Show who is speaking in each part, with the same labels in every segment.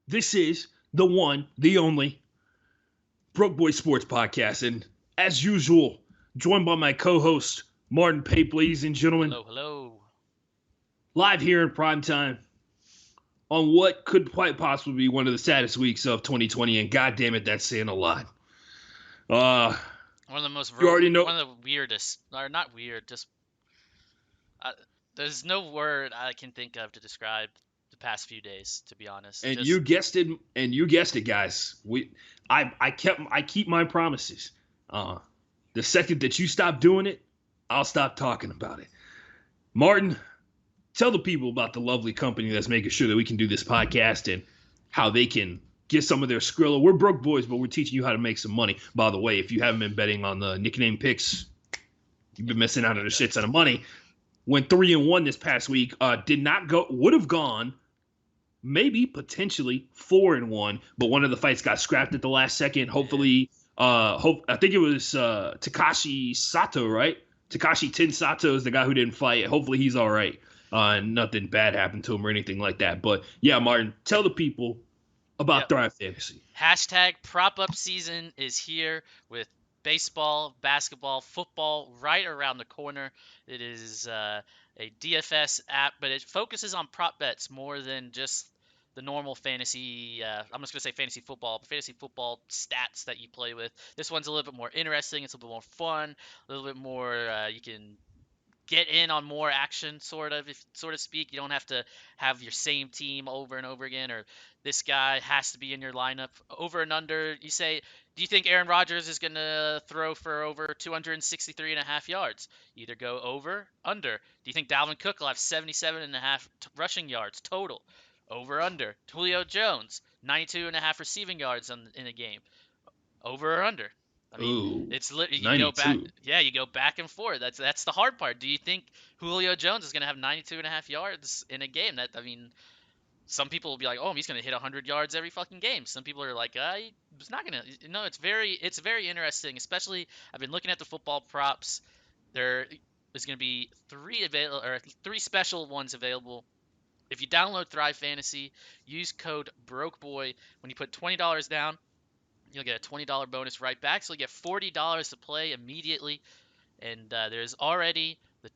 Speaker 1: This is the one, the only Broke Boy Sports Podcast. And as usual, joined by my co-host, Martyn Pape, ladies and gentlemen.
Speaker 2: Hello, hello.
Speaker 1: Live here in prime time on what could quite possibly be one of the saddest weeks of 2020. And God damn it, that's saying a lot.
Speaker 2: One of the most,
Speaker 1: you already know.
Speaker 2: one of the weirdest, or not weird, just, there's no word I can think of to describe the past few days, to be honest.
Speaker 1: And you guessed it, guys. I keep my promises. The second that you stop doing it, I'll stop talking about it. Martyn, tell the people about the lovely company that's making sure that we can do this podcast and how they can get some of their Skrilla. We're broke boys, but we're teaching you how to make some money. By the way, if you haven't been betting on the nickname picks, you've been missing out on a shit ton of money. Went 3-1 this past week. Would have gone maybe potentially 4-1, but one of the fights got scrapped at the last second. Hopefully, I think it was Takashi Sato, right? Takashi Ten Sato is the guy who didn't fight. Hopefully he's all right. Nothing bad happened to him or anything like that. But yeah, Martyn, tell the people about Thrive Fantasy.
Speaker 2: Hashtag prop up season is here with baseball, basketball, football right around the corner. It is a DFS app, but it focuses on prop bets more than just the normal fantasy. I'm just going to say fantasy football stats that you play with. This one's a little bit more interesting. It's a little bit more fun, a little bit more, you can get in on more action, sort of speak. You don't have to have your same team over and over again, or this guy has to be in your lineup. Over and under, you say, do you think Aaron Rodgers is going to throw for over 263 and a half yards? Either go over, under. Do you think Dalvin Cook will have 77 and a half rushing yards total? Over, under. Julio Jones, 92 and a half receiving yards in a game. Over or under? I mean, it's you go back. Yeah, you go back and forth. That's the hard part. Do you think Julio Jones is going to have 92 and a half yards in a game? Some people will be like, "Oh, he's going to hit 100 yards every fucking game." Some people are like, "He's not going to." No, it's very interesting. Especially, I've been looking at the football props. There is going to be three special ones available. If you download Thrive Fantasy, use code BROKEBOY when you put $20 down. You'll get a $20 bonus right back, so you'll get $40 to play immediately. And there's already the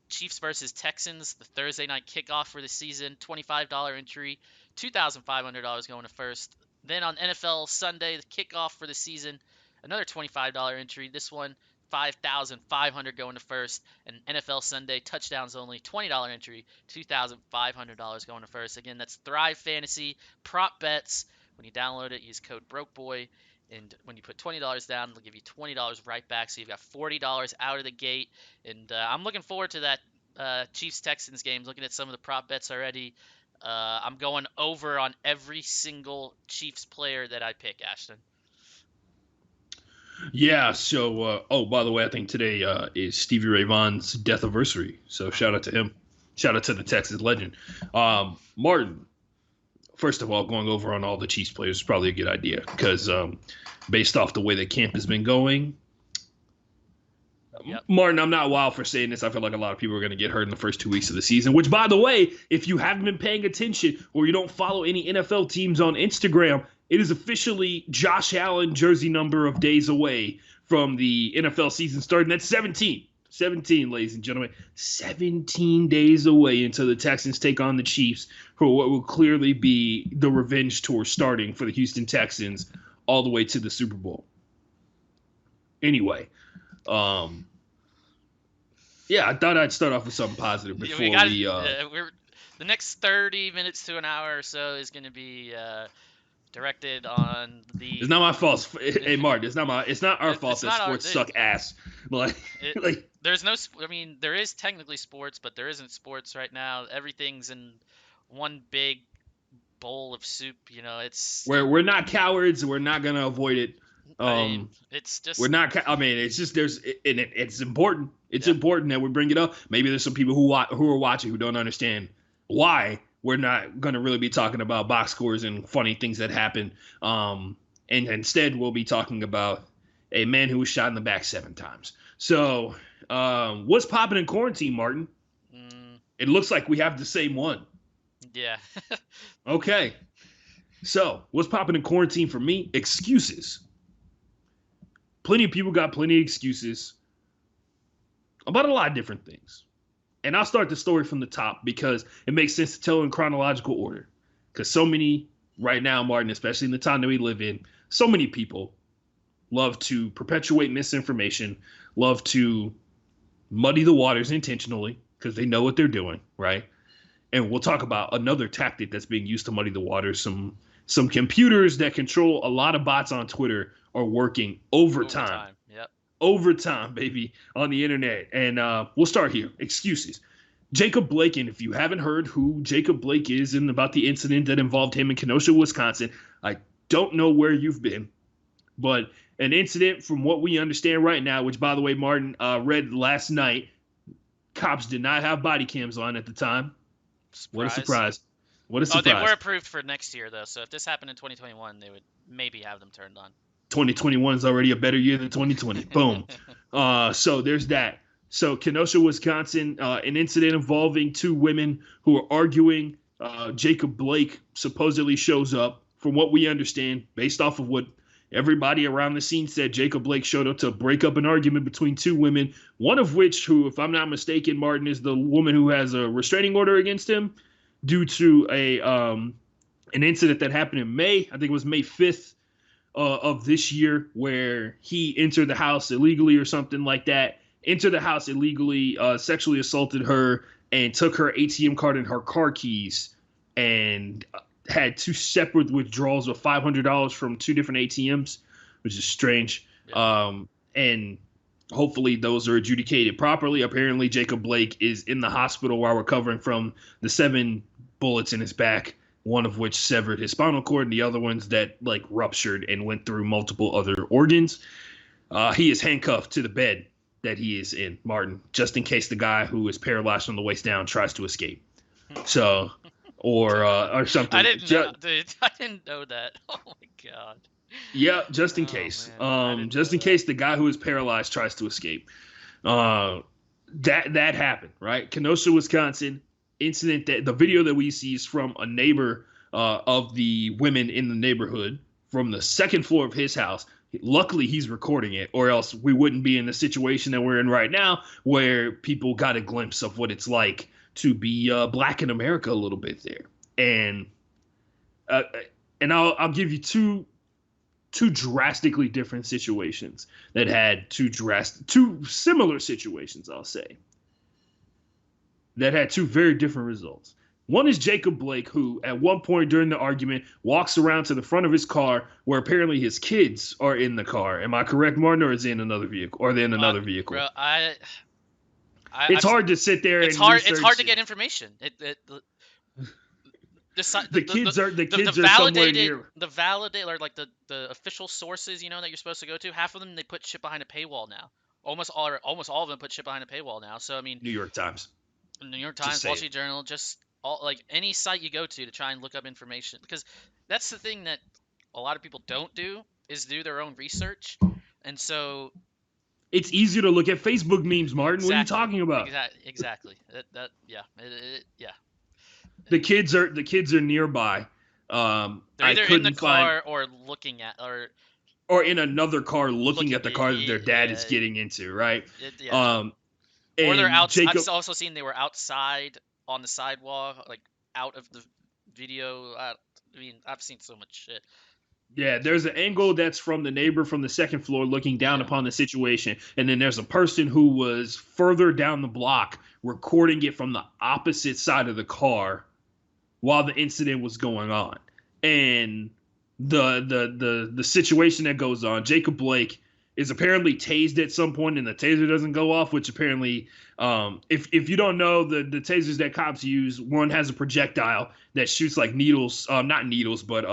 Speaker 2: Chiefs versus Texans, the Thursday night kickoff for the season, $25 entry, $2,500 going to first. Then on NFL Sunday, the kickoff for the season, another $25 entry. This one, $5,500 going to first. And NFL Sunday, touchdowns only, $20 entry, $2,500 going to first. Again, that's Thrive Fantasy, prop bets. When you download it, use code BROKEBOY, and when you put $20 down, they'll give you $20 right back, so you've got $40 out of the gate. And I'm looking forward to that Chiefs-Texans game, looking at some of the prop bets already. I'm going over on every single Chiefs player that I pick, Ashton.
Speaker 1: Yeah, so, by the way, I think today is Stevie Ray Vaughan's death anniversary, so shout out to him. Shout out to the Texas legend. Martyn, first of all, going over on all the Chiefs players is probably a good idea because based off the way that camp has been going, Martyn, I'm not wild for saying this. I feel like a lot of people are going to get hurt in the first 2 weeks of the season, which, by the way, if you haven't been paying attention or you don't follow any NFL teams on Instagram, it is officially Josh Allen jersey number of days away from the NFL season starting. That's 17. 17, ladies and gentlemen, 17 days away until the Texans take on the Chiefs for what will clearly be the revenge tour starting for the Houston Texans all the way to the Super Bowl. Anyway, I thought I'd start off with something positive before
Speaker 2: the next 30 minutes to an hour or so is going to be directed on the.
Speaker 1: It's not my fault. Hey, Martyn, it's not our fault that sports suck ass.
Speaker 2: There's no. I mean, there is technically sports, but there isn't sports right now. Everything's in one big bowl of soup. You know, it's.
Speaker 1: We're not cowards. We're not gonna avoid it.
Speaker 2: It's just.
Speaker 1: We're not. It's just it's important. It's important that we bring it up. Maybe there's some people who are watching who don't understand why we're not going to really be talking about box scores and funny things that happen. And instead, we'll be talking about a man who was shot in the back 7 times. So, what's popping in quarantine, Martyn? It looks like we have the same one.
Speaker 2: Yeah.
Speaker 1: Okay. So, what's popping in quarantine for me? Excuses. Plenty of people got plenty of excuses about a lot of different things. And I'll start the story from the top because it makes sense to tell in chronological order. Because so many, right now, Martin, especially in the time that we live in, so many people love to perpetuate misinformation, love to muddy the waters intentionally because they know what they're doing, right? And we'll talk about another tactic that's being used to muddy the waters. Some computers that control a lot of bots on Twitter are working overtime.
Speaker 2: Yep.
Speaker 1: Overtime, baby, on the internet. And we'll start here. Excuses. Jacob Blake, and if you haven't heard who Jacob Blake is and about the incident that involved him in Kenosha, Wisconsin, I don't know where you've been, but an incident from what we understand right now, which, by the way, Martin read last night, cops did not have body cams on at the time.
Speaker 2: Surprise.
Speaker 1: What a surprise. What a surprise.
Speaker 2: Oh, they were approved for next year, though, so if this happened in 2021, they would maybe have them turned on.
Speaker 1: 2021 is already a better year than 2020. Boom. So there's that. So Kenosha, Wisconsin, an incident involving two women who are arguing. Jacob Blake supposedly shows up. From what we understand, based off of what everybody around the scene said, Jacob Blake showed up to break up an argument between two women, one of which, who, if I'm not mistaken, Martin, is the woman who has a restraining order against him due to an incident that happened in May. I think it was May 5th of this year, where he entered the house illegally or something like that. Entered the house illegally, sexually assaulted her, and took her ATM card and her car keys, and had two separate withdrawals of $500 from two different ATMs, which is strange. Yeah. And hopefully those are adjudicated properly. Apparently Jacob Blake is in the hospital while recovering from the 7 bullets in his back, one of which severed his spinal cord and the other ones that like ruptured and went through multiple other organs. He is handcuffed to the bed that he is in, Martin, just in case the guy who is paralyzed from the waist down tries to escape. So, or something.
Speaker 2: I didn't know, dude. I didn't know that. Oh my god.
Speaker 1: Yeah, just in case. Just in case the guy who is paralyzed tries to escape. That happened, right? Kenosha, Wisconsin. Incident that the video that we see is from a neighbor of the women in the neighborhood from the second floor of his house. Luckily, he's recording it, or else we wouldn't be in the situation that we're in right now, where people got a glimpse of what it's like to be black in America a little bit there. And I'll give you two drastically different situations that had two similar situations, I'll say, that had two very different results. One is Jacob Blake, who at one point during the argument walks around to the front of his car where apparently his kids are in the car. Am I correct, Martin, or is it in another vehicle? Or are they in another vehicle?
Speaker 2: Bro,
Speaker 1: it's hard to sit there and
Speaker 2: research. It's hard to get information. The kids are somewhere near. The validated, or like the official sources, that you're supposed to go to, half of them, they put shit behind a paywall now. Almost all of them put shit behind a paywall now. So I mean,
Speaker 1: New York Times,
Speaker 2: Wall Street Journal, just like any site you go to try and look up information, because that's the thing that a lot of people don't do, is do their own research. And so
Speaker 1: it's easier to look at Facebook memes, Martin. Exactly. What are you talking about?
Speaker 2: Exactly. Yeah.
Speaker 1: The kids are nearby.
Speaker 2: They're either in the car or looking at,
Speaker 1: or in another car looking at the car that their dad is getting into, right?
Speaker 2: Or they're outside. I've also seen they were outside on the sidewalk, like out of the video. I mean, I've seen so much shit.
Speaker 1: Yeah, there's an angle that's from the neighbor from the second floor looking down upon the situation. And then there's a person who was further down the block recording it from the opposite side of the car while the incident was going on. And the situation that goes on, Jacob Blake is apparently tased at some point and the taser doesn't go off, which apparently, if you don't know, the tasers that cops use, one has a projectile that shoots like needles, not needles, but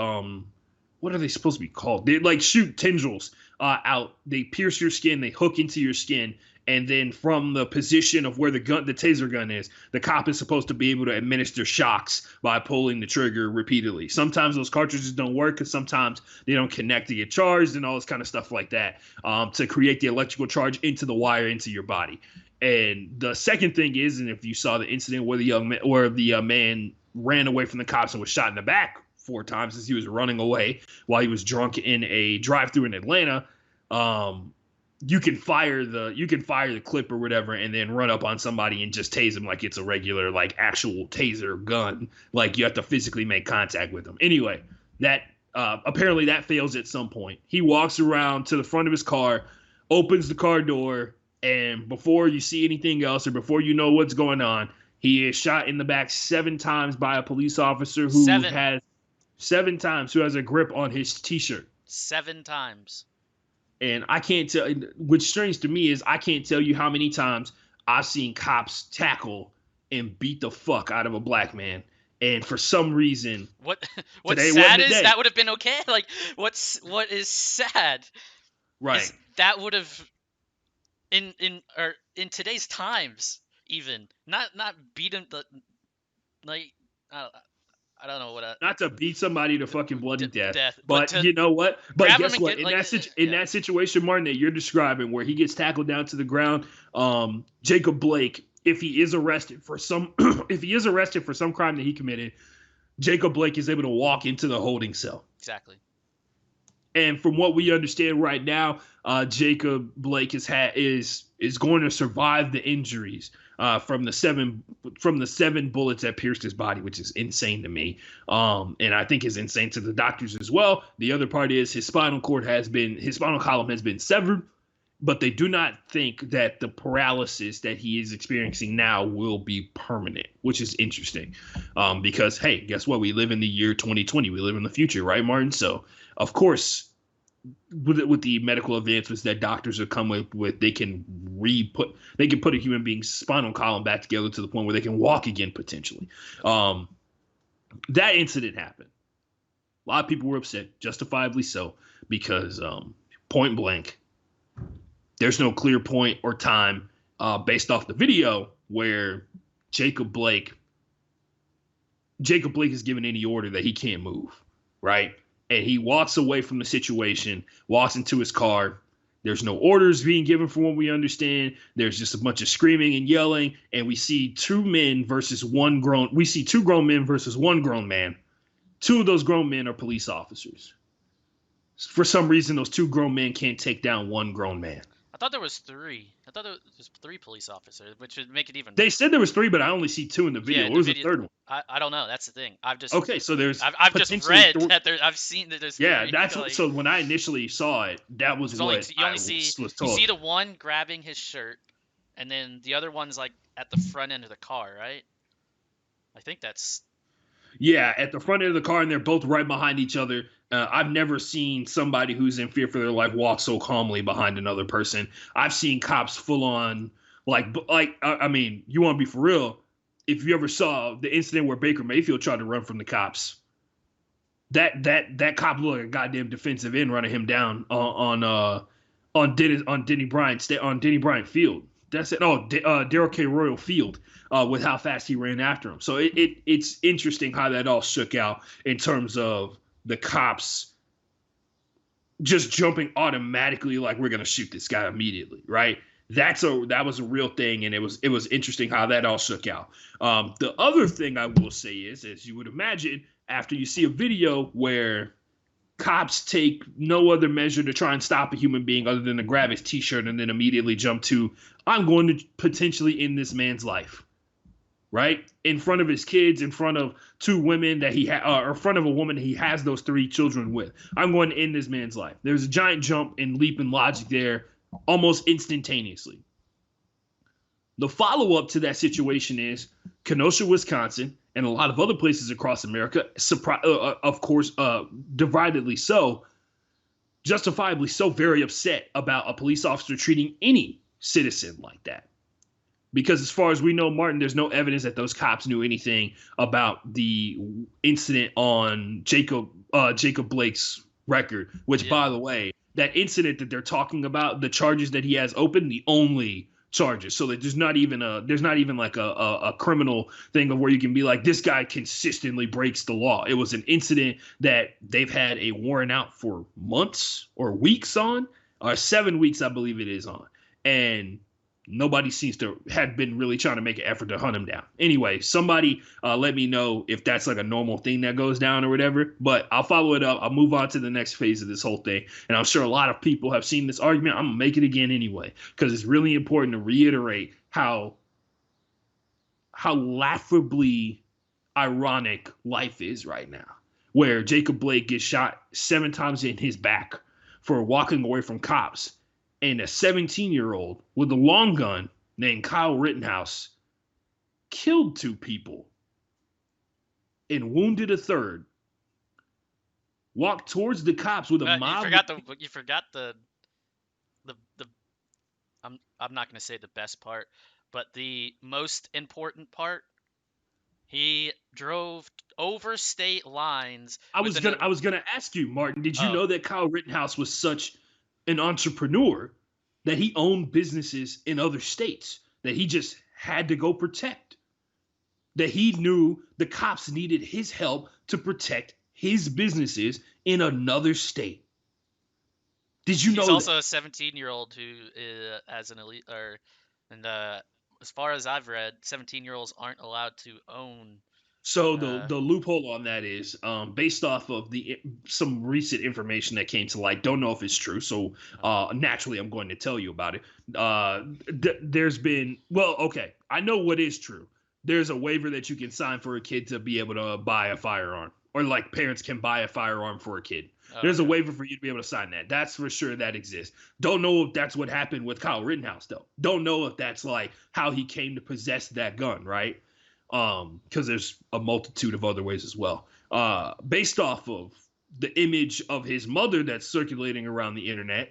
Speaker 1: what are they supposed to be called? They like shoot tendrils out. They pierce your skin, they hook into your skin, and then from the position of where the taser gun is, the cop is supposed to be able to administer shocks by pulling the trigger repeatedly. Sometimes those cartridges don't work because sometimes they don't connect to get charged and all this kind of stuff like that, to create the electrical charge into the wire into your body. And the second thing is, and if you saw the incident where the man ran away from the cops and was shot in the back 4 times as he was running away while he was drunk in a drive-thru in Atlanta. You can fire the clip or whatever and then run up on somebody and just tase him like it's a regular, like, actual taser gun. Like, you have to physically make contact with him. Anyway, that apparently that fails at some point. He walks around to the front of his car, opens the car door, and before you see anything else or before you know what's going on, he is shot in the back 7 times by a police officer who has 7 times, who has a grip on his T-shirt.
Speaker 2: 7 times.
Speaker 1: And I can't tell, what's strange to me is I can't tell you how many times I've seen cops tackle and beat the fuck out of a black man. And for some reason,
Speaker 2: what's sad is that would have been okay. Like, what is sad,
Speaker 1: right?
Speaker 2: Is that would have in today's times, even not beat him like I don't know what.
Speaker 1: Not to beat somebody to fucking bloody death,
Speaker 2: but
Speaker 1: you know what? But guess what?
Speaker 2: In
Speaker 1: that situation, Martin, that you're describing, where he gets tackled down to the ground, Jacob Blake, if he is arrested for some crime that he committed, Jacob Blake is able to walk into the holding cell.
Speaker 2: Exactly. And
Speaker 1: from what we understand right now, Jacob Blake is going to survive the injuries from the seven bullets that pierced his body, which is insane to me, and I think is insane to the doctors as well. The other part is his spinal column has been severed, but they do not think that the paralysis that he is experiencing now will be permanent, which is interesting, because hey, guess what? We live in the year 2020. We live in the future, right, Martin? So of course, with the medical advancements that doctors have come with, they can put a human being's spinal column back together to the point where they can walk again potentially. That incident happened. A lot of people were upset, justifiably so, because point blank, there's no clear point or time based off the video where Jacob Blake is given any order that he can't move, right? And he walks away from the situation, walks into his car. There's no orders being given from what we understand. There's just a bunch of screaming and yelling. And we see two grown men versus one grown man. 2 of those grown men are police officers. For some reason, those 2 grown men can't take down 1 grown man.
Speaker 2: I thought there was 3. I thought there was 3 police officers, which would make it even.
Speaker 1: They said there was 3, but I only see 2 in the video. What was the third one?
Speaker 2: I don't know. That's the thing. I've just just read that there. I've seen that there's.
Speaker 1: Yeah,
Speaker 2: 3.
Speaker 1: that's
Speaker 2: like,
Speaker 1: so. When I initially saw it, that was what I was told.
Speaker 2: You see the one grabbing his shirt, and then the other one's like at the front end of the car, right? I think that's.
Speaker 1: Yeah, at the front end of the car, and they're both right behind each other. I've never seen somebody who's in fear for their life walk so calmly behind another person. I've seen cops full on, I mean, you want to be for real? If you ever saw the incident where Baker Mayfield tried to run from the cops, that cop looked like a goddamn defensive end running him down on Denny Bryant Field. That's it. Oh, Darrell K. Royal Field, with how fast he ran after him. So it's interesting how that all shook out in terms of the cops just jumping automatically like we're gonna shoot this guy immediately, right? That was a real thing, and it was interesting how that all shook out. The other thing I will say is, as you would imagine, after you see a video where cops take no other measure to try and stop a human being other than to grab his T-shirt and then immediately jump to, I'm going to potentially end this man's life. Right? In front of his kids, in front of 2 women that he or in front of a woman he has those 3 children with. I'm going to end this man's life. There's a giant jump and leap in logic there almost instantaneously. The follow-up to that situation is Kenosha, Wisconsin, and a lot of other places across America, of course, dividedly so, justifiably so, very upset about a police officer treating any citizen like that. Because as far as we know, Martin, there's no evidence that those cops knew anything about the incident on Jacob Blake's record, which, by the way, that incident that they're talking about, the charges that he has open, the only charges. So that there's not even like a criminal thing of where you can be like, this guy consistently breaks the law. It was an incident that they've had a warrant out for months or weeks on, or 7 weeks, I believe it is on. And nobody seems to had been really trying to make an effort to hunt him down. Anyway, somebody let me know if that's like a normal thing that goes down or whatever. But I'll follow it up. I'll move on to the next phase of this whole thing. And I'm sure a lot of people have seen this argument. I'm gonna make it again anyway because it's really important to reiterate how laughably ironic life is right now, where Jacob Blake gets shot 7 times in his back for walking away from cops, and a 17-year-old with a long gun named Kyle Rittenhouse killed 2 people and wounded a third, walked towards the cops with a mob.
Speaker 2: You forgot the I'm not going to say the best part, but the most important part. He drove over state lines.
Speaker 1: I was gonna ask you, Martin, did you know that Kyle Rittenhouse was such an entrepreneur that he owned businesses in other states that he just had to go protect? That he knew the cops needed his help to protect his businesses in another state. Did you know
Speaker 2: he's also a 17-year-old who as an elite as far as I've read, 17-year-olds aren't allowed to own.
Speaker 1: So the loophole on that is based off of some recent information that came to light. Don't know if it's true, so naturally I'm going to tell you about it. There's been okay. I know what is true. There's a waiver that you can sign for a kid to be able to buy a firearm, or like parents can buy a firearm for a kid. There's a waiver for you to be able to sign that. That's for sure that exists. Don't know if that's what happened with Kyle Rittenhouse, though. Don't know if that's like how he came to possess that gun, right? Because there's a multitude of other ways as well. Based off of the image of his mother that's circulating around the internet,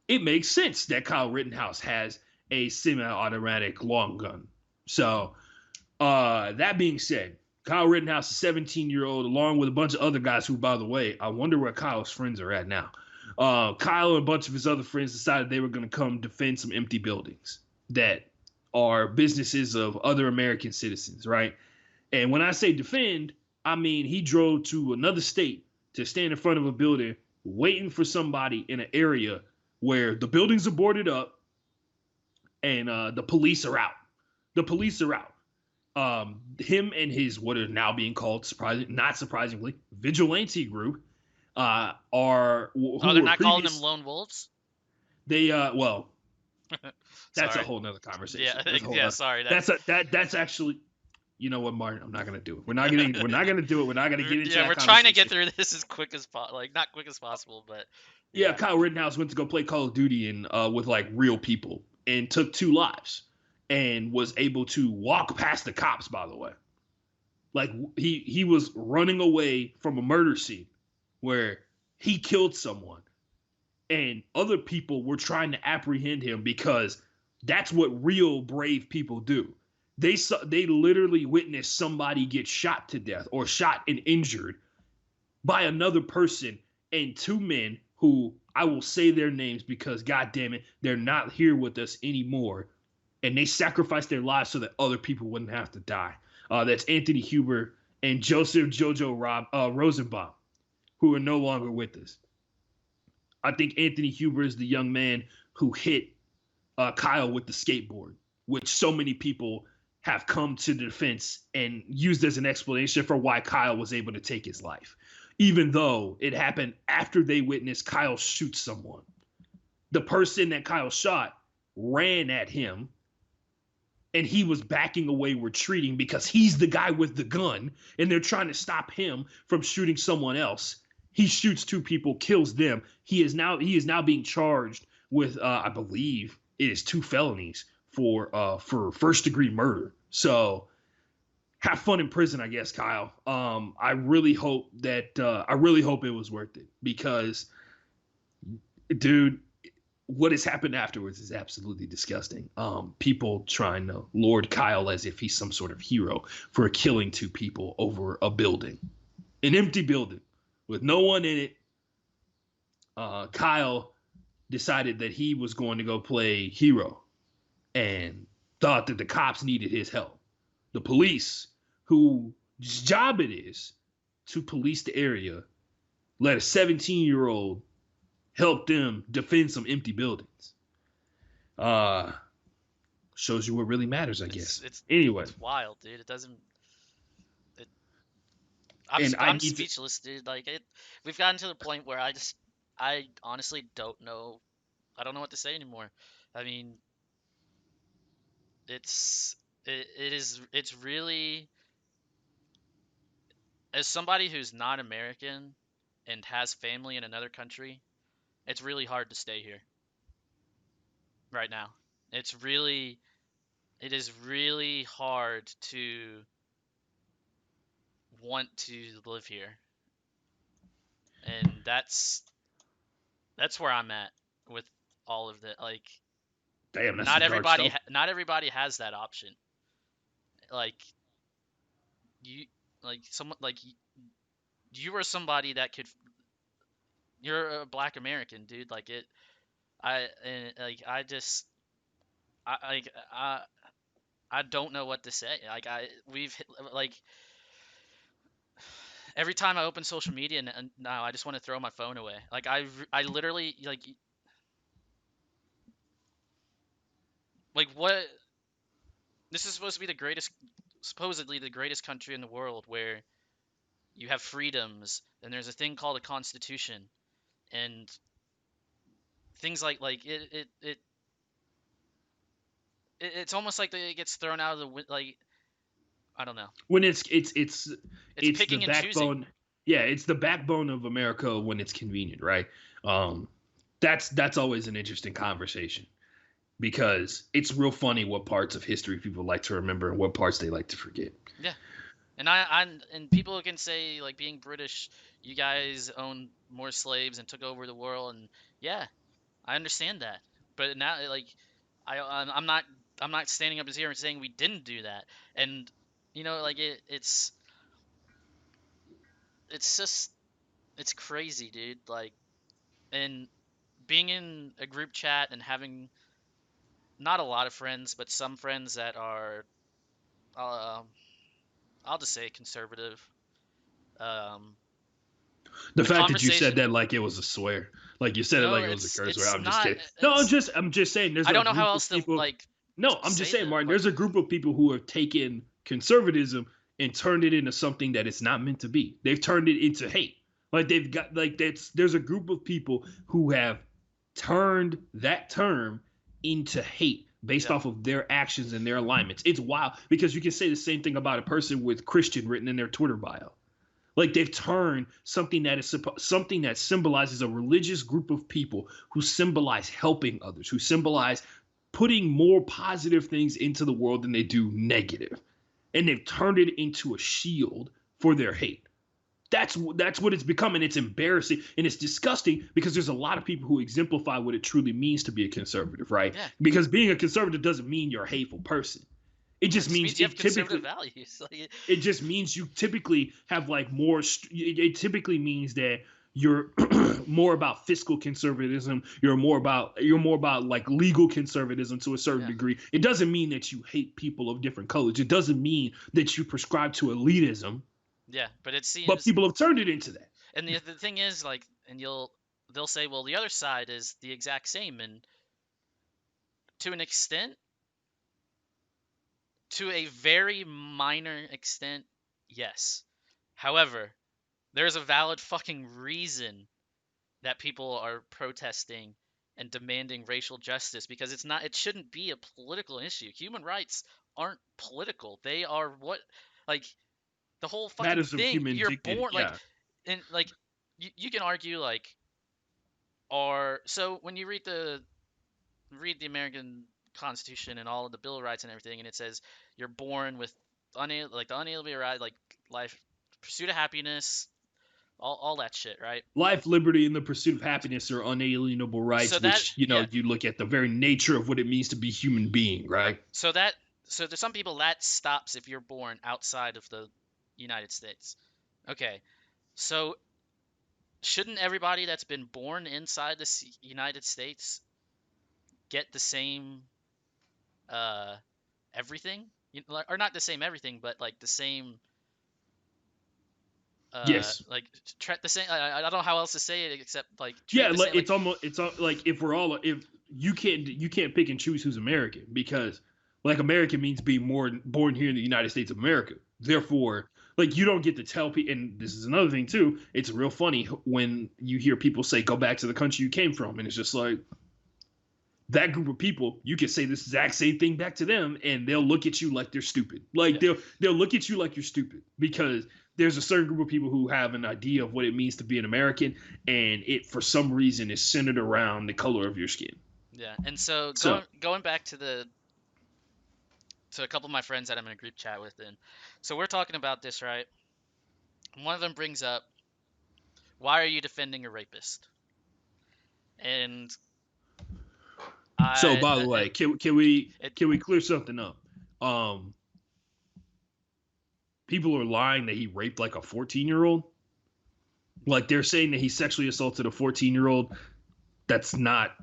Speaker 1: it makes sense that Kyle Rittenhouse has a semi-automatic long gun. So that being said, Kyle Rittenhouse, a 17-year-old, along with a bunch of other guys who, by the way, I wonder where Kyle's friends are at now. Kyle and a bunch of his other friends decided they were going to come defend some empty buildings that are businesses of other American citizens, right? And when I say defend, I mean he drove to another state to stand in front of a building waiting for somebody in an area where the buildings are boarded up and the police are out. The police are out. Him and his what are now being called, not surprisingly, vigilante group are.
Speaker 2: They're not calling them lone wolves.
Speaker 1: They that's a whole nother conversation.
Speaker 2: Yeah, sorry.
Speaker 1: That's actually, you know what, Martin? I'm not gonna do it. We're not gonna do it. We're not gonna get into.
Speaker 2: Yeah, we're trying to get through this as quick as possible. Like not quick as possible, but.
Speaker 1: Yeah, Kyle Rittenhouse went to go play Call of Duty and with like real people and took 2 lives. And was able to walk past the cops, by the way. Like, he was running away from a murder scene where he killed someone. And other people were trying to apprehend him because that's what real brave people do. They literally witnessed somebody get shot to death or shot and injured by another person, and 2 men who I will say their names because, God damn it, they're not here with us anymore. And they sacrificed their lives so that other people wouldn't have to die. That's Anthony Huber and Joseph Jojo Rosenbaum, who are no longer with us. I think Anthony Huber is the young man who hit Kyle with the skateboard, which so many people have come to the defense and used as an explanation for why Kyle was able to take his life, even though it happened after they witnessed Kyle shoot someone. The person that Kyle shot ran at him, and he was backing away, retreating, because he's the guy with the gun, and they're trying to stop him from shooting someone else. He shoots 2 people, kills them. He is now being charged with, I believe, it is 2 felonies for first-degree murder. So have fun in prison, I guess, Kyle. I really hope it was worth it because, dude, what has happened afterwards is absolutely disgusting. People trying to lord Kyle as if he's some sort of hero for killing 2 people over a building, an empty building with no one in it. Kyle decided that he was going to go play hero and thought that the cops needed his help. The police, whose job it is to police the area, let a 17-year-old help them defend some empty buildings. Shows you what really matters, I guess.
Speaker 2: It's
Speaker 1: Anyway,
Speaker 2: it's wild, dude. It doesn't. It, I'm
Speaker 1: and I
Speaker 2: I'm
Speaker 1: need to.
Speaker 2: speechless, dude. Like it, we've gotten to the point where I honestly don't know. I don't know what to say anymore. I mean, it's really, as somebody who's not American and has family in another country, it's really hard to stay here right now. It is really hard to want to live here, and that's where I'm at with all of that. Like,
Speaker 1: Damn, that's some dark stuff.
Speaker 2: not everybody has that option. Like you, like someone like you are somebody that could. You're a Black American, dude. Like it. I just I like I don't know what to say. Like like every time I open social media and now I just want to throw my phone away. Like I literally like what, this is supposed to be the greatest, supposedly the greatest country in the world where you have freedoms and there's a thing called a constitution and things like it's almost like it gets thrown out of the like, I don't know.
Speaker 1: When
Speaker 2: It's
Speaker 1: it's the
Speaker 2: picking and choosing.
Speaker 1: backbone. Yeah, it's the backbone of America when it's convenient, right? Um, that's always an interesting conversation because it's real funny what parts of history people like to remember and what parts they like to forget.
Speaker 2: Yeah. And people can say like being British, you guys owned more slaves and took over the world, and yeah, I understand that. But now like I'm not standing up here and saying we didn't do that. And like it's just it's crazy, dude. Like, and being in a group chat and having not a lot of friends, but some friends that are uh, I'll just say conservative. Um,
Speaker 1: The
Speaker 2: the
Speaker 1: fact that you said
Speaker 2: conversation.
Speaker 1: that like it was a swear, like you said it
Speaker 2: No,
Speaker 1: like it was a curse word.
Speaker 2: it's
Speaker 1: I'm just
Speaker 2: not.
Speaker 1: kidding. No,
Speaker 2: It's
Speaker 1: I'm just saying. There's
Speaker 2: I
Speaker 1: a
Speaker 2: don't know how
Speaker 1: group of
Speaker 2: else to
Speaker 1: people.
Speaker 2: like
Speaker 1: No, I'm just
Speaker 2: say
Speaker 1: saying,
Speaker 2: that.
Speaker 1: Martin.
Speaker 2: Like,
Speaker 1: There's a group of people who have taken conservatism and turned it into something that it's not meant to be. They've turned it into hate. Like they've got like that's there's a group of people who have turned that term into hate based
Speaker 2: yeah,
Speaker 1: off of their actions and their alignments. It's wild because you can say the same thing about a person with Christian written in their Twitter bio. Like they've turned something that is something that symbolizes a religious group of people who symbolize helping others, who symbolize putting more positive things into the world than they do negative, and they've turned it into a shield for their hate. That's what it's become, and it's embarrassing and it's disgusting because there's a lot of people who exemplify what it truly means to be a conservative, right?
Speaker 2: yeah.
Speaker 1: Because being a conservative doesn't mean you're a hateful person. It
Speaker 2: It
Speaker 1: just
Speaker 2: just
Speaker 1: means
Speaker 2: means you have
Speaker 1: it
Speaker 2: conservative
Speaker 1: typically
Speaker 2: values. Like,
Speaker 1: it just means you typically have like more it typically means that you're more about fiscal conservatism, you're more about like legal conservatism to a certain
Speaker 2: yeah,
Speaker 1: degree. It doesn't mean that you hate people of different colors, it doesn't mean that you prescribe to elitism,
Speaker 2: yeah. But it
Speaker 1: but
Speaker 2: seems,
Speaker 1: people have turned it into that.
Speaker 2: and the thing is, like, and they'll say, well, the other side is the exact same, and to an extent, to a very minor extent, yes. However, there's a valid fucking reason that people are protesting and demanding racial justice, because it shouldn't be a political issue. Human rights aren't political. They are what, like, the whole fucking
Speaker 1: Matters of
Speaker 2: thing.
Speaker 1: human
Speaker 2: You're
Speaker 1: dignity,
Speaker 2: born like,
Speaker 1: yeah.
Speaker 2: and like you can argue like, or so when you read the American Constitution and all of the Bill of Rights and everything, and it says you're born with the unalienable right, like life, pursuit of happiness, all that shit, right?
Speaker 1: Life, liberty, and the pursuit of happiness are unalienable
Speaker 2: So
Speaker 1: rights,
Speaker 2: that,
Speaker 1: which
Speaker 2: yeah,
Speaker 1: you look at the very nature of what it means to be human being, right?
Speaker 2: so that, so there's some people that stops if you're born outside of the United States. Okay, so shouldn't everybody that's been born inside the United States get the same uh everything? Or not the same everything, but like the same
Speaker 1: Yes.
Speaker 2: like the same, I don't know how else to say it except like
Speaker 1: Yeah,
Speaker 2: treat the
Speaker 1: like
Speaker 2: same, like,
Speaker 1: it's almost like if we're all if you can't pick and choose who's American, because like American means being born here in the United States of America. Therefore, like you don't get to tell people. And this is another thing too. It's real funny when you hear people say, "Go back to the country you came from," and it's just like that group of people. You can say this exact same thing back to them, and they'll look at you like they're stupid. Like they'll look at you like you're stupid, because there's a certain group of people who have an idea of what it means to be an American, and it for some reason is centered around the color of your skin.
Speaker 2: Yeah, and so going back to a couple of my friends that I'm in a group chat with, and so we're talking about this, right? One of them brings up, "Why are you defending a rapist?" And
Speaker 1: So by the way, can we clear something up? People are lying that he raped like a 14-year-old. Like they're saying that he sexually assaulted a 14-year-old. That's not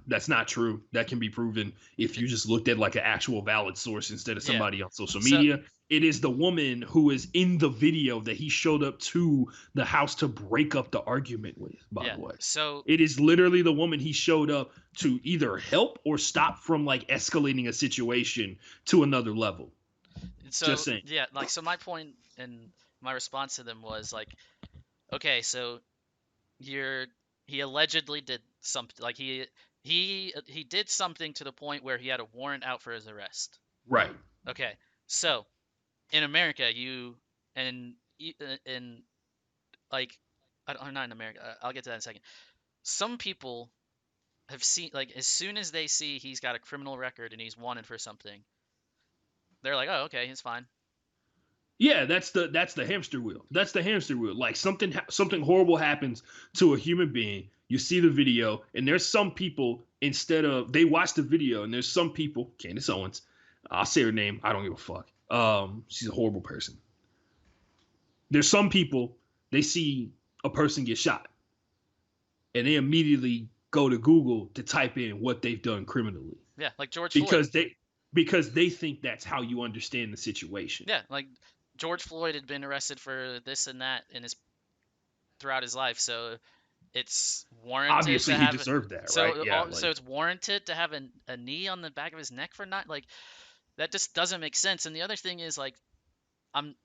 Speaker 1: true. That can be proven if you just looked at like an actual valid source instead of somebody on social media. It is the woman who is in the video that he showed up to the house to break up the argument with, by the way.
Speaker 2: So
Speaker 1: it is literally the woman he showed up to either help or stop from like escalating a situation to another level.
Speaker 2: So just saying. Yeah, like so my point and my response to them was like, okay, so he allegedly did something, like he did something to the point where he had a warrant out for his arrest.
Speaker 1: Right.
Speaker 2: Okay. So in America, like not in America. I'll get to that in a second. Some people have seen, like, as soon as they see he's got a criminal record and he's wanted for something, they're like, "Oh, okay, he's fine."
Speaker 1: Yeah, that's the hamster wheel. That's the hamster wheel. Like something horrible happens to a human being. You see the video, and there's some people, instead of they watch the video, and there's some people, Candace Owens, I'll say her name. I don't give a fuck. She's a horrible person. There's some people, they see a person get shot, and they immediately go to Google to type in what they've done criminally.
Speaker 2: Yeah, like George Floyd.
Speaker 1: Because they think that's how you understand the situation.
Speaker 2: Yeah, like George Floyd had been arrested for this and that throughout his life, so it's warranted.
Speaker 1: Obviously, he deserved that, right?
Speaker 2: Yeah, so it's warranted to have a knee on the back of his neck for not, like, that just doesn't make sense. And the other thing is, like, I'm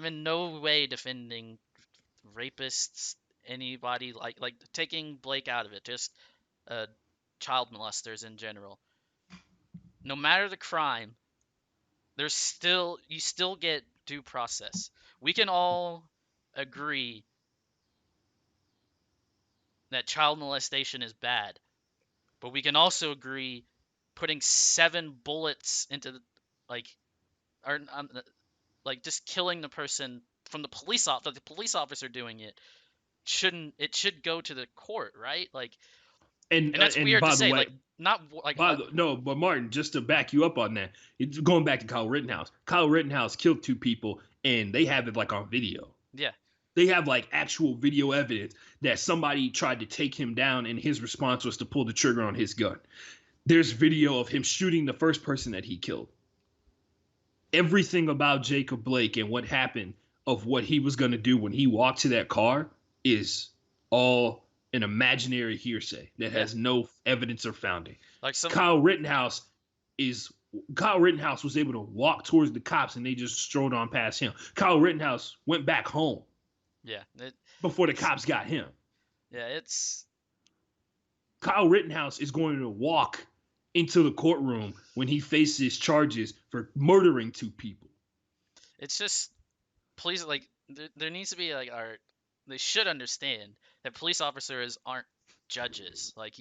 Speaker 2: in no way defending rapists, anybody, like taking Blake out of it, just child molesters in general. No matter the crime, you still get due process. We can all agree that child molestation is bad, but we can also agree putting 7 bullets into just killing the person from the police officer doing it should go to the court, right? Like, and that's weird to say. Way,
Speaker 1: but Martin, just to back you up on that, it's going back to Kyle Rittenhouse. Kyle Rittenhouse killed 2 people, and they have it like on video.
Speaker 2: Yeah.
Speaker 1: They have like actual video evidence that somebody tried to take him down, and his response was to pull the trigger on his gun. There's video of him shooting the first person that he killed. Everything about Jacob Blake and what happened, of what he was going to do when he walked to that car, is all an imaginary hearsay that has no evidence or founding.
Speaker 2: Like
Speaker 1: Kyle Rittenhouse was able to walk towards the cops, and they just strolled on past him. Kyle Rittenhouse went back home.
Speaker 2: Yeah.
Speaker 1: Before the cops got him.
Speaker 2: Yeah,
Speaker 1: Kyle Rittenhouse is going to walk into the courtroom when he faces charges for murdering 2 people.
Speaker 2: It's just, please, like, there needs to be, like, they should understand that police officers aren't judges. Like,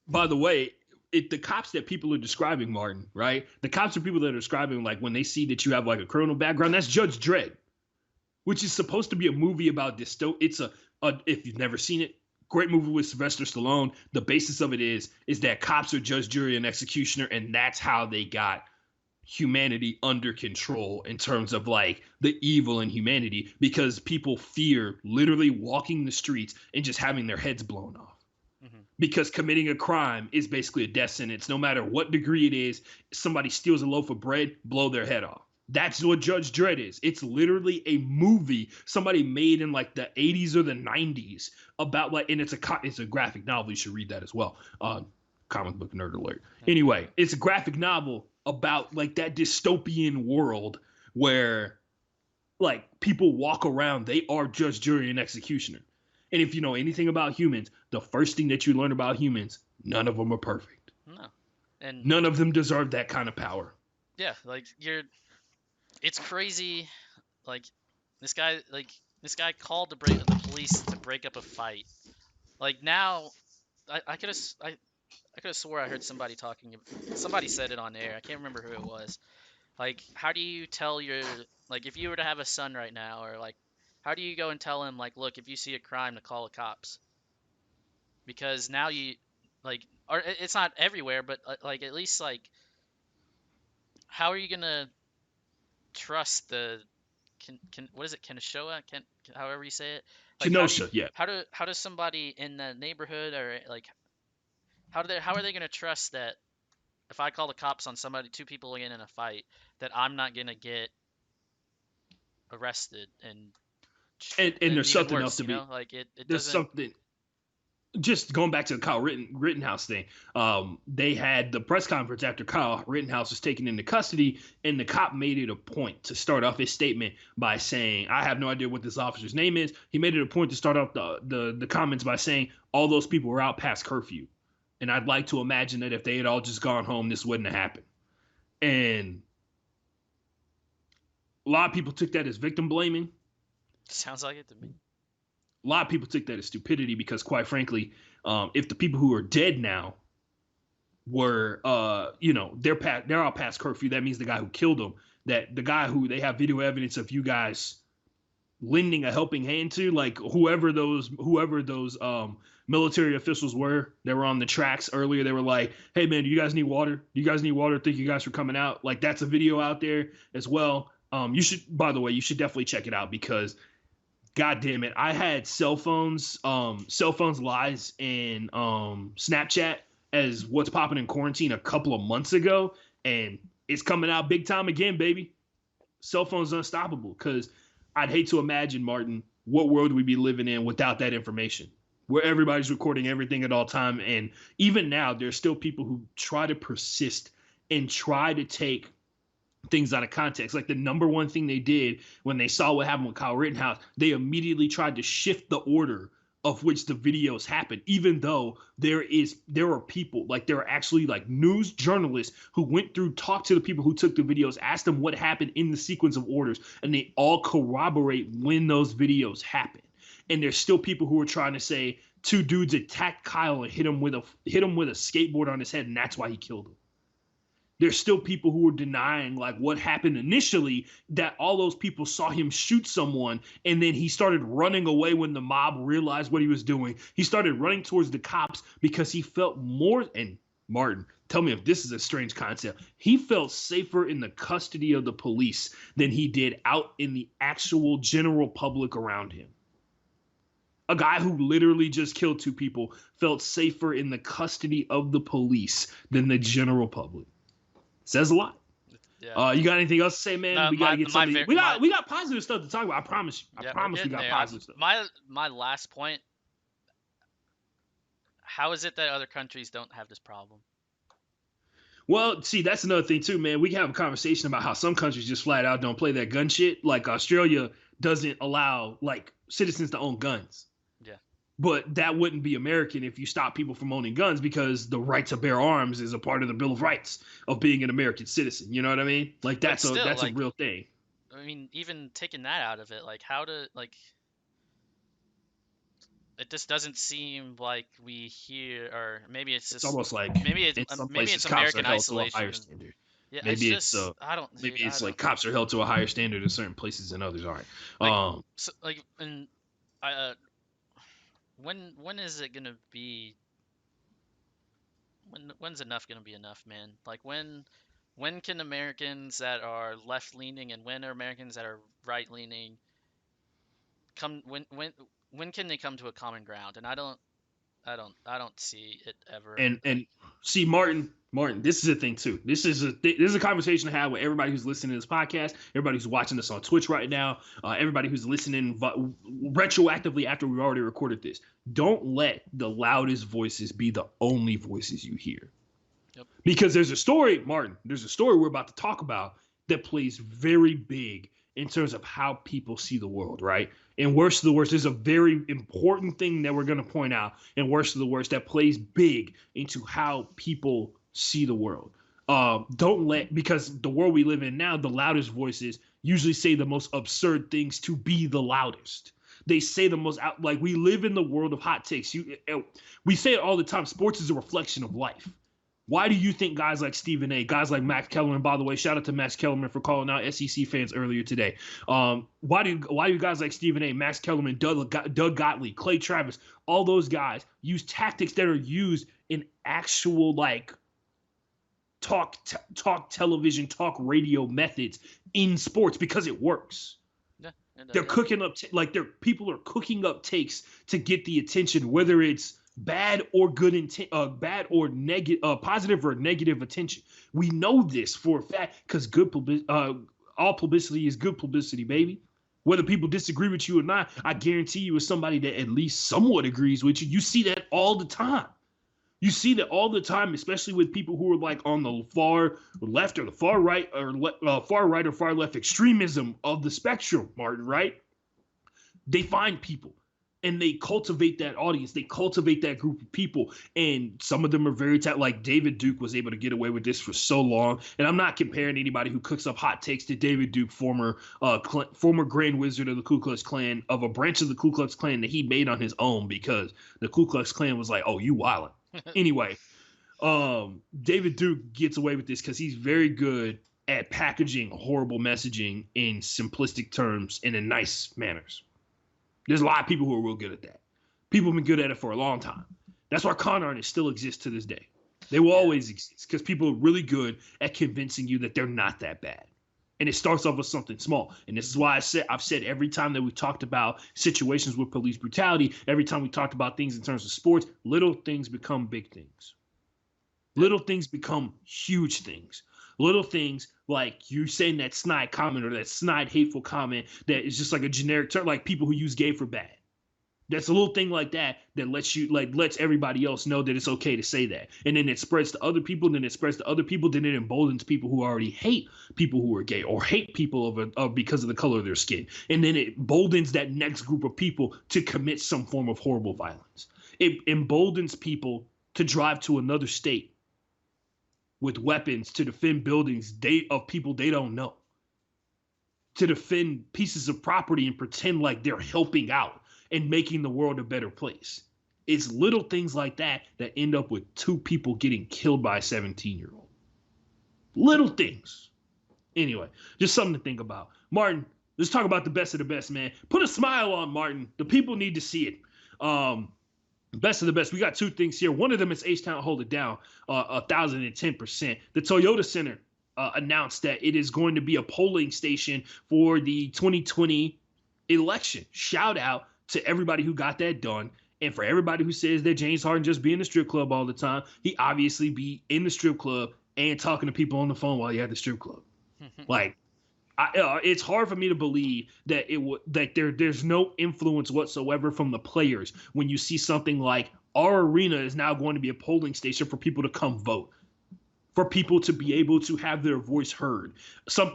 Speaker 1: By the way, the cops that people are describing, Martin, right? The cops are people that are describing, like, when they see that you have, like, a criminal background, that's Judge Dredd, which is supposed to be a movie about dystopia. It's if you've never seen it, great movie with Sylvester Stallone. The basis of it is that cops are judge, jury, and executioner, and that's how they got humanity under control in terms of like the evil in humanity, because people fear literally walking the streets and just having their heads blown off. Mm-hmm. Because committing a crime is basically a death sentence. No matter what degree it is, somebody steals a loaf of bread, blow their head off. That's what Judge Dredd is. It's literally a movie somebody made in like the 80s or the 90s about like, and it's a graphic novel. You should read that as well. Comic book nerd alert. Anyway, it's a graphic novel about like that dystopian world where like people walk around, they are judge, jury, and executioner. And if you know anything about humans, the first thing that you learn about humans, none of them are perfect.
Speaker 2: No. And
Speaker 1: none of them deserve that kind of power.
Speaker 2: Yeah, like it's crazy. Like this guy called the police to break up a fight. Like now, I could have I could have swore I heard somebody said it on air. I can't remember who it was. Like, how do you tell like if you were to have a son right now, or like, how do you go and tell him like, look, if you see a crime, to call the cops? Because now or it's not everywhere, but like at least like, how are you gonna trust what is it, Kenosha, however you say it, like
Speaker 1: Kenosha, yeah.
Speaker 2: how does somebody in the neighborhood, or like how are they gonna trust that if I call the cops on somebody, two people in a fight, that I'm not gonna get arrested
Speaker 1: And there's
Speaker 2: even
Speaker 1: something else
Speaker 2: worse,
Speaker 1: to be.
Speaker 2: like it
Speaker 1: There's
Speaker 2: doesn't.
Speaker 1: something. Just going back to the Kyle Rittenhouse thing, they had the press conference after Kyle Rittenhouse was taken into custody, and the cop made it a point to start off his statement by saying, "I have no idea what this officer's name is." He made it a point to start off the comments by saying, "All those people were out past curfew," and I'd like to imagine that if they had all just gone home, this wouldn't have happened. And a lot of people took that as victim blaming.
Speaker 2: Sounds like it to me.
Speaker 1: A lot of people took that as stupidity because, quite frankly, if the people who are dead now were, they're all past curfew, that means the guy who killed them, that the guy who they have video evidence of you guys lending a helping hand to, like whoever those military officials were that were on the tracks earlier, they were like, "Hey man, do you guys need water? Do you guys need water? Thank you guys for coming out." Like that's a video out there as well. You should, by the way, you should definitely check it out because God damn it. I had cell phones lies in Snapchat as what's popping in quarantine a couple of months ago, and it's coming out big time again, baby. Cell phones unstoppable. Because I'd hate to imagine, Martin, what world we'd be living in without that information, where everybody's recording everything at all time. And even now, there's still people who try to persist and try to take things out of context. Like the number one thing they did when they saw what happened with Kyle Rittenhouse, they immediately tried to shift the order of which the videos happened, even though there are people, like there are actually like news journalists who went through, talked to the people who took the videos, asked them what happened in the sequence of orders, and they all corroborate when those videos happened. And there's still people who are trying to say two dudes attacked Kyle and hit him with a skateboard on his head, and that's why he killed him. There's still people who are denying like what happened initially, that all those people saw him shoot someone and then he started running away when the mob realized what he was doing. He started running towards the cops because he felt more, and Martin, tell me if this is a strange concept, he felt safer in the custody of the police than he did out in the actual general public around him. A guy who literally just killed two people felt safer in the custody of the police than the general public. Says a lot.
Speaker 2: Yeah.
Speaker 1: You got anything else to say, man?
Speaker 2: No,
Speaker 1: we gotta get something. We got positive stuff to talk about. I promise you.
Speaker 2: Yeah,
Speaker 1: I promise we got
Speaker 2: there.
Speaker 1: positive stuff.
Speaker 2: My last point. How is it that other countries don't have this problem?
Speaker 1: Well, see, that's another thing too, man. We can have a conversation about how some countries just flat out don't play that gun shit. Like Australia doesn't allow like citizens to own guns.
Speaker 2: Yeah.
Speaker 1: But that wouldn't be American if you stop people from owning guns, because the right to bear arms is a part of the Bill of Rights of being an American citizen. You know what I mean? Like that's a real thing.
Speaker 2: I mean, even taking that out of it, like how to like, it just doesn't seem like we hear, or maybe it's just,
Speaker 1: it's almost like
Speaker 2: maybe it's American isolation. Yeah,
Speaker 1: maybe
Speaker 2: it's I don't.
Speaker 1: Maybe it's like cops are held to a higher standard in certain places than others aren't.
Speaker 2: When is it gonna be? When's enough gonna be enough, man? Like when can Americans that are left leaning and when are Americans that are right leaning come when can they come to a common ground? And I don't. I don't see it ever.
Speaker 1: And see, Martin, this is a thing too. This is a conversation to have with everybody who's listening to this podcast, everybody who's watching this on Twitch right now, everybody who's listening retroactively after we already recorded this. Don't let the loudest voices be the only voices you hear.
Speaker 2: Yep.
Speaker 1: Because there's a story, Martin. There's a story we're about to talk about that plays very big in terms of how people see the world, right? And worst of the worst, there's a very important thing that we're going to point out. And worst of the worst, that plays big into how people see the world. Because the world we live in now, the loudest voices usually say the most absurd things to be the loudest. They say the most out, like we live in the world of hot takes. We say it all the time. Sports is a reflection of life. Why do you think guys like Stephen A., guys like Max Kellerman, by the way, shout out to Max Kellerman for calling out SEC fans earlier today. Why do guys like Stephen A., Max Kellerman, Doug Gottlieb, Clay Travis, all those guys use tactics that are used in actual like talk television, talk radio methods in sports because it works.
Speaker 2: Yeah,
Speaker 1: They're cooking up people are cooking up takes to get the attention, whether it's bad or good intent, bad or negative, positive or negative attention. We know this for a fact because all publicity is good publicity, baby. Whether people disagree with you or not, I guarantee you, as somebody that at least somewhat agrees with you, you see that all the time. You see that all the time, especially with people who are like on the far left or the far right or far left extremism of the spectrum, Martin, right? They find people and they cultivate that audience. They cultivate that group of people. And some of them are very like David Duke was able to get away with this for so long. And I'm not comparing anybody who cooks up hot takes to David Duke, former Grand Wizard of the Ku Klux Klan, of a branch of the Ku Klux Klan that he made on his own because the Ku Klux Klan was like, oh, you wildin'. Anyway, David Duke gets away with this because he's very good at packaging horrible messaging in simplistic terms and in nice manners. There's a lot of people who are real good at that. People have been good at it for a long time. That's why con artists still exist to this day. They will always exist because people are really good at convincing you that they're not that bad. And it starts off with something small. And this is why I've said every time that we talked about situations with police brutality, every time we talked about things in terms of sports, little things become big things. Little things become huge things. Little things like you saying that snide comment or that snide hateful comment that is just like a generic term, like people who use gay for bad. That's a little thing like that lets everybody else know that it's okay to say that. And then it spreads to other people, then it emboldens people who already hate people who are gay or hate people because of the color of their skin. And then it emboldens that next group of people to commit some form of horrible violence. It emboldens people to drive to another state with weapons to defend buildings of people they don't know, to defend pieces of property and pretend like they're helping out and making the world a better place. It's little things like that that end up with two people getting killed by a 17-year-old. Little things. Anyway, just something to think about. Martin, let's talk about the best of the best, man. Put a smile on, Martin. The people need to see it. Best of the best. We got two things here. One of them is H-Town Hold It Down, 1,010%. The Toyota Center announced that it is going to be a polling station for the 2020 election. Shout out to everybody who got that done. And for everybody who says that James Harden just be in the strip club all the time, he obviously be in the strip club and talking to people on the phone while he at the strip club. Like, it's hard for me to believe that there's no influence whatsoever from the players when you see something like our arena is now going to be a polling station for people to come vote, for people to be able to have their voice heard,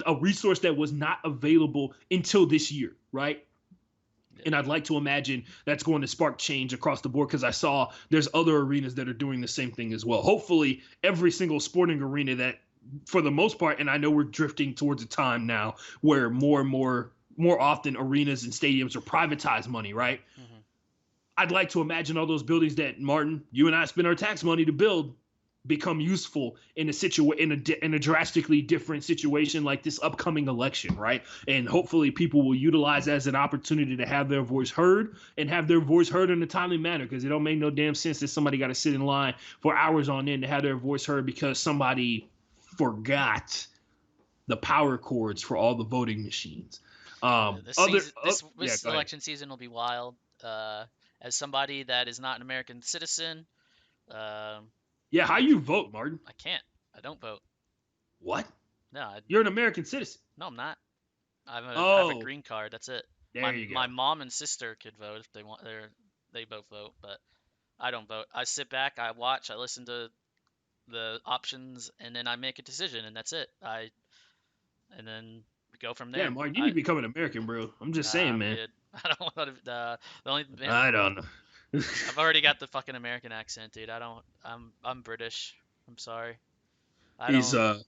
Speaker 1: a resource that was not available until this year, right? And I'd like to imagine that's going to spark change across the board because I saw there's other arenas that are doing the same thing as well. Hopefully, every single sporting arena that, for the most part, and I know we're drifting towards a time now where more often arenas and stadiums are privatized money, right? Mm-hmm. I'd like to imagine all those buildings that, Martin, you and I spend our tax money to build become useful in a drastically different situation like this upcoming election, right? And hopefully people will utilize as an opportunity to have their voice heard and have their voice heard in a timely manner, because it don't make no damn sense that somebody got to sit in line for hours on end to have their voice heard because somebody forgot the power cords for all the voting machines.
Speaker 2: This election season will be wild. as somebody that is not an American citizen, um,
Speaker 1: Yeah, how you vote, Martyn?
Speaker 2: I can't. I don't vote.
Speaker 1: What?
Speaker 2: No,
Speaker 1: You're an American citizen.
Speaker 2: no, I'm not. I have a
Speaker 1: Oh,
Speaker 2: green card. That's it. My
Speaker 1: there you
Speaker 2: my
Speaker 1: go.
Speaker 2: mom and sister could vote if they want. They both vote, but I don't vote. I sit back, I watch, I listen to the options, and then I make a decision, and that's it. And then we go from
Speaker 1: Yeah,
Speaker 2: there.
Speaker 1: Martyn, you need to become an American, bro. I'm just saying,
Speaker 2: I'm
Speaker 1: man.
Speaker 2: good. I don't want to. The only
Speaker 1: I don't know.
Speaker 2: I've already got the fucking American accent, dude. I don't. I'm British. I'm sorry. I
Speaker 1: He's
Speaker 2: don't. It's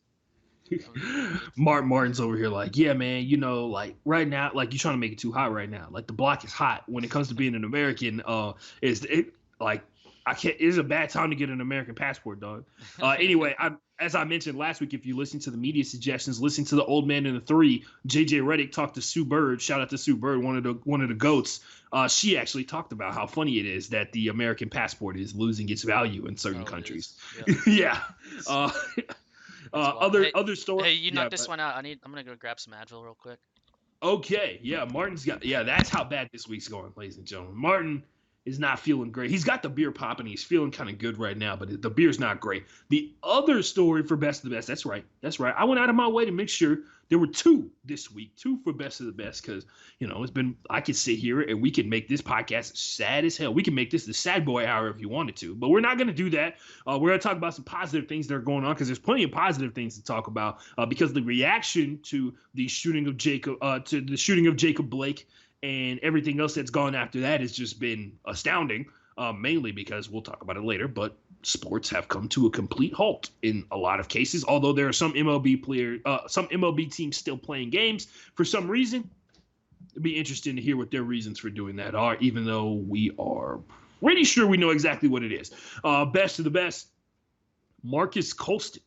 Speaker 1: Martin's over here like, yeah, man, like right now, like you're trying to make it too hot right now. Like the block is hot when it comes to being an American. Is it like I can't? It's a bad time to get an American passport, dog. Anyway, as I mentioned last week, if you listen to the media suggestions, listen to the old man in the three. JJ Redick talked to Sue Bird. Shout out to Sue Bird, one of the goats. She actually talked about how funny it is that the American passport is losing its value in certain countries.
Speaker 2: Yep.
Speaker 1: Yeah.
Speaker 2: It's,
Speaker 1: Other story.
Speaker 2: Hey, you
Speaker 1: yeah,
Speaker 2: knock this one out. I'm gonna go grab some Advil real quick.
Speaker 1: Okay, yeah, Martin's got. Yeah, that's how bad this week's going, ladies and gentlemen. Martyn is not feeling great. He's got the beer popping. He's feeling kind of good right now, but the beer's not great. The other story for best of the best. That's right. That's right. I went out of my way to make sure there were two this week, two for best of the best, because it's been. I could sit here and we can make this podcast sad as hell. We can make this the sad boy hour if you wanted to, but we're not going to do that. We're going to talk about some positive things that are going on because there's plenty of positive things to talk about. Because the reaction to the shooting of Jacob Blake and everything else that's gone after that has just been astounding. Mainly because we'll talk about it later, but sports have come to a complete halt in a lot of cases. Although there are some MLB teams still playing games for some reason. It'd be interesting to hear what their reasons for doing that are, even though we are pretty sure we know exactly what it is. Best of the best, Marcus Colston,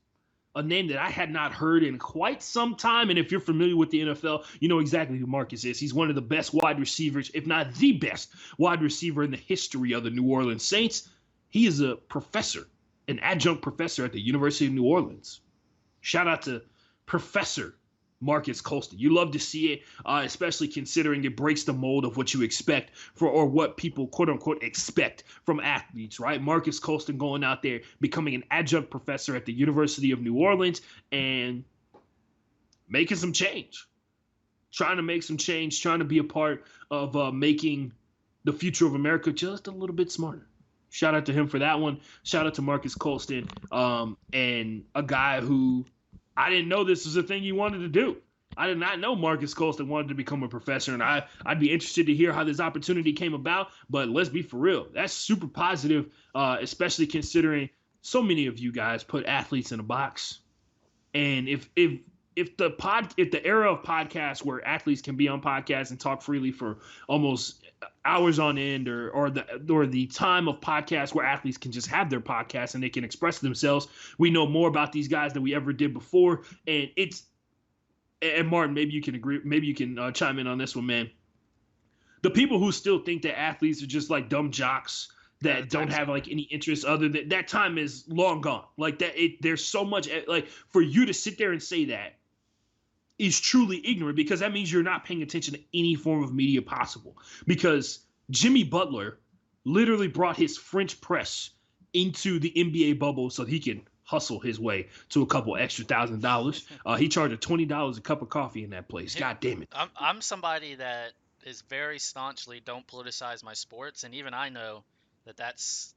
Speaker 1: a name that I had not heard in quite some time. And if you're familiar with the NFL, you know exactly who Marcus is. He's one of the best wide receivers, if not the best wide receiver in the history of the New Orleans Saints. He is a professor, an adjunct professor at the University of New Orleans. Shout out to Professor Marcus Colston. You love to see it, especially considering it breaks the mold of what you expect or what people quote unquote expect from athletes, right? Marcus Colston going out there, becoming an adjunct professor at the University of New Orleans and making some change, trying to make some change, trying to be a part of making the future of America just a little bit smarter. Shout out to him for that one. Shout out to Marcus Colston, and a guy who I didn't know this was a thing you wanted to do. I did not know Marcus Colston wanted to become a professor, and I'd be interested to hear how this opportunity came about. But let's be for real. That's super positive, especially considering so many of you guys put athletes in a box. And if the era of podcasts where athletes can be on podcasts and talk freely for almost hours on end, or the time of podcasts where athletes can just have their podcasts and they can express themselves, we know more about these guys than we ever did before. And Martyn, maybe you can agree, maybe you can chime in on this one, man. The people who still think that athletes are just like dumb jocks that don't have like any interest other than that time is long gone. Like that, there's so much like for you to sit there and say that is truly ignorant, because that means you're not paying attention to any form of media possible. Because Jimmy Butler literally brought his French press into the NBA bubble so he can hustle his way to a couple extra $1,000. He charged $20 a cup of coffee in that place. God damn it.
Speaker 2: I'm somebody that is very staunchly don't politicize my sports, and even I know that's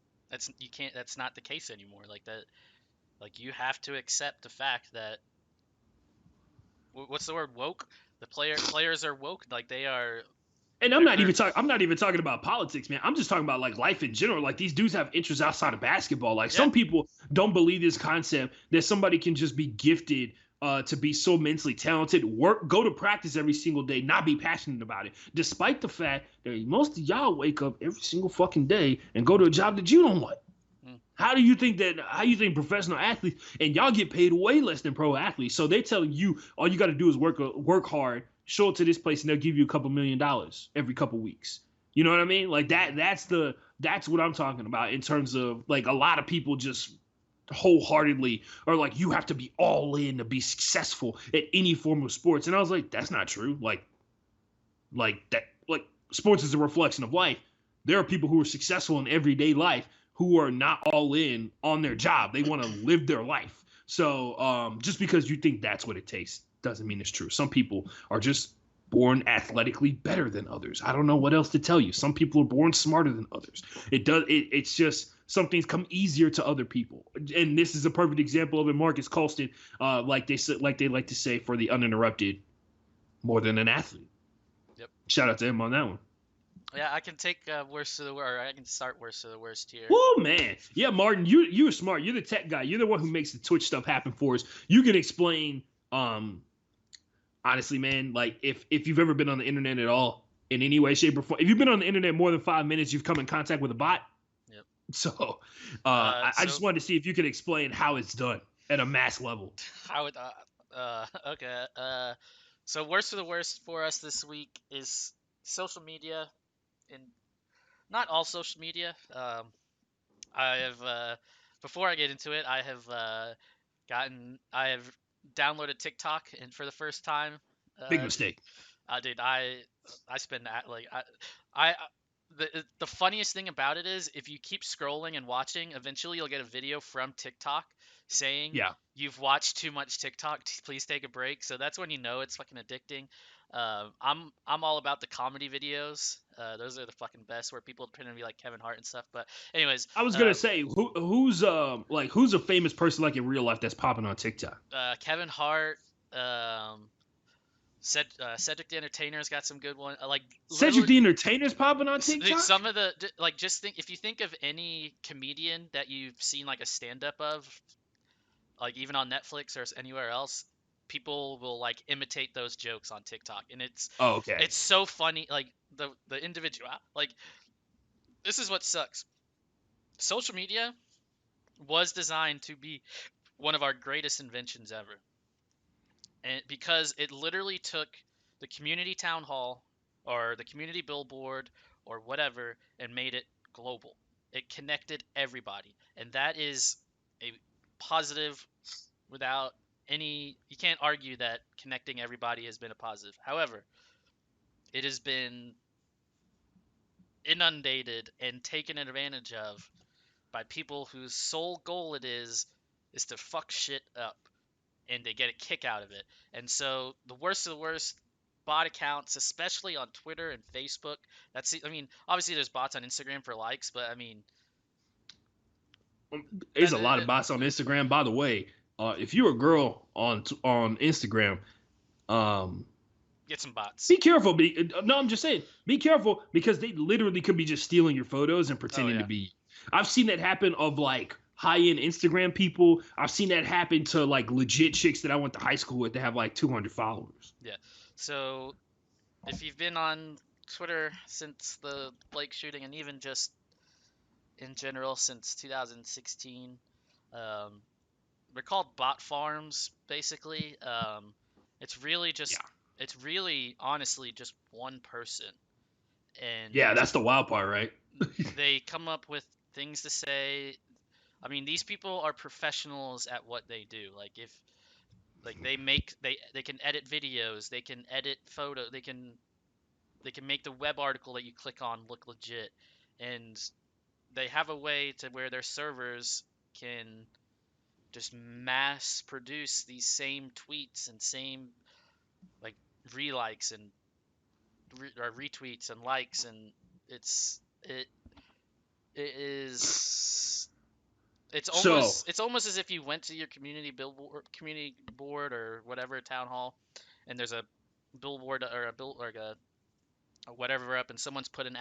Speaker 2: you can't, that's not the case anymore. Like that, like you have to accept the fact that what's the word, woke? The players are woke, like they are.
Speaker 1: And I'm not even talking about politics, man. I'm just talking about like life in general. Like these dudes have interests outside of basketball. Like some people don't believe this concept that somebody can just be gifted to be so immensely talented, go to practice every single day, not be passionate about it, despite the fact that most of y'all wake up every single fucking day and go to a job that you don't want. How do you think professional athletes, and y'all get paid way less than pro athletes? So they're telling you all you got to do is work hard, show up to this place, and they'll give you a couple $1 million every couple weeks. You know what I mean? Like that's what I'm talking about in terms of like a lot of people just wholeheartedly are like, you have to be all in to be successful at any form of sports. And I was like, that's not true. Like that, like sports is a reflection of life. There are people who are successful in everyday life who are not all in on their job. They want to live their life. So just because you think that's what it takes doesn't mean it's true. Some people are just born athletically better than others. I don't know what else to tell you. Some people are born smarter than others. It's just some things come easier to other people. And this is a perfect example of it. Marcus Colston, like they like to say, for the uninterrupted, more than an athlete.
Speaker 2: Yep.
Speaker 1: Shout out to him on that one.
Speaker 2: Yeah, I can take worst to the worst. Or I can start worst to the worst here.
Speaker 1: Whoa, man. Yeah, Martin, you're smart. You're the tech guy. You're the one who makes the Twitch stuff happen for us. You can explain, honestly, man, like if you've ever been on the internet at all in any way, shape, or form, if you've been on the internet more than 5 minutes, you've come in contact with a bot.
Speaker 2: Yep.
Speaker 1: So I just wanted to see if you could explain how it's done at a mass level.
Speaker 2: How it, okay. So worst of the worst for us this week is social media, and not all social media. I have before I get into it, I have downloaded TikTok, and for the first time,
Speaker 1: Big mistake.
Speaker 2: dude, I spend that like I the funniest thing about it is if you keep scrolling and watching, eventually you'll get a video from TikTok saying
Speaker 1: Yeah.
Speaker 2: you've watched too much TikTok. Please take a break. So that's when you know it's fucking addicting. I'm all about the comedy videos. Those are the fucking best, where people pretend to be like Kevin Hart and stuff. But anyways,
Speaker 1: I was gonna say who's a famous person like in real life that's popping on TikTok?
Speaker 2: Kevin Hart. Cedric the Entertainer's got some good one. Like
Speaker 1: Cedric the Entertainer's popping on TikTok.
Speaker 2: Some of the like, just think, if you think of any comedian that you've seen like a stand-up of, like even on Netflix or anywhere else, people will like imitate those jokes on TikTok, and it's
Speaker 1: okay.
Speaker 2: It's so funny. Like the individual, like, this is what sucks. Social media was designed to be one of our greatest inventions ever. And because it literally took the community town hall or the community billboard or whatever and made it global. It connected everybody, and that is a positive without any. You can't argue that connecting everybody has been a positive. However, it has been inundated and taken advantage of by people whose sole goal it is to fuck shit up, and they get a kick out of it. And so the worst of the worst, bot accounts, especially on Twitter and Facebook. I mean, obviously there's bots on Instagram for likes, but I mean,
Speaker 1: there's a lot of bots on Instagram. By the way, if you're a girl on Instagram,
Speaker 2: get some bots.
Speaker 1: Be careful. No, I'm just saying, be careful, because they literally could be just stealing your photos and pretending to be. I've seen that happen of like high-end Instagram people. I've seen that happen to like legit chicks that I went to high school with that have like 200 followers.
Speaker 2: Yeah. So if you've been on Twitter since the Blake shooting, and even just in general since 2016, they're called bot farms, basically. It's really just, it's really honestly just one person. And
Speaker 1: yeah, that's the wild part, right?
Speaker 2: They come up with things to say. I mean, these people are professionals at what they do. Like, if like they can edit videos, they can edit photo, they can make the web article that you click on look legit, and they have a way to where their servers can just mass produce these same tweets and same like relikes and retweets and likes, and it is it's almost as if you went to your community board or whatever town hall, and there's a billboard or a whatever up, and someone's put an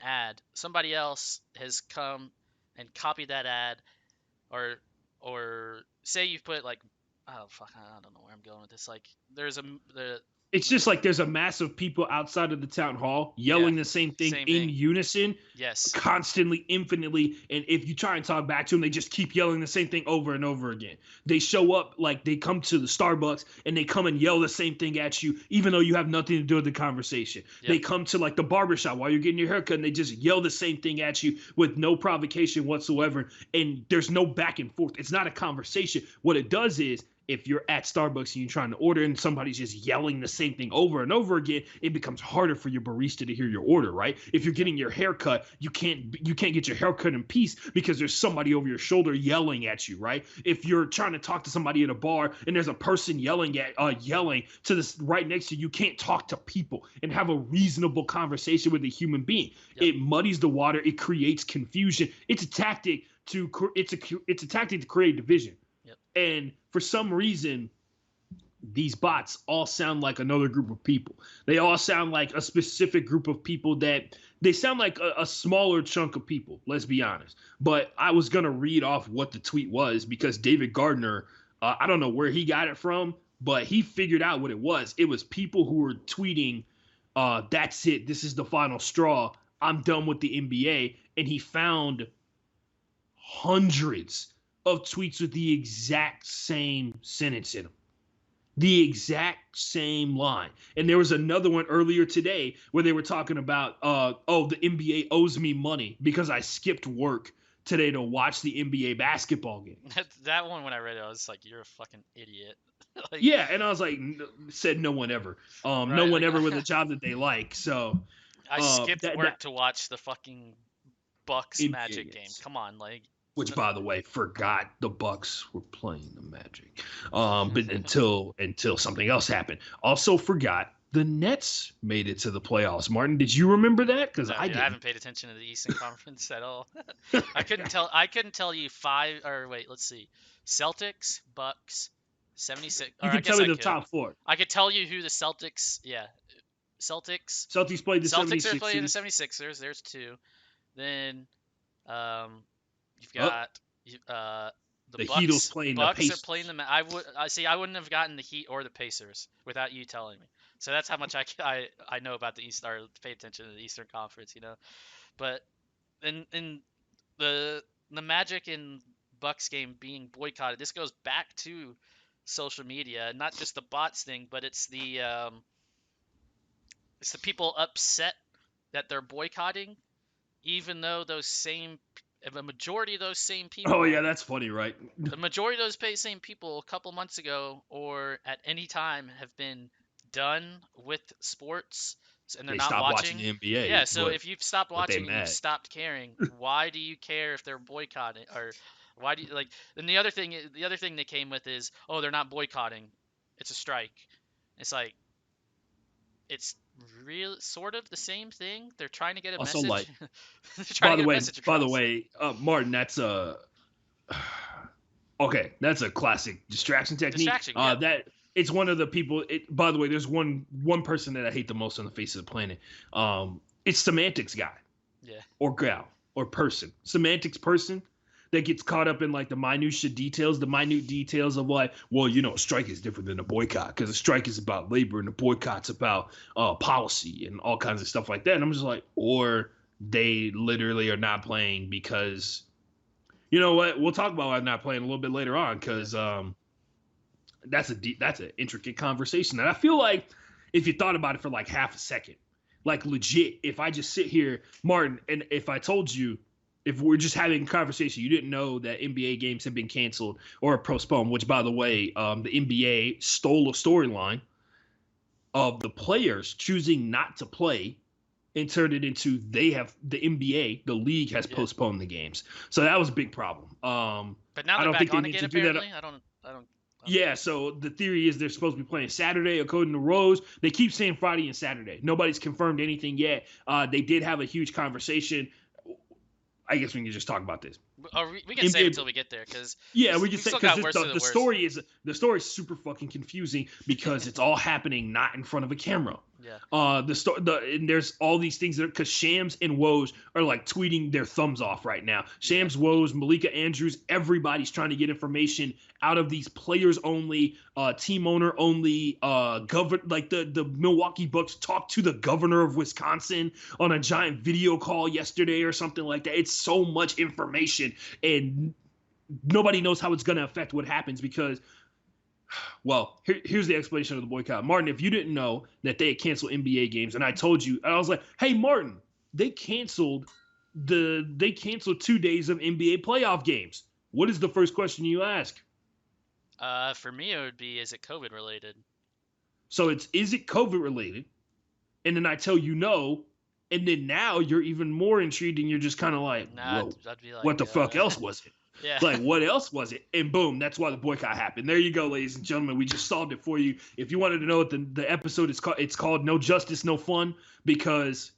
Speaker 2: ad. Somebody else has come and copied that ad, or say you've put like, oh fuck, I don't know where I'm going with this. Like,
Speaker 1: it's just like there's a mass of people outside of the town hall yelling the same thing in unison.
Speaker 2: Yes.
Speaker 1: Constantly, infinitely. And if you try and talk back to them, they just keep yelling the same thing over and over again. They show up, like they come to the Starbucks and they come and yell the same thing at you, even though you have nothing to do with the conversation. Yep. They come to like the barbershop while you're getting your haircut and they just yell the same thing at you with no provocation whatsoever. And there's no back and forth. It's not a conversation. What it does is if you're at Starbucks and you're trying to order and somebody's just yelling the same thing over and over again, it becomes harder for your barista to hear your order, right? If you're getting your hair cut, you can't get your hair cut in peace because there's somebody over your shoulder yelling at you, right? If you're trying to talk to somebody at a bar and there's a person yelling to this right next to you, you can't talk to people and have a reasonable conversation with a human being. It muddies the water. It creates confusion. It's a tactic to create division. And for some reason, these bots all sound like another group of people. They all sound like a specific group of people that they sound like a smaller chunk of people, let's be honest. But I was going to read off what the tweet was because David Gardner, I don't know where he got it from, but he figured out what it was. It was people who were tweeting, that's it. This is the final straw. I'm done with the NBA. And he found hundreds of tweets with the exact same sentence in them. The exact same line. And there was another one earlier today where they were talking about, the NBA owes me money because I skipped work today to watch the NBA basketball game.
Speaker 2: That one, when I read it, I was like, you're a fucking idiot.
Speaker 1: Like, yeah, and I was like, said no one ever. Right, no one ever with a job that they like. So
Speaker 2: I skipped work to watch the fucking Bucks Magic game. Come on, like.
Speaker 1: Which, by the way, forgot the Bucks were playing the Magic. But until something else happened. Also forgot the Nets made it to the playoffs. Martin, did you remember that? Because I
Speaker 2: haven't paid attention to the Eastern Conference at all. I couldn't tell you let's see. Celtics, Bucks, 76.
Speaker 1: You can tell me the top four.
Speaker 2: I could tell you who the Celtics. Yeah, Celtics.
Speaker 1: Celtics played the 76ers.
Speaker 2: Celtics are playing the 76ers. There's two. Then, you've got the Bucks.
Speaker 1: Heat playing
Speaker 2: Bucks
Speaker 1: the Pacers.
Speaker 2: Are playing the. I wouldn't have gotten the Heat or the Pacers without you telling me. So that's how much I know about the East, or pay attention to the Eastern Conference, you know. But in the Magic and Bucks game being boycotted, this goes back to social media, not just the bots thing, but it's the people upset that they're boycotting, even though a majority of those same people.
Speaker 1: Oh yeah, that's funny, right?
Speaker 2: The majority of those same people a couple months ago or at any time have been done with sports, and they're not watching
Speaker 1: the NBA.
Speaker 2: Yeah, so if you've stopped watching and you've stopped caring, why do you care if they're boycotting, or why do you like? And the other thing they came with is, oh, they're not boycotting, it's a strike. It's like, it's real sort of the same thing. They're trying to get a
Speaker 1: also,
Speaker 2: message.
Speaker 1: Like, by the way, Martin, that's okay. That's a classic distraction technique.
Speaker 2: Yeah.
Speaker 1: It's one of the people. By the way, there's one person that I hate the most on the face of the planet. It's semantics guy.
Speaker 2: Yeah.
Speaker 1: Or gal or person. Semantics person that gets caught up in like the minute details of like, well, a strike is different than a boycott because a strike is about labor and a boycott's about policy and all kinds of stuff like that. And I'm just like, or they literally are not playing because, you know what? We'll talk about why they're not playing a little bit later on because that's an intricate conversation. And I feel like if you thought about it for like half a second, like legit, if I just sit here, Martin, and if I told you, if we're just having a conversation, you didn't know that NBA games have been canceled or postponed, which, by the way, the NBA stole a storyline of the players choosing not to play and turned it into the NBA, the league has postponed the games. So that was a big problem.
Speaker 2: But now they're back on again, apparently? I don't.
Speaker 1: Yeah, so the theory is they're supposed to be playing Saturday, according to Rose. They keep saying Friday and Saturday. Nobody's confirmed anything yet. They did have a huge conversation. I guess we can just talk about this.
Speaker 2: We can save it until we get there, because
Speaker 1: we can say, because the story is super fucking confusing because it's all happening not in front of a camera.
Speaker 2: Yeah.
Speaker 1: And there's all these things because Shams and Woj are like tweeting their thumbs off right now. Shams, Woj, Malika Andrews, everybody's trying to get information out of these players only, team owner only, the Milwaukee Bucks talked to the governor of Wisconsin on a giant video call yesterday or something like that. It's so much information, and nobody knows how it's going to affect what happens because, well, here's the explanation of the boycott. Martin, if you didn't know that they had canceled NBA games, and I told you, and I was like, hey, Martin, they canceled 2 days of NBA playoff games. What is the first question you ask?
Speaker 2: For me, it would be, is it COVID related?
Speaker 1: So is it COVID related? And then I tell you no, and then now you're even more intrigued, and you're just kind of like,
Speaker 2: Nah,
Speaker 1: whoa,
Speaker 2: I'd be like,
Speaker 1: what the fuck else was it?
Speaker 2: yeah.
Speaker 1: Like, what else was it? And boom, that's why the boycott happened. There you go, ladies and gentlemen. We just solved it for you. If you wanted to know what the episode is called, it's called No Justice, No Fun, because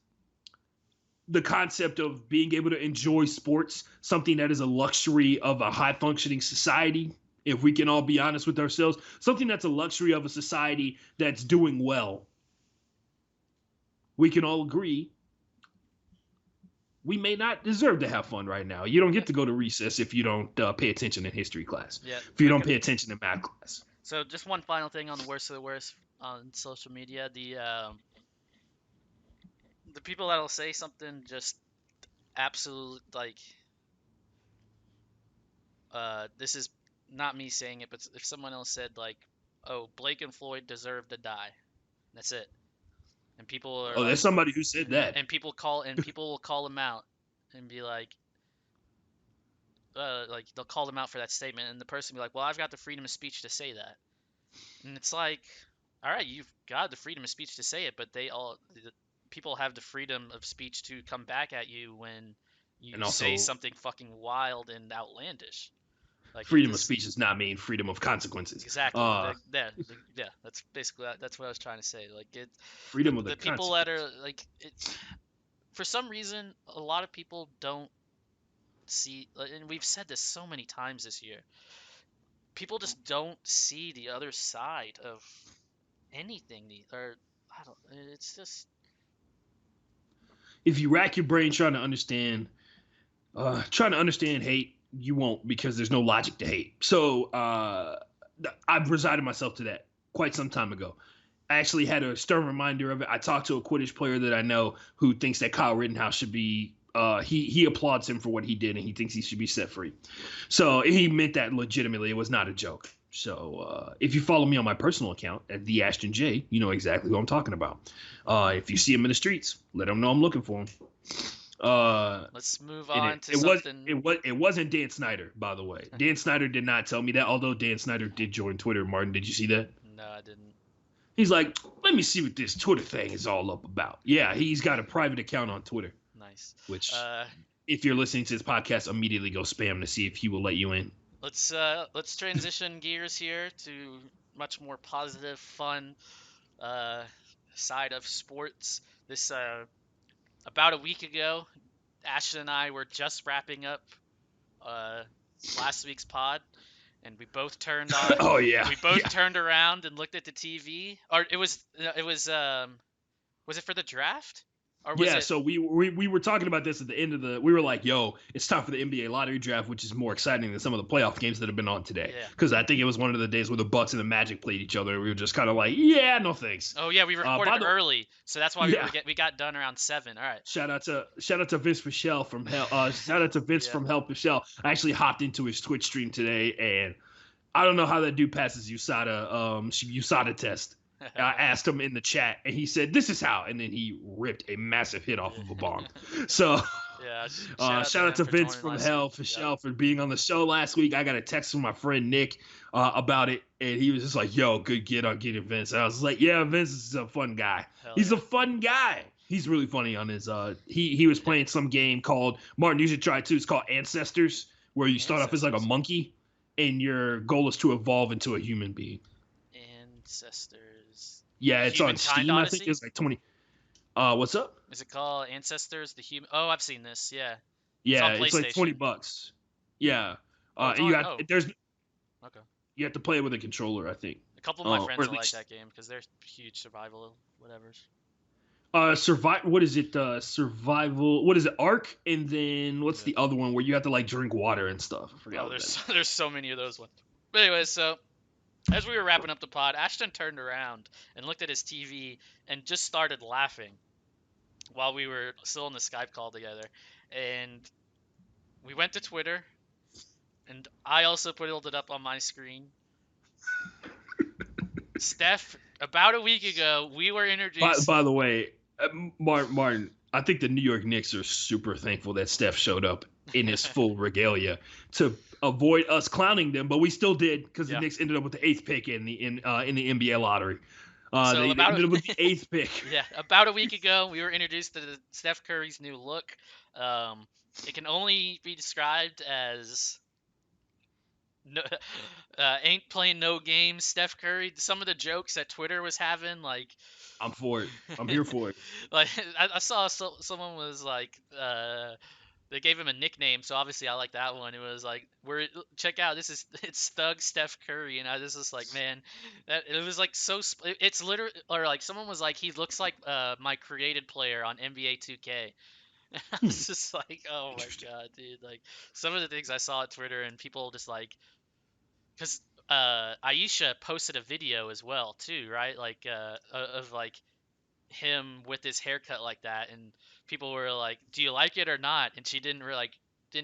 Speaker 1: the concept of being able to enjoy sports, something that is a luxury of a high functioning society, if we can all be honest with ourselves, something that's a luxury of a society that's doing well, we can all agree we may not deserve to have fun right now. You don't get to go to recess if you don't pay attention in history class.
Speaker 2: Yeah.
Speaker 1: If you don't pay attention in math class.
Speaker 2: So just one final thing on the worst of the worst on social media. The people that'll say something just absolute, like, this is not me saying it, but if someone else said, like, oh, Blake and Floyd deserve to die. That's it. And people are
Speaker 1: Oh,
Speaker 2: like,
Speaker 1: there's somebody who said that.
Speaker 2: and people will call them out and be like they'll call them out for that statement, and the person will be like, well, I've got the freedom of speech to say that. And it's like, all right, you've got the freedom of speech to say it, but people have the freedom of speech to come back at you when you
Speaker 1: And also,
Speaker 2: say something fucking wild and outlandish. Like,
Speaker 1: freedom of speech does not mean freedom of consequences.
Speaker 2: Exactly. Yeah. That's basically that's what I was trying to say. Like,
Speaker 1: freedom of
Speaker 2: the people that are like it. For some reason, a lot of people don't see, and we've said this so many times this year. People just don't see the other side of anything. Or I don't. It's just.
Speaker 1: If you rack your brain trying to understand hate, you won't, because there's no logic to hate. So I've resigned myself to that quite some time ago. I actually had a stern reminder of it. I talked to a Quidditch player that I know who thinks that Kyle Rittenhouse should be. He applauds him for what he did, and he thinks he should be set free. So he meant that legitimately. It was not a joke. So if you follow me on my personal account at the Ashton J, you know exactly who I'm talking about. If you see him in the streets, let him know I'm looking for him.
Speaker 2: Let's move on to something.
Speaker 1: It wasn't Dan Snyder, by the way. Dan Snyder did not tell me that, although Dan Snyder did join Twitter. Martin, did you see that?
Speaker 2: No, I didn't.
Speaker 1: He's like, let me see what this Twitter thing is all up about. Yeah, he's got a private account on Twitter.
Speaker 2: Nice.
Speaker 1: Which, if you're listening to this podcast, immediately go spam to see if he will let you in.
Speaker 2: Let's transition gears here to much more positive, fun side of sports. This about a week ago, Ashton and I were just wrapping up last week's pod, and we both turned on.
Speaker 1: Oh yeah.
Speaker 2: We both turned around and looked at the TV. Or it was it for the draft? Or was it...
Speaker 1: So we were talking about this at the end of we were like, yo, it's time for the NBA lottery draft, which is more exciting than some of the playoff games that have been on today. Because I think it was one of the days where the Bucks and the Magic played each other. We were just kind of like, yeah, no thanks.
Speaker 2: Oh yeah, we recorded early, so that's why we got done around 7. All right.
Speaker 1: Shout out to Vince Michelle from Hell. Shout out to Vince from Help Michelle. I actually hopped into his Twitch stream today, and I don't know how that dude passes USADA test. I asked him in the chat, and he said, "This is how," and then he ripped a massive hit off of a bomb. So, shout out to Vince from Hell for being on the show last week. I got a text from my friend Nick about it, and he was just like, "Yo, good get on getting Vince." And I was like, "Yeah, Vince is a fun guy. He's a fun guy. He's really funny on his. He was playing some game called Martin. You should try it too. It's called Ancestors, where you start off as like a monkey, and your goal is to evolve into a human being.
Speaker 2: Ancestors.
Speaker 1: Yeah, it's on Steam. I think it's like 20. What's up?
Speaker 2: Is it called Ancestors? The Human? Oh, I've seen this. Yeah.
Speaker 1: Yeah, it's like $20. Yeah. And you got there's.
Speaker 2: Okay.
Speaker 1: You have to play it with a controller, I think.
Speaker 2: A couple of my friends like that game because they're huge survival whatever's.
Speaker 1: What is it? Survival. What is it? Ark, and then what's the other one where you have to like drink water and stuff? I forgot.
Speaker 2: There's so many of those ones. But anyway, so. As we were wrapping up the pod, Ashton turned around and looked at his TV and just started laughing while we were still in the Skype call together. And we went to Twitter, and I also put it up on my screen. Steph, about a week ago, we were introduced...
Speaker 1: By the way, Martin, I think the New York Knicks are super thankful that Steph showed up in his full regalia to avoid us clowning them, but we still did because the
Speaker 2: Yeah.
Speaker 1: Knicks ended up with the 8th pick in the NBA lottery.
Speaker 2: So
Speaker 1: They ended up with the 8th pick.
Speaker 2: yeah, about a week ago, we were introduced to Steph Curry's new look. It can only be described as no, ain't playing no games, Steph Curry. Some of the jokes that Twitter was having, like,
Speaker 1: I'm for it. I'm here for it.
Speaker 2: like I saw someone was like, they gave him a nickname, so obviously I like that one. It was like, "We're check out it's Thug Steph Curry," and I was just like, man, that it was like so. It's literally, or like someone was like, he looks like my created player on NBA 2K. I was just like, oh my
Speaker 1: Interesting.
Speaker 2: god, dude! Like some of the things I saw on Twitter and people just like, because Aisha posted a video as well too, right? Like of like him with his haircut like that, and people were like, "Do you like it or not?" And she didn't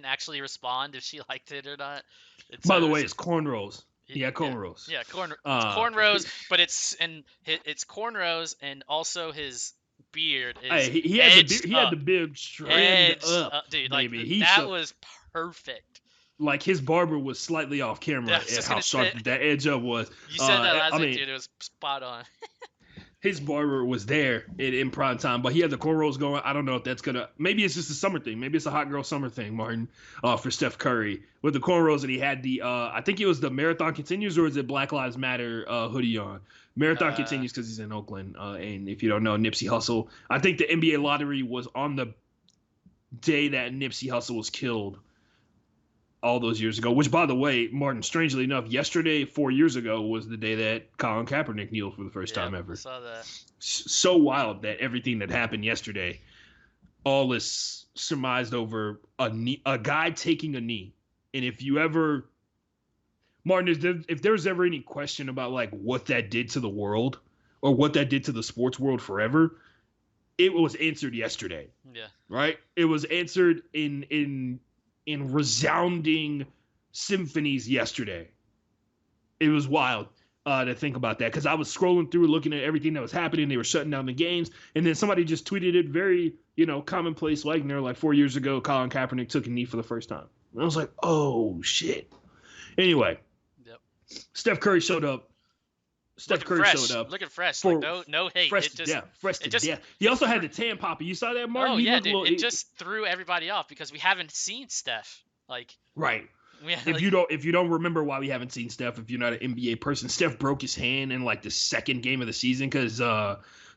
Speaker 2: actually respond if she liked it or not. And so
Speaker 1: By
Speaker 2: it
Speaker 1: the way,
Speaker 2: was
Speaker 1: it's cornrows. Yeah,
Speaker 2: yeah,
Speaker 1: cornrows.
Speaker 2: yeah, it's
Speaker 1: Uh,
Speaker 2: cornrows, but it's cornrows, and also his beard
Speaker 1: hey,
Speaker 2: is
Speaker 1: he has a beard.
Speaker 2: edged
Speaker 1: He had
Speaker 2: up,
Speaker 1: the beard trimmed up,
Speaker 2: dude. Like
Speaker 1: baby. He
Speaker 2: that
Speaker 1: showed
Speaker 2: was perfect.
Speaker 1: like his barber was slightly off
Speaker 2: Yeah, I
Speaker 1: camera
Speaker 2: was
Speaker 1: at
Speaker 2: just
Speaker 1: how
Speaker 2: gonna say,
Speaker 1: sharp that edge up was.
Speaker 2: you said that
Speaker 1: I
Speaker 2: last week,
Speaker 1: mean,
Speaker 2: dude. It was spot on.
Speaker 1: his barber was there in prime time, but he had the cornrows going. I don't know if that's gonna. Maybe it's just a summer thing. Maybe it's a hot girl summer thing, Martin, for Steph Curry with the cornrows, and he had the. I think it was the Marathon Continues, or is it Black Lives Matter hoodie on? Marathon
Speaker 2: Uh,
Speaker 1: Continues because he's in Oakland, and if you don't know, Nipsey Hussle. I think the NBA lottery was on the day that Nipsey Hussle was killed all those years ago. Which, by the way, Martin, strangely enough, yesterday, 4 years ago, was the day that Colin Kaepernick kneeled for the first
Speaker 2: yeah,
Speaker 1: time
Speaker 2: I
Speaker 1: ever.
Speaker 2: saw that.
Speaker 1: So wild that everything that happened yesterday, all is surmised over a guy taking a knee. And if you ever, Martin, if there's ever any question about like what that did to the world or what that did to the sports world forever, it was answered yesterday.
Speaker 2: Yeah.
Speaker 1: Right? It was answered in resounding symphonies yesterday. It was wild to think about that because I was scrolling through looking at everything that was happening. They were shutting down the games, and then somebody just tweeted it very, commonplace, like, and they're like 4 years ago, Colin Kaepernick took a knee for the first time. And I was like, oh shit. Anyway,
Speaker 2: Yep.
Speaker 1: Steph Curry showed up. Steph
Speaker 2: Looking
Speaker 1: Curry
Speaker 2: fresh.
Speaker 1: showed up.
Speaker 2: Looking fresh.
Speaker 1: For,
Speaker 2: Like no hate.
Speaker 1: fresh
Speaker 2: It
Speaker 1: to
Speaker 2: just
Speaker 1: death. Fresh to
Speaker 2: just
Speaker 1: death. He also had the tan poppy. You saw that, Martin?
Speaker 2: oh
Speaker 1: He
Speaker 2: yeah,
Speaker 1: looked
Speaker 2: dude.
Speaker 1: a little,
Speaker 2: It just threw everybody off because we haven't seen Steph. Like
Speaker 1: right.
Speaker 2: we had,
Speaker 1: If you don't remember why we haven't seen Steph, if you're not an NBA person, Steph broke his hand in like the second game of the season because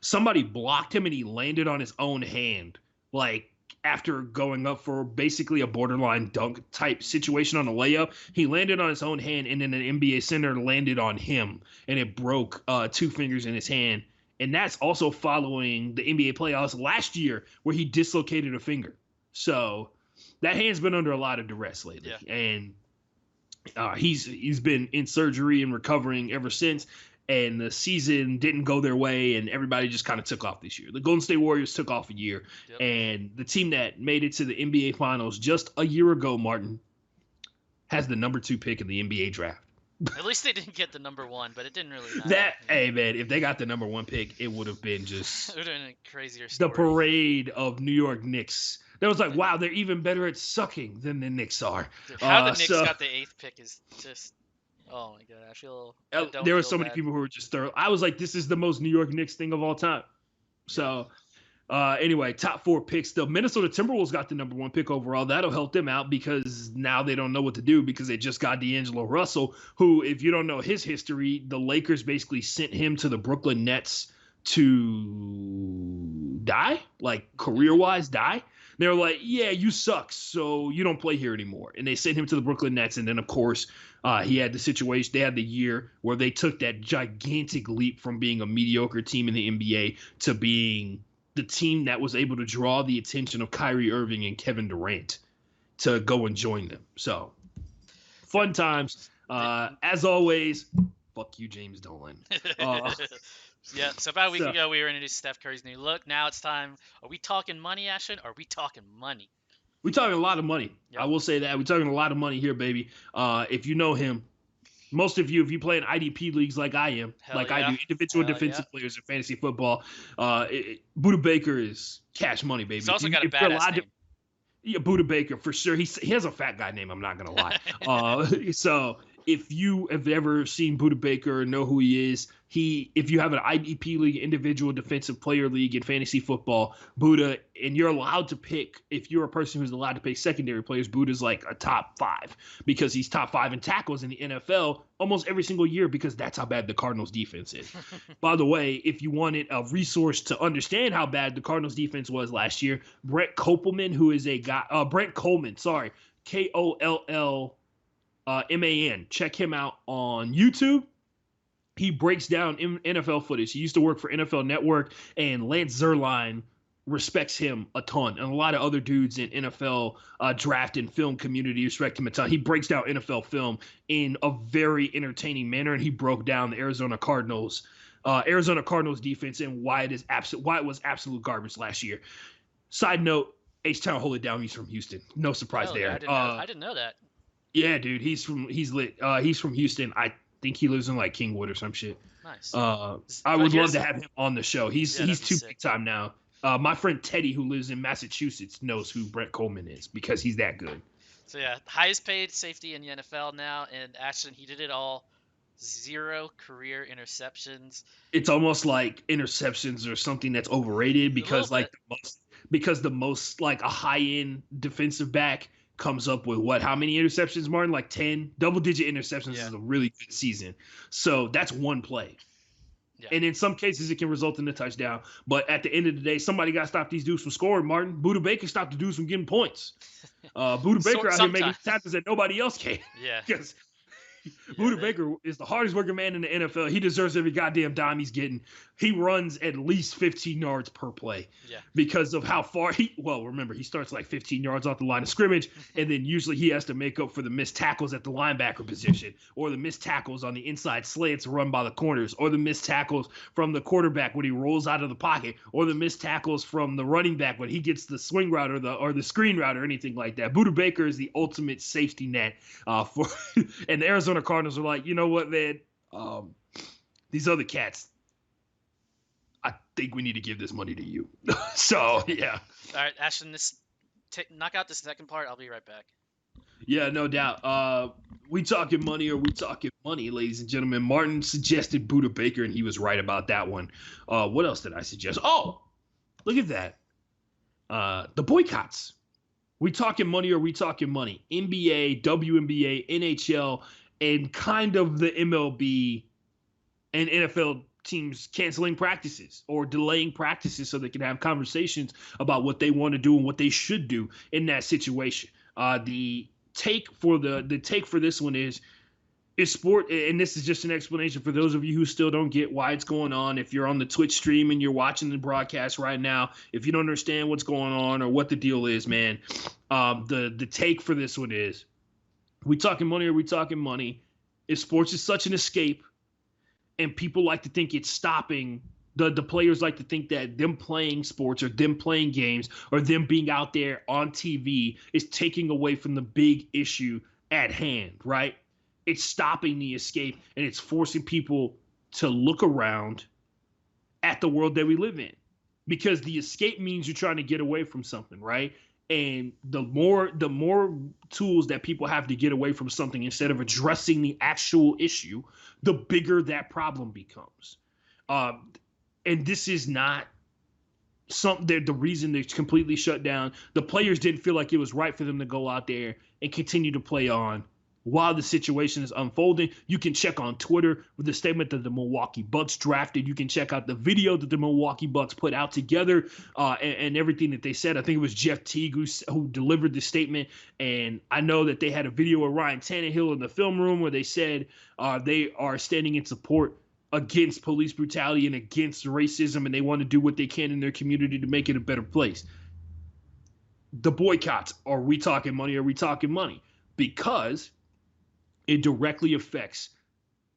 Speaker 1: somebody blocked him and he landed on his own hand, like after going up for basically a borderline dunk type situation on a layup. He landed on his own hand, and then an NBA center landed on him, and it broke 2 fingers in his hand. And that's also following the NBA playoffs last year where he dislocated a finger. So that hand's been under a lot of duress lately,
Speaker 2: yeah.
Speaker 1: and he's been in surgery and recovering ever since. And the season didn't go their way, and everybody just kind of took off this year. The Golden State Warriors took off a year,
Speaker 2: Yep.
Speaker 1: and the team that made it to the NBA Finals just a year ago, Martin, has the number 2 pick in the NBA draft.
Speaker 2: At least they didn't get the number 1, but it didn't really matter.
Speaker 1: Hey man, if they got the number 1 pick, it would have been just
Speaker 2: it would have been a crazier
Speaker 1: the
Speaker 2: story.
Speaker 1: parade of New York Knicks. That was like, wow, they're even better at sucking than the Knicks are.
Speaker 2: Dude, how the Knicks got the 8th pick is just, oh my god,
Speaker 1: there were so many people who were just thorough. I was like, this is the most New York Knicks thing of all time. So anyway, top 4 picks. The Minnesota Timberwolves got the number 1 pick overall. That'll help them out because now they don't know what to do because they just got D'Angelo Russell, who, if you don't know his history, the Lakers basically sent him to the Brooklyn Nets to die, like career-wise die. They were like, yeah, you suck, so you don't play here anymore. And they sent him to the Brooklyn Nets. And then, of course, he had the situation. They had the year where they took that gigantic leap from being a mediocre team in the NBA to being the team that was able to draw the attention of Kyrie Irving and Kevin Durant to go and join them. So, fun times. As always, fuck you, James Dolan.
Speaker 2: Yeah, so about a week ago, we were introduced to Steph Curry's new look. Now it's time. Are we talking money, Ashton? Or are we talking money?
Speaker 1: We're talking a lot of money.
Speaker 2: Yep.
Speaker 1: I will say that. We're talking a lot of money here, baby. If you know him, Most of you, if you play in IDP leagues like I am,
Speaker 2: Hell
Speaker 1: like I
Speaker 2: yeah.
Speaker 1: do, individual
Speaker 2: Hell yeah.
Speaker 1: defensive players in fantasy football, Buda Baker is cash money,
Speaker 2: He's
Speaker 1: baby.
Speaker 2: also got a
Speaker 1: If you're
Speaker 2: badass
Speaker 1: allowed to,
Speaker 2: name.
Speaker 1: yeah, Buda Baker for sure. He has a fat guy name. I'm not gonna lie. So if you have ever seen Buda Baker or know who he is, if you have an IDP league, individual defensive player league in fantasy football, Buda, and you're allowed to pick, if you're a person who's allowed to pick secondary players, Buda's like a top 5 because he's top 5 in tackles in the NFL almost every single year because that's how bad the Cardinals defense is. By the way, if you wanted a resource to understand how bad the Cardinals defense was last year, Brent Coleman, who is a guy, Brent Coleman, sorry, KOLLMAN. Check him out on YouTube. He breaks down NFL footage. He used to work for NFL Network, and Lance Zierlein respects him a ton. And a lot of other dudes in NFL draft and film community respect him a ton. He breaks down NFL film in a very entertaining manner, and he broke down the Arizona Cardinals defense and why it was absolute garbage last year. Side note, H-Town, hold it down. He's from Houston. No surprise there.
Speaker 2: Yeah, I didn't know that.
Speaker 1: Yeah, dude, he's lit. He's from Houston. I think he lives in like Kingwood or some shit.
Speaker 2: Nice.
Speaker 1: I would love to have him on the show. He's too
Speaker 2: sick.
Speaker 1: big time now. My friend Teddy, who lives in Massachusetts, knows who Brent Coleman is because he's that good.
Speaker 2: So yeah, highest paid safety in the NFL now, and Ashton, he did it all. 0 career interceptions.
Speaker 1: It's almost like interceptions or something that's overrated because the most like a high end defensive back comes up with how many interceptions, Martin? Like 10 double-digit interceptions is a really good season. So that's one play. Yeah. And in some cases, it can result in a touchdown. But at the end of the day, somebody got to stop these dudes from scoring, Martin. Buda Baker stopped the dudes from getting points. Buda Baker out here making tackles that nobody else can.
Speaker 2: Yeah.
Speaker 1: Because Buda Baker is the hardest working man in the NFL. He deserves every goddamn dime he's getting. He runs at least 15 yards per play because of how far remember, he starts like 15 yards off the line of scrimmage, and then usually he has to make up for the missed tackles at the linebacker position, or the missed tackles on the inside slants run by the corners, or the missed tackles from the quarterback when he rolls out of the pocket, or the missed tackles from the running back when he gets the swing route or the screen route or anything like that. Buda Baker is the ultimate safety net for and the Arizona Cardinals are like, you know what, man? These other cats, I think we need to give this money to you. So, yeah.
Speaker 2: All right, Ashton, knock out the second part. I'll be right back.
Speaker 1: Yeah, no doubt. We talking money or we talking money, ladies and gentlemen. Martin suggested Buda Baker, and he was right about that one. What else did I suggest? Oh, look at that. The boycotts. We talking money or we talking money? NBA, WNBA, NHL, and kind of the MLB and NFL teams canceling practices or delaying practices so they can have conversations about what they want to do and what they should do in that situation. The take for this one is sport, and this is just an explanation for those of you who still don't get why it's going on. If you're on the Twitch stream and you're watching the broadcast right now, if you don't understand what's going on or what the deal is, man, the take for this one is, we talking money or we talking money? If sports is such an escape, and people like to think it's stopping, the players like to think that them playing sports or them playing games or them being out there on TV is taking away from the big issue at hand, right? It's stopping the escape, and it's forcing people to look around at the world that we live in, because the escape means you're trying to get away from something, right? And the more tools that people have to get away from something instead of addressing the actual issue, the bigger that problem becomes. And this is not something the reason they're completely shut down. The players didn't feel like it was right for them to go out there and continue to play on while the situation is unfolding. You can check on Twitter with the statement that the Milwaukee Bucks drafted. You can check out the video that the Milwaukee Bucks put out together and everything that they said. I think it was Jeff Teague who delivered the statement. And I know that they had a video of Ryan Tannehill in the film room where they said they are standing in support against police brutality and against racism, and they want to do what they can in their community to make it a better place. The boycotts, are we talking money? Are we talking money? Because it directly affects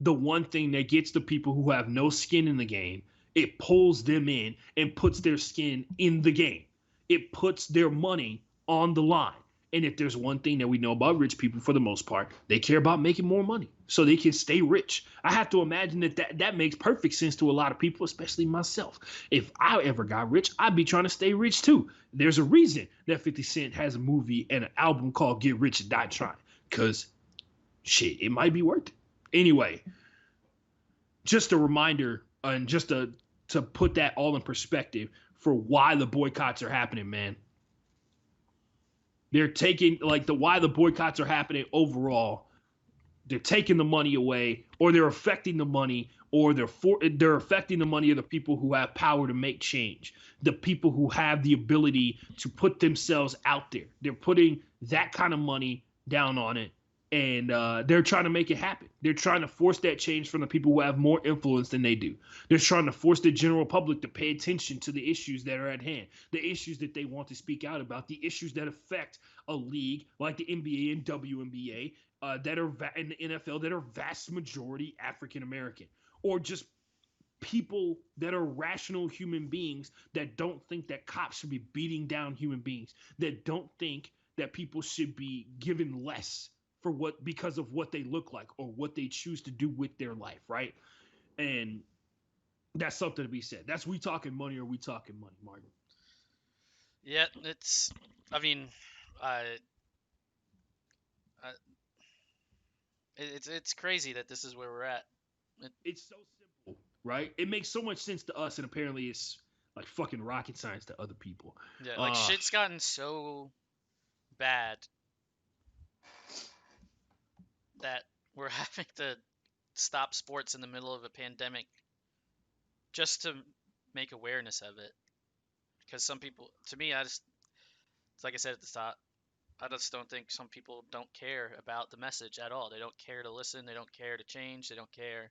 Speaker 1: the one thing that gets the people who have no skin in the game. It pulls them in and puts their skin in the game. It puts their money on the line. And if there's one thing that we know about rich people, for the most part, they care about making more money so they can stay rich. I have to imagine that makes perfect sense to a lot of people, especially myself. If I ever got rich, I'd be trying to stay rich too. There's a reason that 50 Cent has a movie and an album called Get Rich or Die Trying, because shit, it might be worth it. Anyway, just a reminder and just to put that all in perspective for why the boycotts are happening, man. They're taking like the why the boycotts are happening overall. They're taking the money away, or they're affecting the money, or they're affecting the money of the people who have power to make change, the people who have the ability to put themselves out there. They're putting that kind of money down on it, and they're trying to make it happen. They're trying to force that change from the people who have more influence than they do. They're trying to force the general public to pay attention to the issues that are at hand, the issues that they want to speak out about, the issues that affect a league like the NBA and WNBA, that are in the NFL that are vast majority African American, or just people that are rational human beings that don't think that cops should be beating down human beings, that don't think that people should be given less for what because of what they look like or what they choose to do with their life, right? And that's something to be said. That's we talking money or we talking money, Martin?
Speaker 2: Yeah, it's. I mean, I, I it's crazy that this is where we're at. It,
Speaker 1: It's so simple, right? It makes so much sense to us, and apparently it's like fucking rocket science to other people.
Speaker 2: yeah, like
Speaker 1: Uh,
Speaker 2: shit's gotten so bad that we're having to stop sports in the middle of a pandemic just to make awareness of it. Because some people, to me, it's like I said at the start, I just don't think some people don't care about the message at all. They don't care to listen. They don't care to change. They don't care.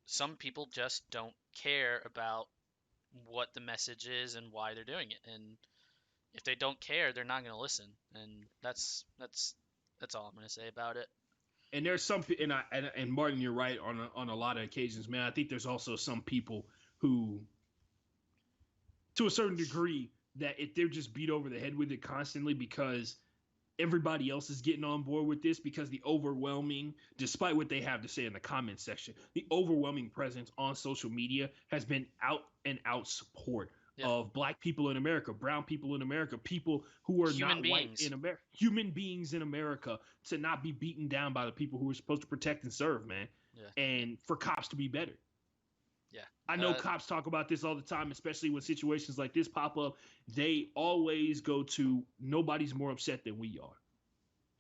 Speaker 2: Some people just don't care about what the message is and why they're doing it. And if they don't care, they're not going to listen. And that's all I'm going to say about it.
Speaker 1: and there's some and Martin, you're right on a lot of occasions, man. I think there's also some people who, to a certain degree, that if they're just beat over the head with it constantly because everybody else is getting on board with this, because the overwhelming, despite what they have to say in the comment section, the overwhelming presence on social media has been out and out support
Speaker 2: Yeah.
Speaker 1: of black people in America, brown people in America, people who are
Speaker 2: Human
Speaker 1: not
Speaker 2: beings.
Speaker 1: white in America, human beings in America, to not be beaten down by the people who are supposed to protect and serve, man.
Speaker 2: Yeah.
Speaker 1: And for cops to be better.
Speaker 2: Yeah.
Speaker 1: I know cops talk about this all the time, especially when situations like this pop up. They always go to nobody's more upset than we are.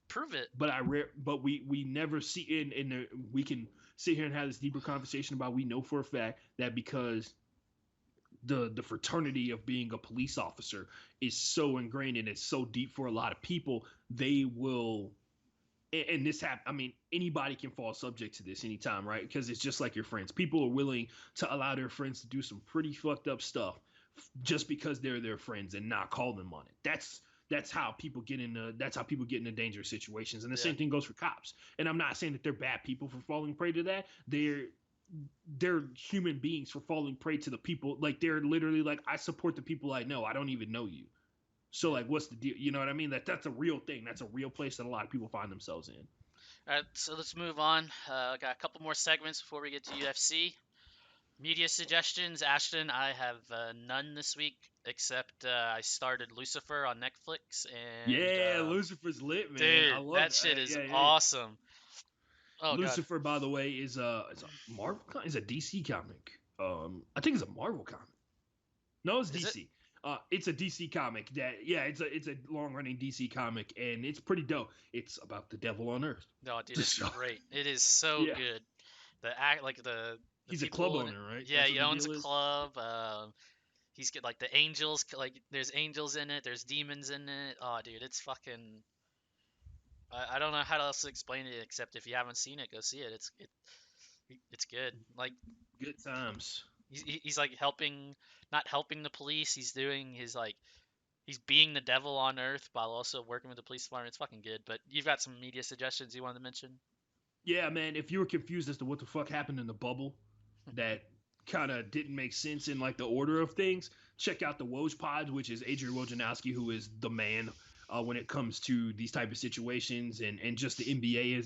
Speaker 2: Prove it.
Speaker 1: But we never see we can sit here and have this deeper conversation about, we know for a fact that because the fraternity of being a police officer is so ingrained and it's so deep for a lot of people, they will, and this happen. I mean, anybody can fall subject to this anytime, right? Because it's just like your friends. People are willing to allow their friends to do some pretty fucked up stuff just because they're their friends and not call them on it. That's how people get into dangerous situations. And the same thing goes for cops. And I'm not saying that they're bad people for falling prey to that. They're human beings for falling prey to the people. Like, they're literally like, I support the people I know. I don't even know you. So like, what's the deal? You know what I mean? That's a real thing. That's a real place that a lot of people find themselves in.
Speaker 2: All right, so let's move on. Got a couple more segments before we get to UFC. Media suggestions, Ashton. I have none this week, except I started Lucifer on Netflix, and
Speaker 1: Lucifer's lit, man.
Speaker 2: dude,
Speaker 1: I love
Speaker 2: that shit is
Speaker 1: yeah.
Speaker 2: awesome. Oh
Speaker 1: Lucifer, by the way, is a Marvel is a DC comic. I think it's a Marvel comic. No, it's DC. It's a DC comic it's a long running DC comic, and it's pretty dope. It's about the devil on Earth.
Speaker 2: No, dude, it's great. It is so good. The act, like the
Speaker 1: he's a club owner, right?
Speaker 2: Yeah, he owns a club. He's got like the angels, like there's angels in it, there's demons in it. Oh, dude, it's fucking. I don't know how else to explain it except if you haven't seen it, go see it. It's good. Like
Speaker 1: good times.
Speaker 2: He's like not helping the police. He's doing his like he's being the devil on Earth while also working with the police department. It's fucking good. But you've got some media suggestions you wanted to mention?
Speaker 1: Yeah, man. If you were confused as to what the fuck happened in the bubble, that kind of didn't make sense in like the order of things, check out the Woj Pods, which is Adrian Wojnarowski, who is the man when it comes to these type of situations and just the NBA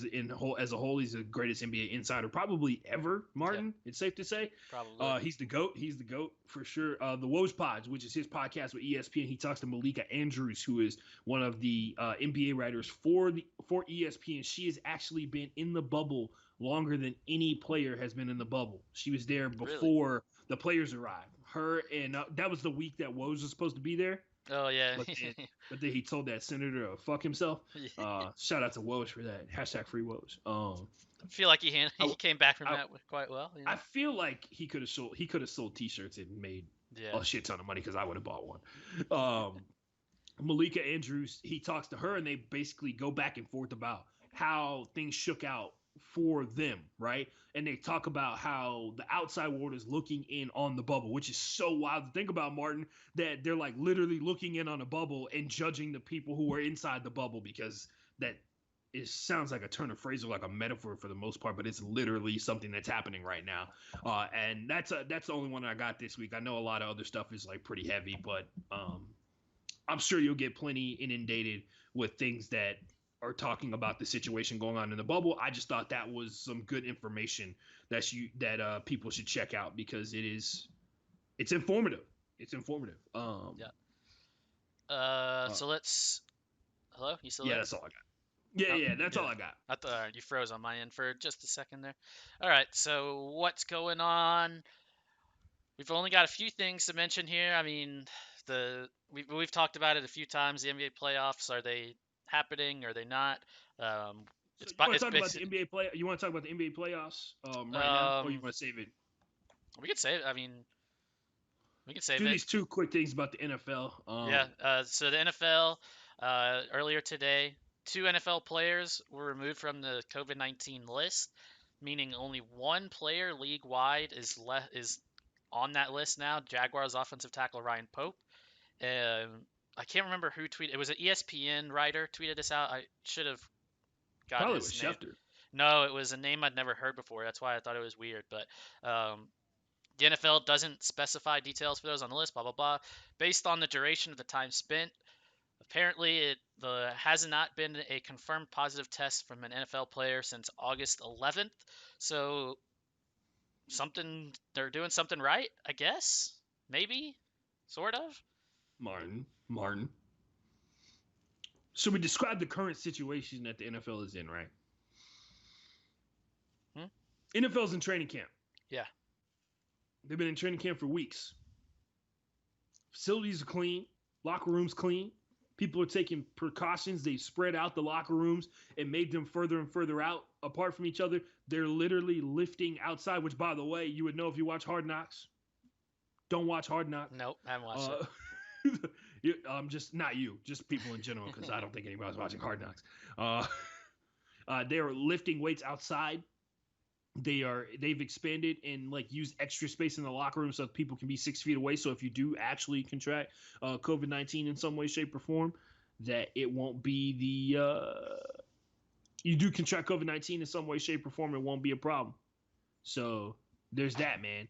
Speaker 1: as a whole. He's the greatest NBA insider probably ever.
Speaker 2: Yep,
Speaker 1: Martin, it's safe to say.
Speaker 2: probably.
Speaker 1: He's the goat. He's the goat for sure. The Woj Pods, which is his podcast with ESPN, he talks to Malika Andrews, who is one of the NBA writers for ESPN. She has actually been in the bubble longer than any player has been in the bubble. She was there
Speaker 2: Really?
Speaker 1: before the players arrived. Her and that was the week that Woj was supposed to be there,
Speaker 2: Oh yeah.
Speaker 1: but then he told that senator to fuck himself. Shout out to Woj for that. Hashtag free Woj.
Speaker 2: I feel like he
Speaker 1: I,
Speaker 2: he came back from
Speaker 1: I,
Speaker 2: that quite well.
Speaker 1: I feel like he could have sold T-shirts and made
Speaker 2: Yeah.
Speaker 1: a shit ton of money because I would have bought one. Malika Andrews, he talks to her and they basically go back and forth about how things shook out for them, right? And they talk about how the outside world is looking in on the bubble, which is so wild to think about, Martin, that they're like literally looking in on a bubble and judging the people who are inside the bubble, because that sounds like a turn of phrase or like a metaphor for the most part, but it's literally something that's happening right now. And that's the only one I got this week. I know a lot of other stuff is like pretty heavy, but I'm sure you'll get plenty inundated with things that are talking about the situation going on in the bubble. I just thought that was some good information that people should check out because it's informative. It's informative.
Speaker 2: Yeah. So let's. Hello, you still
Speaker 1: Yeah,
Speaker 2: there?
Speaker 1: that's all I got. Yeah, that's all I got.
Speaker 2: I thought you froze on my end for just a second there. All right, so what's going on? We've only got a few things to mention here. I mean, we've talked about it a few times. The NBA playoffs, are they happening? Are they not?
Speaker 1: So
Speaker 2: It's
Speaker 1: you want to
Speaker 2: it's
Speaker 1: talk about the
Speaker 2: basic.
Speaker 1: NBA play? You want to talk about the NBA playoffs right now, or you
Speaker 2: Um,
Speaker 1: want to save it?
Speaker 2: we could save. I mean, we could save
Speaker 1: Do
Speaker 2: it.
Speaker 1: these two quick things about the NFL.
Speaker 2: Yeah. So the NFL earlier today, two NFL players were removed from the COVID-19 list, meaning only one player league wide is on that list now. Jaguars offensive tackle Ryan Pope. I can't remember who tweeted. It was an ESPN writer tweeted this out. I should have got
Speaker 1: Probably with
Speaker 2: his name.
Speaker 1: Schefter.
Speaker 2: No, it was a name I'd never heard before. That's why I thought it was weird. But the NFL doesn't specify details for those on the list. Blah blah blah. Based on the duration of the time spent, apparently it has not been a confirmed positive test from an NFL player since August 11th. So they're doing something right, I guess. Maybe, sort of.
Speaker 1: Martin. So we describe the current situation that the NFL is in, right? NFL's in training camp.
Speaker 2: Yeah.
Speaker 1: They've been in training camp for weeks. Facilities are clean. Locker rooms clean. People are taking precautions. They spread out the locker rooms and made them further and further out apart from each other. They're literally lifting outside, which, by the way, you would know if you watch Hard Knocks. Don't watch Hard Knocks.
Speaker 2: Nope, I haven't watched it.
Speaker 1: Just not you, just people in general, because I don't think anybody's watching Hard Knocks. They are lifting weights outside. They've expanded and like used extra space in the locker room so people can be 6 feet away. So if you do actually contract COVID-19 in some way, shape, or form, that it won't be you do contract COVID-19 in some way, shape, or form, it won't be a problem. So there's that, man.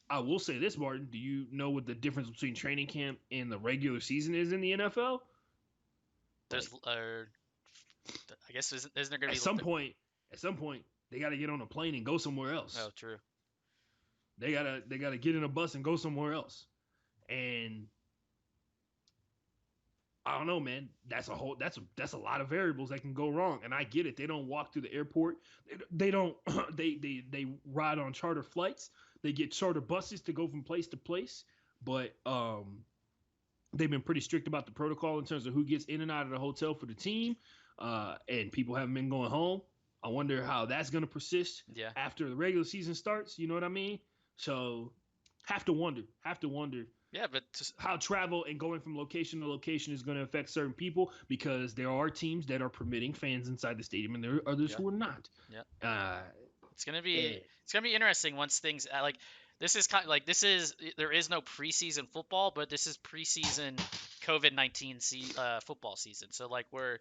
Speaker 1: I will say this, Martin. Do you know what the difference between training camp and the regular season is in the NFL?
Speaker 2: There's, I guess, isn't there going to be
Speaker 1: at some point, they got to get on a plane and go somewhere else.
Speaker 2: Oh, true.
Speaker 1: They gotta get in a bus and go somewhere else. And I don't know, man. That's a lot of variables that can go wrong. And I get it. They don't walk through the airport. They don't. They ride on charter flights. They get charter buses to go from place to place. But they've been pretty strict about the protocol in terms of who gets in and out of the hotel for the team. And people haven't been going home. I wonder how that's going to persist after the regular season starts. You know what I mean? So have to wonder.
Speaker 2: Yeah, but
Speaker 1: how travel and going from location to location is going to affect certain people, because there are teams that are permitting fans inside the stadium and there are others who are not.
Speaker 2: Yeah. It's gonna be interesting once things like this is kind of like there is no preseason football, but this is preseason COVID-19 football season. So like they're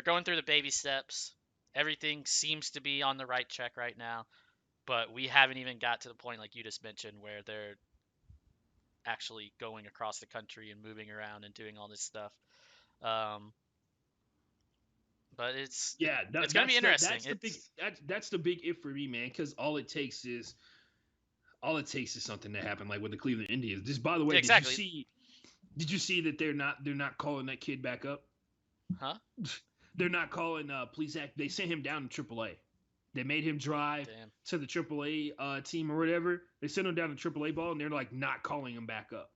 Speaker 2: going through the baby steps. Everything seems to be on the right track right now, but we haven't even got to the point like you just mentioned where actually going across the country and moving around and doing all this stuff. Um, but
Speaker 1: Yeah,
Speaker 2: it's gonna be interesting.
Speaker 1: that's the big if for me, man. Because all it takes is something to happen, like with the Cleveland Indians. Just by the way,
Speaker 2: Yeah, exactly.
Speaker 1: Did you see that they're not calling that kid back up?
Speaker 2: Huh?
Speaker 1: They're not calling police act. They sent him down to AAA. They made him drive
Speaker 2: Damn.
Speaker 1: to the AAA team or whatever. They sent him down to AAA ball, and they're like not calling him back up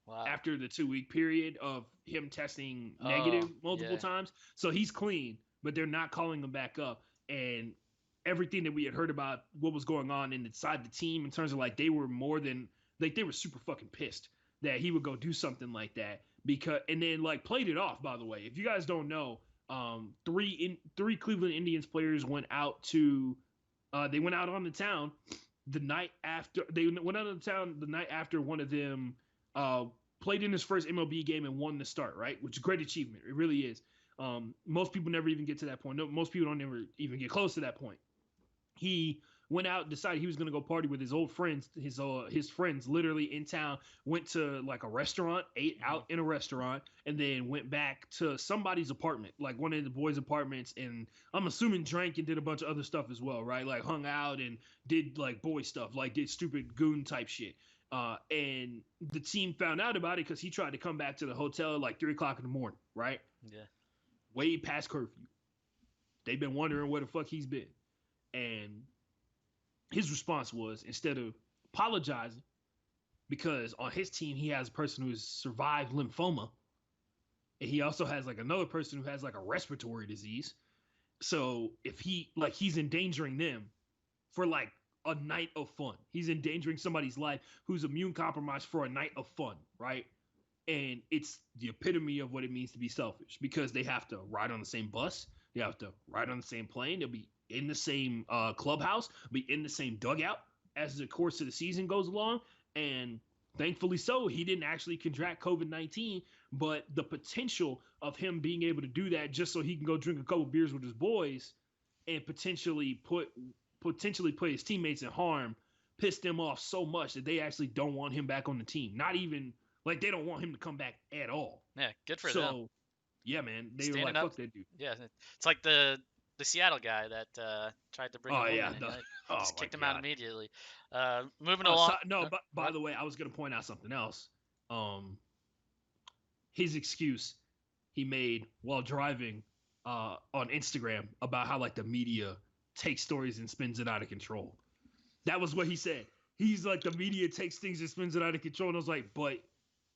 Speaker 2: Wow.
Speaker 1: after the 2-week period of him testing
Speaker 2: Oh,
Speaker 1: negative multiple
Speaker 2: yeah.
Speaker 1: times. So he's clean, but they're not calling him back up. And everything that we had heard about what was going on inside the team in terms of like they were super fucking pissed that he would go do something like that and then like played it off. By the way, if you guys don't know, three Cleveland Indians players went out on the town the night after one of them played in his first MLB game and won the start, right? Which is a great achievement. It really is. Most people never even get to that point. No, most people don't ever even get close to that point. He went out, decided he was going to go party with his old friends, his friends literally in town, went to like a restaurant, ate out in a restaurant, and then went back to somebody's apartment, like one of the boys' apartments, and I'm assuming drank and did a bunch of other stuff as well, right? Like hung out and did like boy stuff, like did stupid goon type shit. And the team found out about it because he tried to come back to the hotel at like 3 o'clock in the morning, right?
Speaker 2: Yeah.
Speaker 1: Way past curfew. They've been wondering where the fuck he's been. And his response was, instead of apologizing, because on his team he has a person who has survived lymphoma, and he also has like another person who has like a respiratory disease. So if he's endangering them for like a night of fun. He's endangering somebody's life who's immune compromised for a night of fun, right? And it's the epitome of what it means to be selfish, because they have to ride on the same bus, they have to ride on the same plane, they'll be in the same clubhouse, be in the same dugout as the course of the season goes along. And thankfully so, he didn't actually contract COVID-19, but the potential of him being able to do that just so he can go drink a couple beers with his boys and potentially put his teammates in harm pissed them off so much that they actually don't want him back on the team. Not even like they don't want him to come back at all.
Speaker 2: Yeah, good for them.
Speaker 1: So, yeah, man, they were
Speaker 2: Standing
Speaker 1: like,
Speaker 2: up.
Speaker 1: "Fuck that dude."
Speaker 2: Yeah, it's like the Seattle guy that tried to bring him in, and just kicked him out immediately. Moving along.
Speaker 1: But by the way, I was gonna point out something else. His excuse he made while driving on Instagram about how like the media takes stories and spins it out of control. That was what he said. He's like, the media takes things and spins it out of control. And I was like, but,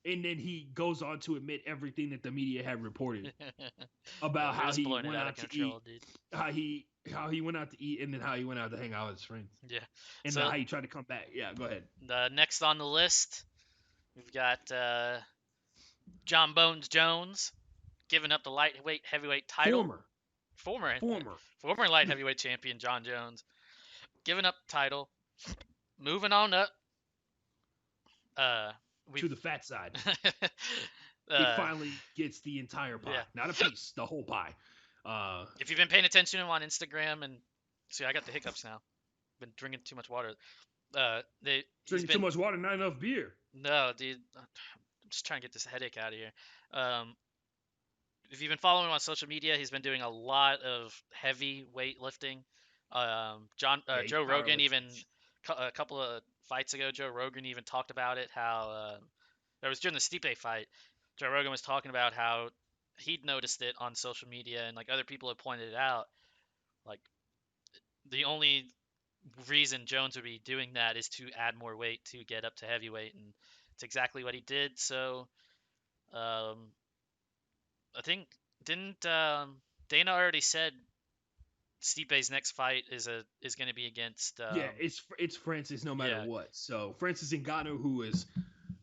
Speaker 1: and then he goes on to admit everything that the media had reported about how he went out to eat, how he went out to eat, and then how he went out to hang out with his friends.
Speaker 2: Yeah.
Speaker 1: And so, how he tried to come back. Yeah, go ahead.
Speaker 2: The next on the list, we've got John Bones Jones giving up the heavyweight title. Former light heavyweight champion John Jones giving up the title, moving on up
Speaker 1: to the fat side. He finally gets the entire pie, not a piece, the whole pie.
Speaker 2: If you've been paying attention to him on Instagram, and see, I got the hiccups now. Been drinking too much water.
Speaker 1: Drinking too much water, not enough beer.
Speaker 2: No, dude, I'm just trying to get this headache out of here. If you've been following him on social media, he's been doing a lot of heavy weightlifting. Joe Rogan even a couple of fights ago, Joe Rogan even talked about it. How it was during the Stipe fight. Joe Rogan was talking about how he'd noticed it on social media, and like other people had pointed it out. Like the only reason Jones would be doing that is to add more weight to get up to heavyweight, and it's exactly what he did. So, I think didn't Dana already said Stipe's next fight is going to be against
Speaker 1: it's Francis no matter what. So Francis Ngannou, who has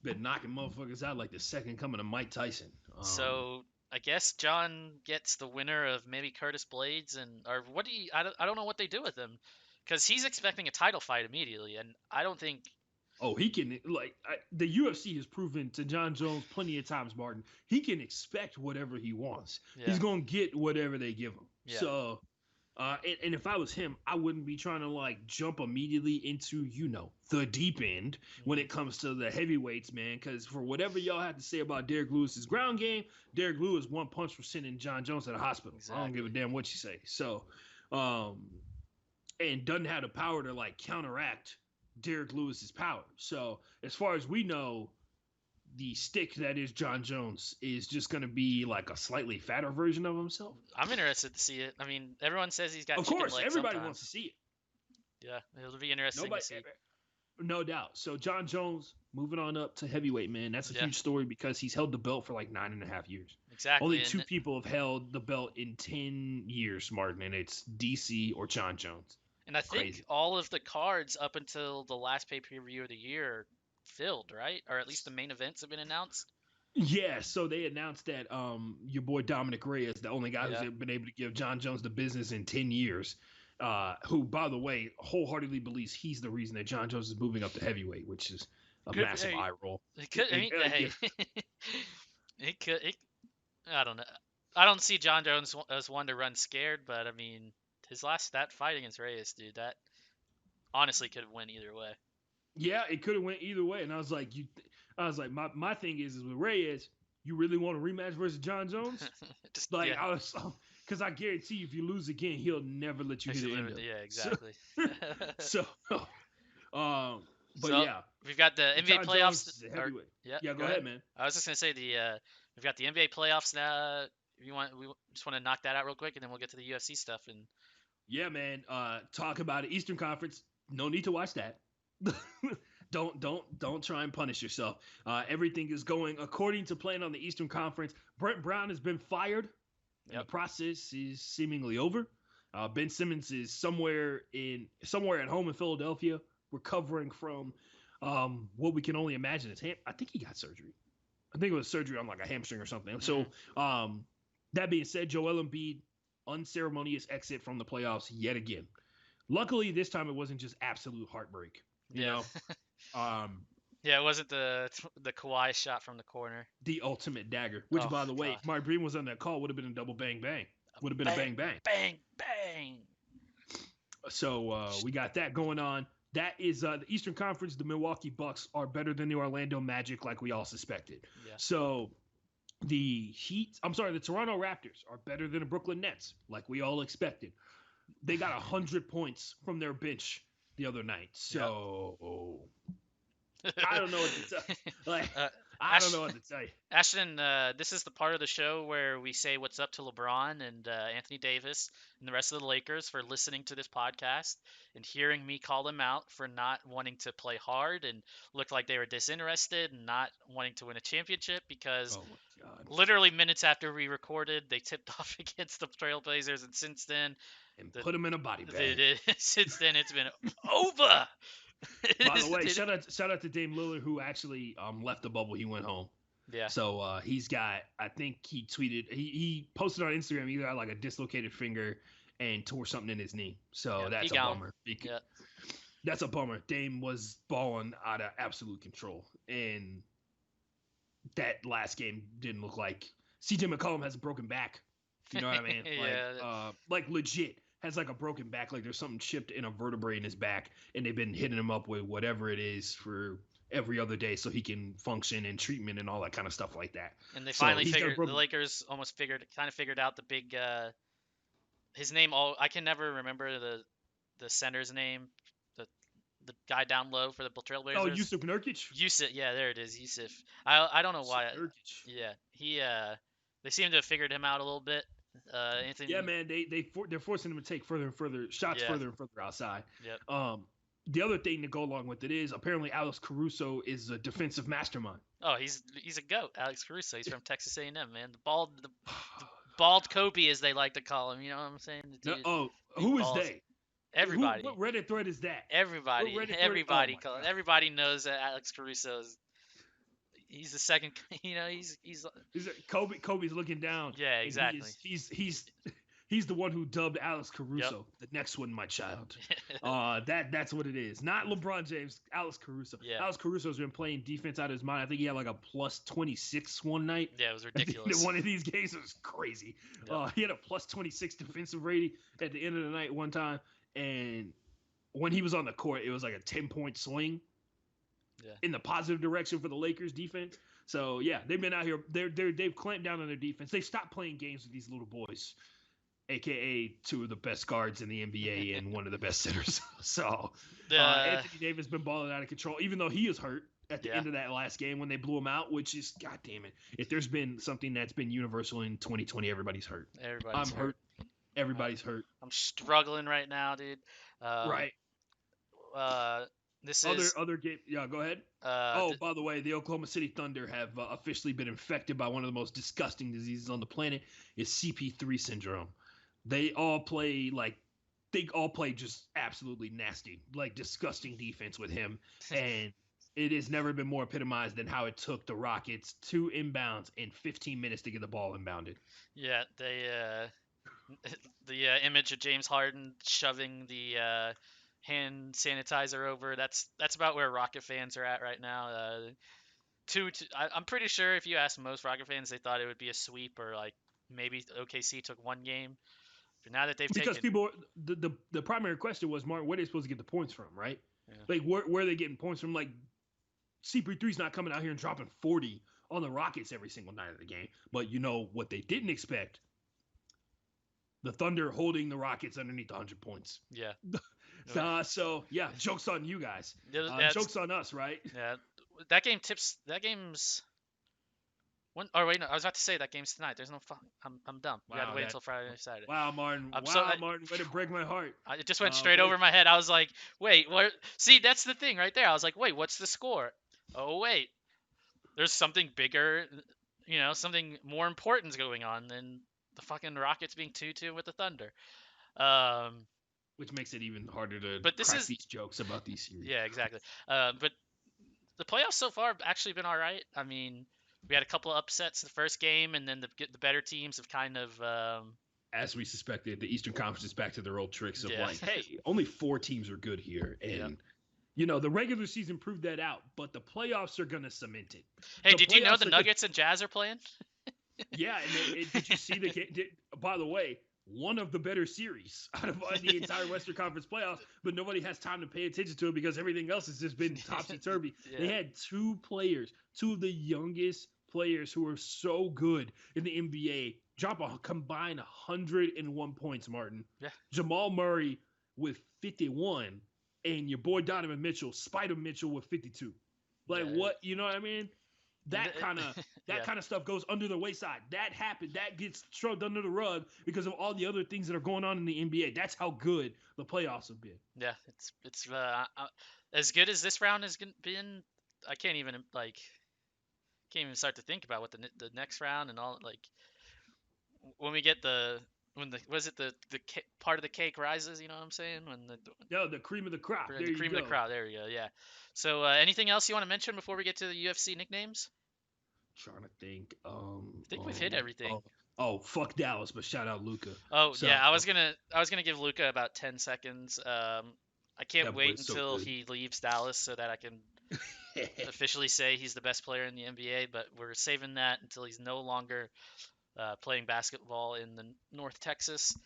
Speaker 1: been knocking motherfuckers out like the second coming of Mike Tyson.
Speaker 2: So I guess John gets the winner of maybe Curtis Blades, or what do you? I don't know what they do with him, because he's expecting a title fight immediately, and I don't think.
Speaker 1: Oh, he can, like, the UFC has proven to John Jones plenty of times, Martin, he can expect whatever he wants. Yeah. He's going to get whatever they give him. Yeah. So, And if I was him, I wouldn't be trying to like jump immediately into, the deep end when it comes to the heavyweights, man. Because for whatever y'all have to say about Derrick Lewis's ground game, Derrick Lewis one punch for sending John Jones to the hospital. I don't give a
Speaker 2: Exactly.
Speaker 1: damn what you say. So, and doesn't have the power to like counteract Derrick Lewis's power. So as far as we know, the stick that is John Jones is just going to be like a slightly fatter version of himself.
Speaker 2: I'm interested to see it. I mean, everyone says he's got
Speaker 1: Of
Speaker 2: chicken
Speaker 1: course,
Speaker 2: legs
Speaker 1: everybody wants to
Speaker 2: sometimes.
Speaker 1: see it.
Speaker 2: Yeah, it'll be interesting to
Speaker 1: Nobody,
Speaker 2: see.
Speaker 1: no doubt. So John Jones moving on up to heavyweight, man. That's a
Speaker 2: Yeah,
Speaker 1: huge story because he's held the belt for like 9.5 years. Only
Speaker 2: exactly.
Speaker 1: two
Speaker 2: And
Speaker 1: people have held the belt in 10 years, Martin, and it's DC or John Jones.
Speaker 2: I think
Speaker 1: Crazy.
Speaker 2: all of the cards up until the last pay-per-view of the year are filled, right? Or at least the main events have been announced.
Speaker 1: Yeah, so they announced that your boy Dominic Reyes, the only guy who's
Speaker 2: Yeah.
Speaker 1: been able to give John Jones the business in 10 years, who, by the way, wholeheartedly believes he's the reason that John Jones is moving up to heavyweight, which is a
Speaker 2: Could
Speaker 1: massive
Speaker 2: hey,
Speaker 1: eye roll.
Speaker 2: it could. I mean,
Speaker 1: Yeah,
Speaker 2: hey, it could. I don't know. I don't see John Jones as one to run scared, but I mean, his that fight against Reyes, dude, that honestly could have went either way.
Speaker 1: yeah, it could have went either way. And I was like, my thing is with Reyes, you really want a rematch versus John Jones?
Speaker 2: Just
Speaker 1: Like,
Speaker 2: yeah,
Speaker 1: because I guarantee you, if you lose again, he'll never let you hit
Speaker 2: actually,
Speaker 1: the end of it.
Speaker 2: yeah,
Speaker 1: So,
Speaker 2: exactly.
Speaker 1: so, but
Speaker 2: So
Speaker 1: yeah,
Speaker 2: we've got the NBA
Speaker 1: John Jones
Speaker 2: playoffs.
Speaker 1: is a
Speaker 2: Or
Speaker 1: heavyweight.
Speaker 2: yeah,
Speaker 1: Yeah,
Speaker 2: go
Speaker 1: go
Speaker 2: ahead.
Speaker 1: ahead, man.
Speaker 2: I was just gonna say we've got the NBA playoffs now. We just want to knock that out real quick, and then we'll get to the UFC stuff. And
Speaker 1: Yeah, man. Talk about it. Eastern Conference. No need to watch that. don't try and punish yourself. Everything is going according to plan on the Eastern Conference. Brent Brown has been fired, and the
Speaker 2: yep,
Speaker 1: process is seemingly over. Ben Simmons is somewhere at home in Philadelphia, recovering from what we can only imagine is I think he got surgery. I think it was surgery on like a hamstring or something.
Speaker 2: hmm
Speaker 1: So that being said, Joel Embiid unceremonious exit from the playoffs yet again. Luckily, this time it wasn't just absolute heartbreak. You
Speaker 2: yeah,
Speaker 1: know, um,
Speaker 2: yeah. It wasn't the Kawhi shot from the corner.
Speaker 1: the ultimate dagger. Which,
Speaker 2: Oh
Speaker 1: by the way,
Speaker 2: God,
Speaker 1: if Mark Breen was on that call, would have been a double bang bang. Would have been a
Speaker 2: bang,
Speaker 1: bang bang.
Speaker 2: bang, bang.
Speaker 1: So we got that going on. That is the Eastern Conference. The Milwaukee Bucks are better than the Orlando Magic, like we all suspected.
Speaker 2: Yeah,
Speaker 1: So the Toronto Raptors are better than the Brooklyn Nets, like we all expected. They got 100 points from their bench the other night.
Speaker 2: yeah.
Speaker 1: So I don't know what to tell. Like
Speaker 2: uh,
Speaker 1: I don't
Speaker 2: Ash,
Speaker 1: know what to tell you.
Speaker 2: Ashton, this is the part of the show where we say what's up to LeBron and Anthony Davis and the rest of the Lakers for listening to this podcast and hearing me call them out for not wanting to play hard and look like they were disinterested and not wanting to win a championship because
Speaker 1: Oh my god!
Speaker 2: literally minutes after we recorded, they tipped off against the Trailblazers, and since then,
Speaker 1: And
Speaker 2: the,
Speaker 1: put them in a body bag.
Speaker 2: since then it's been over.
Speaker 1: By the way, shout out to Dame Lillard who actually left the bubble. He went home.
Speaker 2: Yeah,
Speaker 1: So he's got. I think he tweeted. He posted on Instagram. He got like a dislocated finger and tore something in his knee. So
Speaker 2: yeah, he
Speaker 1: that's a
Speaker 2: gone.
Speaker 1: bummer.
Speaker 2: Yeah,
Speaker 1: That's a bummer. Dame was balling out of absolute control, and that last game didn't look like CJ McCollum has a broken back. If you know what I mean?
Speaker 2: yeah.
Speaker 1: Like legit has like a broken back. Like there's something chipped in a vertebrae in his back, and they've been hitting him up with whatever it is for every other day so he can function and treatment and all that kind of stuff like that.
Speaker 2: And they
Speaker 1: So
Speaker 2: finally
Speaker 1: he's got a
Speaker 2: figured the
Speaker 1: broken.
Speaker 2: Lakers almost kind of figured out the big his name. All I can never remember the center's name, the the guy down low for the
Speaker 1: Oh,
Speaker 2: Trailblazers.
Speaker 1: Yusuf Nurkic.
Speaker 2: Yusuf, yeah, there it is, Yusuf. I don't know
Speaker 1: Yusuf
Speaker 2: why.
Speaker 1: Nurkic.
Speaker 2: Yeah, he they seem to have figured him out a little bit.
Speaker 1: Yeah,
Speaker 2: Anthony,
Speaker 1: man, they're forcing him to take further and further shots,
Speaker 2: yeah,
Speaker 1: further and further outside.
Speaker 2: yep.
Speaker 1: The other thing to go along with it is apparently Alex Caruso is a defensive mastermind.
Speaker 2: Oh, he's a goat, Alex Caruso. He's from Texas A&M, man. The bald Kobe, as they like to call him. You know what I'm saying? The
Speaker 1: No,
Speaker 2: dude,
Speaker 1: oh,
Speaker 2: big
Speaker 1: who is
Speaker 2: balls.
Speaker 1: they?
Speaker 2: Everybody.
Speaker 1: What Reddit thread is that? What
Speaker 2: Everybody,
Speaker 1: Reddit thread? Oh
Speaker 2: everybody
Speaker 1: my god!
Speaker 2: everybody knows that Alex Caruso is. He's the second. You know, he's.
Speaker 1: Is it Kobe? Kobe's looking down,
Speaker 2: Yeah,
Speaker 1: and he
Speaker 2: exactly.
Speaker 1: is he's He's the one who dubbed Alex
Speaker 2: Yep.
Speaker 1: Caruso the next one, my child. That's what it is. Not LeBron James, Alex Caruso.
Speaker 2: Yeah.
Speaker 1: Alex Caruso's been playing defense out of his mind. I think he had like a plus 26 one night.
Speaker 2: Yeah, it was
Speaker 1: At the end of
Speaker 2: ridiculous.
Speaker 1: one of these games, it was crazy.
Speaker 2: Yep.
Speaker 1: He had a plus 26 defensive rating at the end of the night one time, and when he was on the court, it was like a 10-point swing in the positive direction for the Lakers defense. So yeah, they've been out here. They've clamped down on their defense. They've stopped playing games with these little boys, aka two of the best guards in the NBA and one of the best centers. So Anthony Davis been balling out of control, even though he is hurt at the end of that last game when they blew him out. Which is, god damn it, if there's been something that's been universal in 2020, everybody's hurt.
Speaker 2: Everybody's
Speaker 1: hurt. Everybody's hurt.
Speaker 2: I'm struggling right now, dude.
Speaker 1: Right.
Speaker 2: This is
Speaker 1: other game. Yeah, go ahead. By the way, the Oklahoma City Thunder have officially been infected by one of the most disgusting diseases on the planet. It's CP3 syndrome. They all play just absolutely nasty, like disgusting defense with him, and it has never been more epitomized than how it took the Rockets 2 inbounds in 15 minutes to get the ball inbounded.
Speaker 2: Yeah, they the image of James Harden shoving the hand sanitizer over. That's about where Rocket fans are at right now. I'm pretty sure if you ask most Rocket fans, they thought it would be a sweep or like maybe OKC took one game. But now that they've
Speaker 1: because people, the primary question was, Martin, where are they supposed to get the points from, right?
Speaker 2: Yeah.
Speaker 1: Like where are they getting points from? Like CP3's not coming out here and dropping 40 on the Rockets every single night of the game. But you know what they didn't expect? The Thunder holding the Rockets underneath 100 points.
Speaker 2: Yeah.
Speaker 1: So yeah, joke's on you guys. Joke's on us, right?
Speaker 2: Yeah. That game's. When, oh wait, no, I was about to say that game's tonight. There's no fun. I'm dumb. We gotta wait until Friday or Saturday.
Speaker 1: Wow, Martin. Martin, way to break my heart.
Speaker 2: It just went straight over my head. I was like, wait, what? See, that's the thing right there. I was like, wait, what's the score? Oh wait, there's something bigger. Something more important going on than the fucking Rockets being 2-2 with the Thunder.
Speaker 1: Which makes it even harder to crack these jokes about these series.
Speaker 2: Yeah, exactly. But the playoffs so far have actually been all right. I mean, we had a couple of upsets the first game, and then the better teams have kind of.
Speaker 1: As we suspected, the Eastern Conference is back to their old tricks of like, hey, only 4 teams are good here, and the regular season proved that out, but the playoffs are gonna cement it.
Speaker 2: Hey, did you know the Nuggets and Jazz are playing?
Speaker 1: Yeah, and did you see the game? By the way, one of the better series out of the entire Western Conference playoffs, but nobody has time to pay attention to it because everything else has just been topsy-turvy. They had 2 of the youngest players who are so good in the NBA, drop a combined 101 points, Martin.
Speaker 2: Yeah.
Speaker 1: Jamal Murray with 51, and your boy Donovan Mitchell, Spider Mitchell with 52. Like, what? You know what I mean? That kind of stuff goes under the wayside. That happened. That gets shrugged under the rug because of all the other things that are going on in the NBA. That's how good the playoffs have been.
Speaker 2: Yeah, it's as good as this round has been. I can't even start to think about what the next round and all, like when we get the part of the cake rises, you know what I'm saying? When
Speaker 1: the cream of the crop.
Speaker 2: The cream of the crop. There we go. Yeah. So anything else you want to mention before we get to the UFC nicknames?
Speaker 1: Trying to think.
Speaker 2: I think we've hit everything.
Speaker 1: Fuck Dallas, but shout out Luka.
Speaker 2: I was gonna give Luka about 10 seconds. I can't wait until he leaves Dallas so that I can officially say he's the best player in the NBA. But we're saving that until he's no longer playing basketball in the North Texas.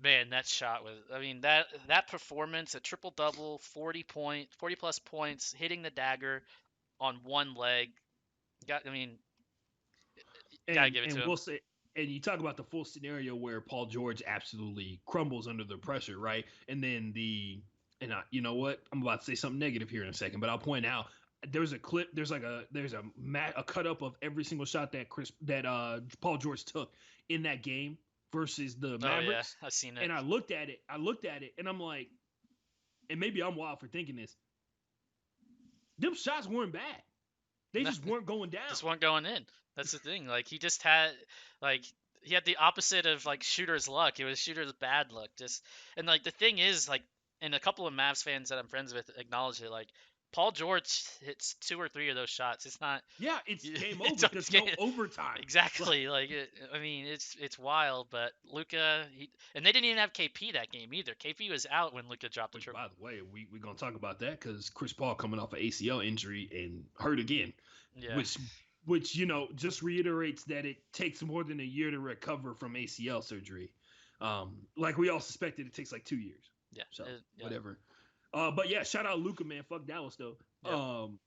Speaker 2: Man, that shot was. I mean, that performance, a triple double, 40 plus points, hitting the dagger on one leg. Gotta give it to him.
Speaker 1: We'll say, and you talk about the full scenario where Paul George absolutely crumbles under the pressure, right? And then you know what? I'm about to say something negative here in a second, but I'll point out there's a clip. There's a cut up of every single shot that Paul George took in that game versus the Mavericks.
Speaker 2: Yeah, I've seen it.
Speaker 1: And I looked at it, and I'm like, and maybe I'm wild for thinking this. Them shots weren't bad. They just weren't going down.
Speaker 2: Just weren't going in. That's the thing. Like he had the opposite of like shooter's luck. It was shooter's bad luck. And like the thing is, like, and a couple of Mavs fans that I'm friends with acknowledge it. Like Paul George hits 2 or 3 of those shots. It's not.
Speaker 1: Yeah, it's game
Speaker 2: It's,
Speaker 1: over. There's no overtime.
Speaker 2: exactly. I mean, it's wild. But Luka, and they didn't even have KP that game either. KP was out when Luka dropped the
Speaker 1: Which,
Speaker 2: triple.
Speaker 1: by the way, we're gonna talk about that because Chris Paul coming off an ACL injury and hurt again,
Speaker 2: Yeah.
Speaker 1: which just reiterates that it takes more than a year to recover from ACL surgery. Like we all suspected, it takes like 2 years.
Speaker 2: Yeah.
Speaker 1: So
Speaker 2: yeah.
Speaker 1: whatever. But yeah, shout out Luka, man. Fuck Dallas though. Yep.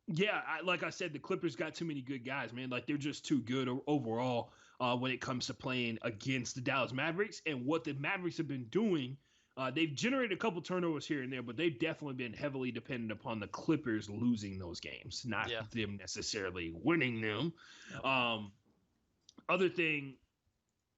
Speaker 1: Yeah, like I said, the Clippers got too many good guys, man. Like they're just too good overall when it comes to playing against the Dallas Mavericks. And what the Mavericks have been doing, they've generated a couple turnovers here and there, but they've definitely been heavily dependent upon the Clippers losing those games, not them necessarily winning them. Yep. Other thing.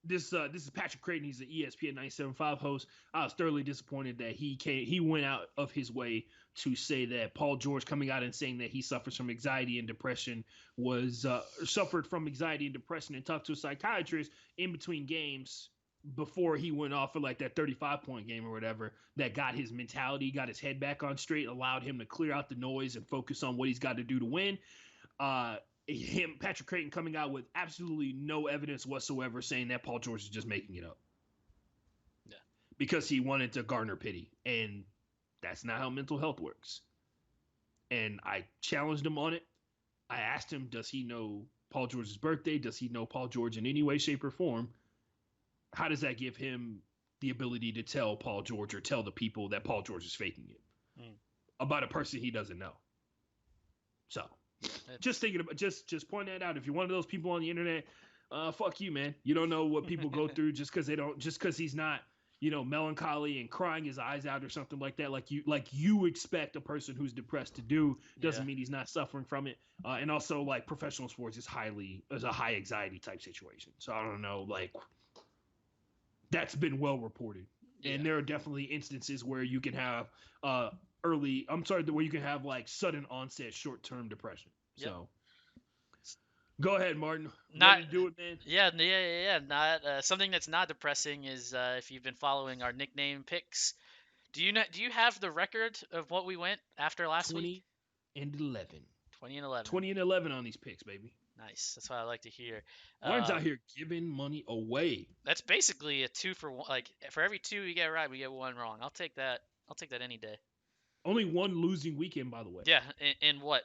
Speaker 1: This is Patrick Creighton. He's the ESPN 97.5 host. I was thoroughly disappointed that he went out of his way to say that Paul George coming out and saying that he suffers from anxiety and depression suffered from anxiety and depression and talked to a psychiatrist in between games before he went off for like that 35-point game or whatever that got his mentality, got his head back on straight, allowed him to clear out the noise and focus on what he's got to do to win. Patrick Creighton coming out with absolutely no evidence whatsoever saying that Paul George is just making it up.
Speaker 2: Yeah.
Speaker 1: Because he wanted to garner pity. And that's not how mental health works. And I challenged him on it. I asked him, does he know Paul George's birthday? Does he know Paul George in any way, shape, or form? How does that give him the ability to tell Paul George or tell the people that Paul George is faking it about a person he doesn't know? So just thinking about just point that out. If you're one of those people on the internet, fuck you, man. You don't know what people go through just because he's not, melancholy and crying his eyes out or something like that. Like you expect a person who's depressed to do doesn't mean he's not suffering from it. And also like professional sports is a high anxiety type situation. So I don't know, like that's been well reported. Yeah. And there are definitely instances where you can have where you can have like sudden onset short-term depression. Yep. So go ahead, Martyn. Ready to do it, man?
Speaker 2: Yeah. Not something that's not depressing is if you've been following our nickname picks. Do you have the record of what we went after last week?
Speaker 1: 20-11.
Speaker 2: 20-11.
Speaker 1: 20-11 on these picks, baby.
Speaker 2: Nice. That's what I like to hear.
Speaker 1: Martyn's out here giving money away.
Speaker 2: That's basically a 2-for-1. Like for every 2 we get right, we get 1 wrong. I'll take that any day.
Speaker 1: Only 1 losing weekend, by the way.
Speaker 2: Yeah, in what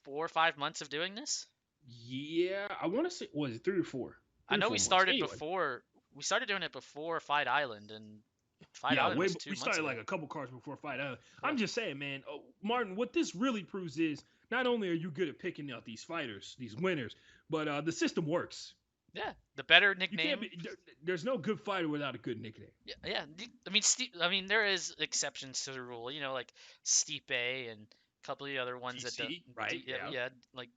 Speaker 2: 4 or 5 months of doing this?
Speaker 1: Yeah, I want to say was it 3 or 4?
Speaker 2: I know we started before. We started doing it before Fight Island, and Fight Island was 2 months
Speaker 1: started
Speaker 2: ago.
Speaker 1: Like a couple cards before Fight Island. Yeah. I'm just saying, man. Martyn, what this really proves is not only are you good at picking out these fighters, these winners, but the system works.
Speaker 2: Yeah, the better nickname.
Speaker 1: There's no good fighter without a good nickname.
Speaker 2: Yeah. I mean, there is exceptions to the rule. Like Stipe and a couple of the other ones
Speaker 1: TC,
Speaker 2: that don't.
Speaker 1: Right?
Speaker 2: Yeah. Like,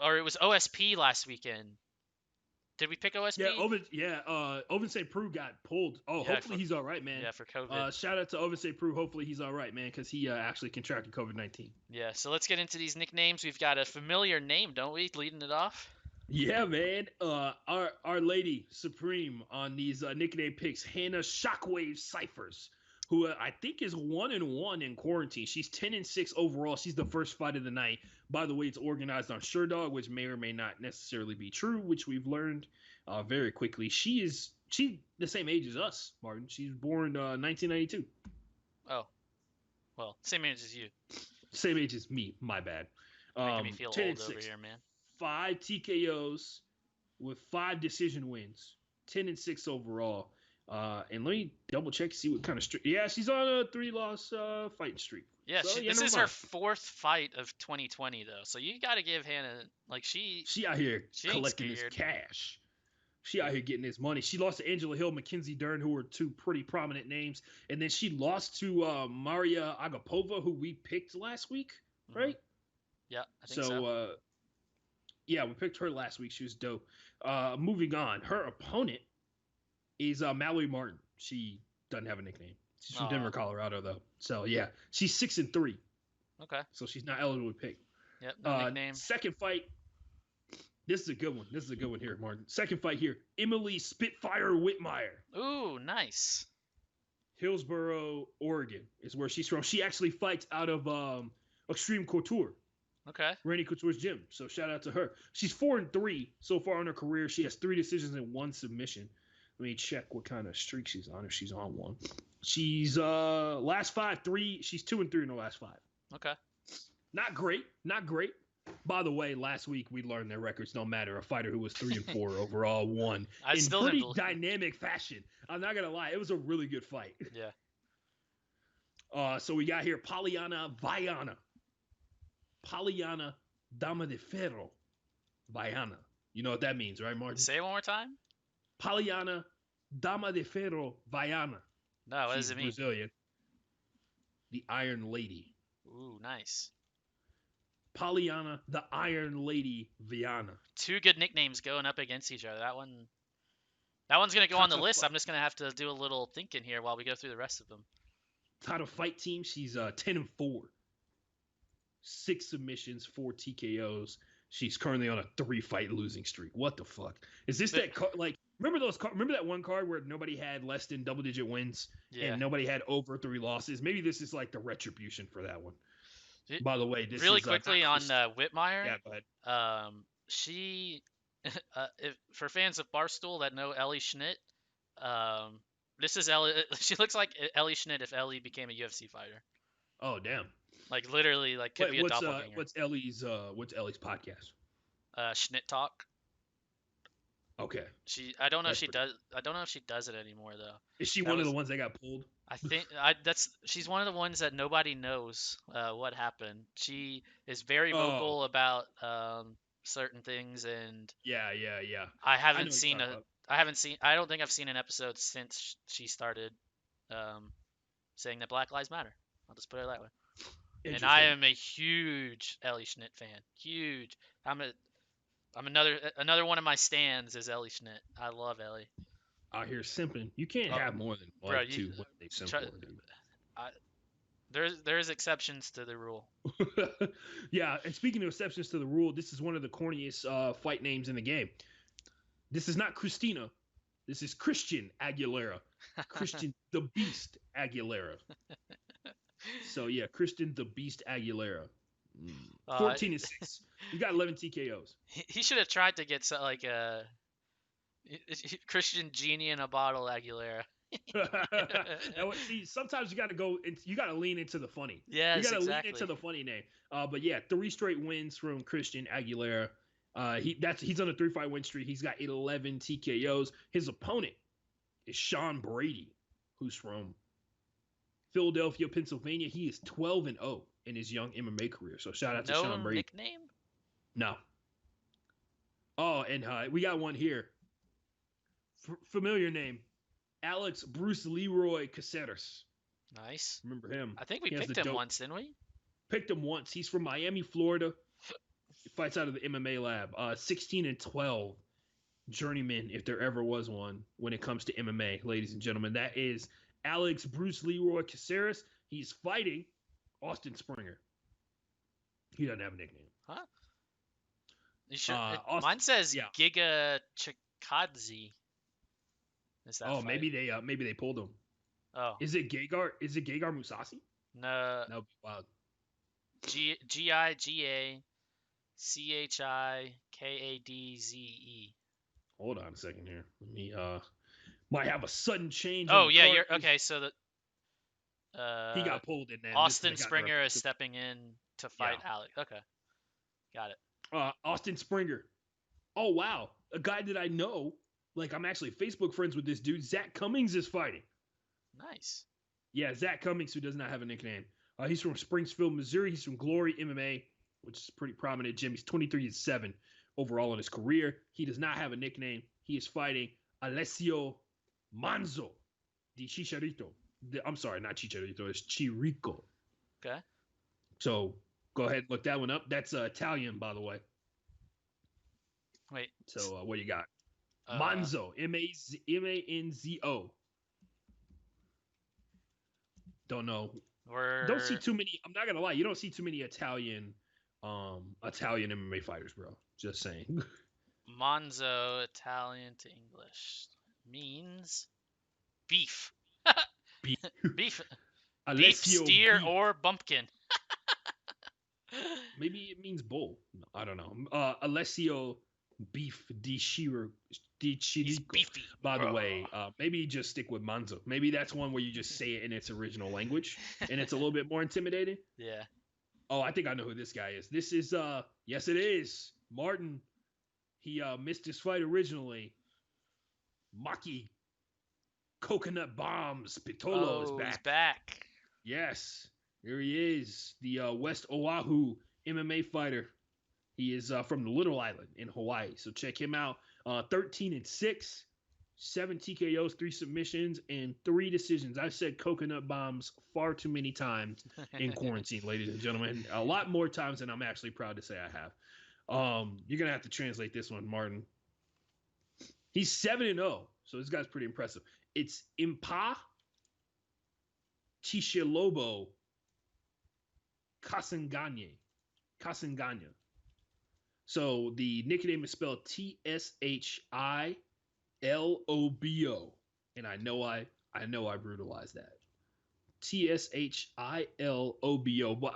Speaker 2: or it was OSP last weekend. Did we pick OSP?
Speaker 1: Yeah, Oven St. Preux got pulled. Hopefully he's all right, man.
Speaker 2: Yeah, for COVID.
Speaker 1: Shout out to Oven St. Preux. Hopefully he's all right, man, because he actually contracted COVID-19.
Speaker 2: Yeah, so let's get into these nicknames. We've got a familiar name, don't we, leading it off?
Speaker 1: Yeah, man. Our lady supreme on these nickname picks, Hannah Shockwave Cyphers, who I think is 1-1 in quarantine. She's 10-6 overall. She's the first fight of the night. By the way, it's organized on SureDog, which may or may not necessarily be true, which we've learned very quickly. She's the same age as us, Martyn. She's born 1992.
Speaker 2: Oh, well, same age as you.
Speaker 1: Same age as me. My bad.
Speaker 2: Making me feel old over here, man.
Speaker 1: 5 TKOs with 5 decision wins. 10-6 overall. And let me double check to see what kind of streak. Yeah, she's on a 3-loss fighting streak.
Speaker 2: Yeah, this is her 4th fight of 2020 though. So you got to give Hannah she
Speaker 1: out here collecting this cash. She out here getting this money. She lost to Angela Hill, Mackenzie Dern, who were 2 pretty prominent names, and then she lost to Maria Agapova, who we picked last week, right?
Speaker 2: Yeah, I think so.
Speaker 1: Yeah, we picked her last week. She was dope. Moving on, her opponent is Mallory Martin. She doesn't have a nickname. She's from Denver, Colorado, though. So, yeah, she's 6-3.
Speaker 2: Okay.
Speaker 1: So she's not eligible to pick.
Speaker 2: Yep, no nickname.
Speaker 1: Second fight. This is a good one. Here, Martyn. Second fight here. Emily Spitfire Whitmire.
Speaker 2: Ooh, nice.
Speaker 1: Hillsboro, Oregon is where she's from. She actually fights out of Extreme Couture,
Speaker 2: Okay.
Speaker 1: Randy Couture's gym. So shout out to her. She's 4-3 so far in her career. She has 3 decisions and 1 submission. Let me check what kind of streak she's on. If she's on one, she's last 5 3. She's 2-3 in the last 5.
Speaker 2: Okay.
Speaker 1: Not great. Not great. By the way, last week we learned their records don't matter. A fighter who was 3-4 overall won in pretty dynamic fashion. I'm not gonna lie, it was a really good fight.
Speaker 2: Yeah.
Speaker 1: So we got here Polyana Viana. Polyana Dama de Ferro Viana. You know what that means, right, Martin?
Speaker 2: Say it one more time.
Speaker 1: Polyana Dama de Ferro Viana.
Speaker 2: No, what does it mean?
Speaker 1: Brazilian. The Iron Lady.
Speaker 2: Ooh, nice.
Speaker 1: Polyana, the Iron Lady Viana.
Speaker 2: 2 good nicknames going up against each other. That one's gonna go on the list. I'm just gonna have to do a little thinking here while we go through the rest of them.
Speaker 1: Title fight team, she's 10-4. 6 submissions, 4 TKOs. She's currently on a 3-fight losing streak. What the fuck? Is this that like? Remember that one card where nobody had less than double-digit wins and nobody had over 3 losses? Maybe this is like the retribution for that one. By the way, this
Speaker 2: really
Speaker 1: is
Speaker 2: quickly on Whitmire.
Speaker 1: Yeah, go ahead.
Speaker 2: She, for fans of Barstool that know Ellie Schnitt, this is Ellie. She looks like Ellie Schnitt if Ellie became a UFC fighter.
Speaker 1: Oh damn!
Speaker 2: Like literally, like could be a doppelganger.
Speaker 1: What's Ellie's podcast?
Speaker 2: Schnitt Talk.
Speaker 1: Okay.
Speaker 2: I don't know if she does. I don't know if she does it anymore though.
Speaker 1: Is she one of the ones that got pulled?
Speaker 2: I think she's one of the ones that nobody knows what happened. She is very vocal about certain things, and
Speaker 1: yeah.
Speaker 2: I don't think I've seen an episode since she started saying that Black Lives Matter. I'll just put it that way. And I am a huge Ellie Schnitt fan. Huge. I'm another one of my stands is Ellie Schnitt. I love Ellie.
Speaker 1: Out here simping. You can't have more than one, two.
Speaker 2: There's exceptions to the rule.
Speaker 1: Yeah, and speaking of exceptions to the rule, this is one of the corniest fight names in the game. This is not Christina. This is Christian Aguilera. Christian the Beast Aguilera. So yeah, Christian the Beast Aguilera. 14-6. You got 11 TKOs.
Speaker 2: He should have tried to get like a Christian Genie in a bottle Aguilera.
Speaker 1: See, sometimes you got to lean into the funny.
Speaker 2: Yeah,
Speaker 1: you got to lean into the funny name. But yeah, 3 straight wins from Christian Aguilera. He's on a 3-fight win streak. He's got 11 TKOs. His opponent is Sean Brady, who's from Philadelphia, Pennsylvania. He is 12-0 in his young MMA career. So shout out to Sean Brady.
Speaker 2: No nickname?
Speaker 1: No. Oh, and we got one here. Familiar name. Alex Bruce Leroy Caceres.
Speaker 2: Nice.
Speaker 1: Remember him?
Speaker 2: I think we picked him once, didn't we?
Speaker 1: Picked him once. He's from Miami, Florida. He fights out of the MMA lab. 16-12 journeyman, if there ever was one, when it comes to MMA, ladies and gentlemen. That is Alex Bruce Leroy Caceres. He's fighting Austin Springer. He doesn't have a nickname.
Speaker 2: Huh? You should. Mine says Giga Chikadze.
Speaker 1: Maybe they pulled him.
Speaker 2: Oh.
Speaker 1: Is it Gegard Mousasi?
Speaker 2: No.
Speaker 1: That would be wild.
Speaker 2: Gigachikadze.
Speaker 1: Hold on a second here. Let me might have a sudden change.
Speaker 2: Oh yeah, you're okay. So
Speaker 1: he got pulled in.
Speaker 2: Austin Springer is stepping in to fight Alex. Okay, got it.
Speaker 1: Austin Springer. Oh wow, a guy that I know. Like, I'm actually Facebook friends with this dude. Zach Cummings is fighting.
Speaker 2: Nice.
Speaker 1: Yeah, Zach Cummings, who does not have a nickname. He's from Springfield, Missouri. He's from Glory MMA, which is pretty prominent gym. He's 23-7 overall in his career. He does not have a nickname. He is fighting Alessio Manzo di Chicharito. I'm sorry, not Chicharito. It's Chirico.
Speaker 2: Okay.
Speaker 1: So go ahead and look that one up. That's Italian, by the way.
Speaker 2: Wait.
Speaker 1: So what you got? Manzo, Manzo. Don't know. Don't see too many. I'm not gonna lie. You don't see too many Italian MMA fighters, bro. Just saying.
Speaker 2: Manzo, Italian to English, means beef.
Speaker 1: beef.
Speaker 2: Beef, beef
Speaker 1: Alessio
Speaker 2: steer
Speaker 1: beef.
Speaker 2: or bumpkin.
Speaker 1: Maybe it means bull. No, I don't know. Alessio beef di
Speaker 2: He's
Speaker 1: Chirico.
Speaker 2: beefy.
Speaker 1: By the way, maybe just stick with Manzo. Maybe that's one where you just say it in its original language and it's a little bit more intimidating.
Speaker 2: Yeah.
Speaker 1: Oh, I think I know who this guy is. This is yes it is. Martyn. He missed his fight originally. Maki Coconut Bombs Pitolo is
Speaker 2: Oh, he's
Speaker 1: back.
Speaker 2: back.
Speaker 1: Yes, here he is. The West Oahu MMA fighter. He is from the Little Island in Hawaii. So check him out. 13-6, 7 TKOs, 3 submissions, and 3 decisions. I've said coconut bombs far too many times in quarantine, ladies and gentlemen. A lot more times than I'm actually proud to say I have. You're gonna have to translate this one, Martyn. He's 7-0, so this guy's pretty impressive. It's Impa Chishilobo Kasanganye. So the nickname is spelled Tshilobo, and I know I brutalized that. Tshilobo.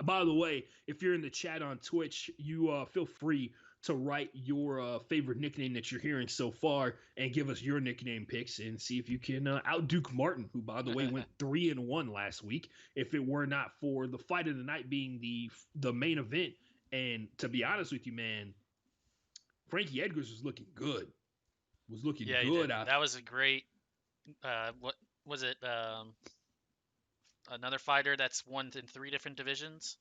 Speaker 1: By the way, if you're in the chat on Twitch, you feel free to write your favorite nickname that you're hearing so far and give us your nickname picks and see if you can outduke Martyn, who, by the way, went 3-1 last week. If it were not for the fight of the night being the main event, and to be honest with you, man, Frankie Edgar's was looking good.
Speaker 2: Yeah, he did. That was a great. What was it? Another fighter that's won in 3 different divisions.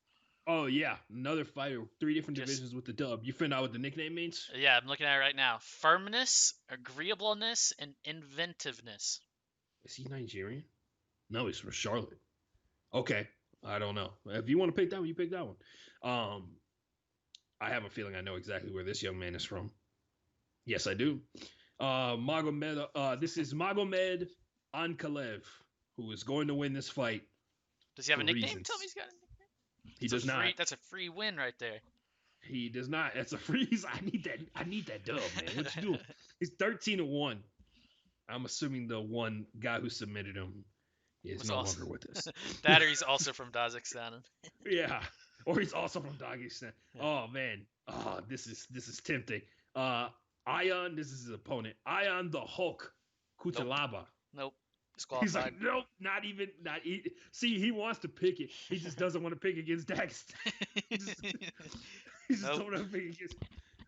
Speaker 1: Oh yeah, another fighter, 3 different divisions with the dub. You find out what the nickname means?
Speaker 2: Yeah, I'm looking at it right now. Firmness, agreeableness, and inventiveness.
Speaker 1: Is he Nigerian? No, he's from Charlotte. Okay, I don't know. If you want to pick that one, you pick that one. I have a feeling I know exactly where this young man is from. Yes, I do. This is Magomed Ankalev, who is going to win this fight.
Speaker 2: Does he have a nickname? Reasons. Tell me he's got a nickname.
Speaker 1: He does not.
Speaker 2: That's a free win right there.
Speaker 1: He does not. That's a freeze. I need that dub, man. What you doing? He's 13-1. I'm assuming the one guy who submitted him is no longer with us.
Speaker 2: That or he's also from Dagestan.
Speaker 1: Yeah. Or he's also from Dagestan. Yeah. Oh man. Oh, this is tempting. Ion, this is his opponent. Ion the Hulk Kutalaba.
Speaker 2: Nope.
Speaker 1: He's like, nope, not even. See, he wants to pick it. He just doesn't want to pick against Dagestan. he just don't want to pick against.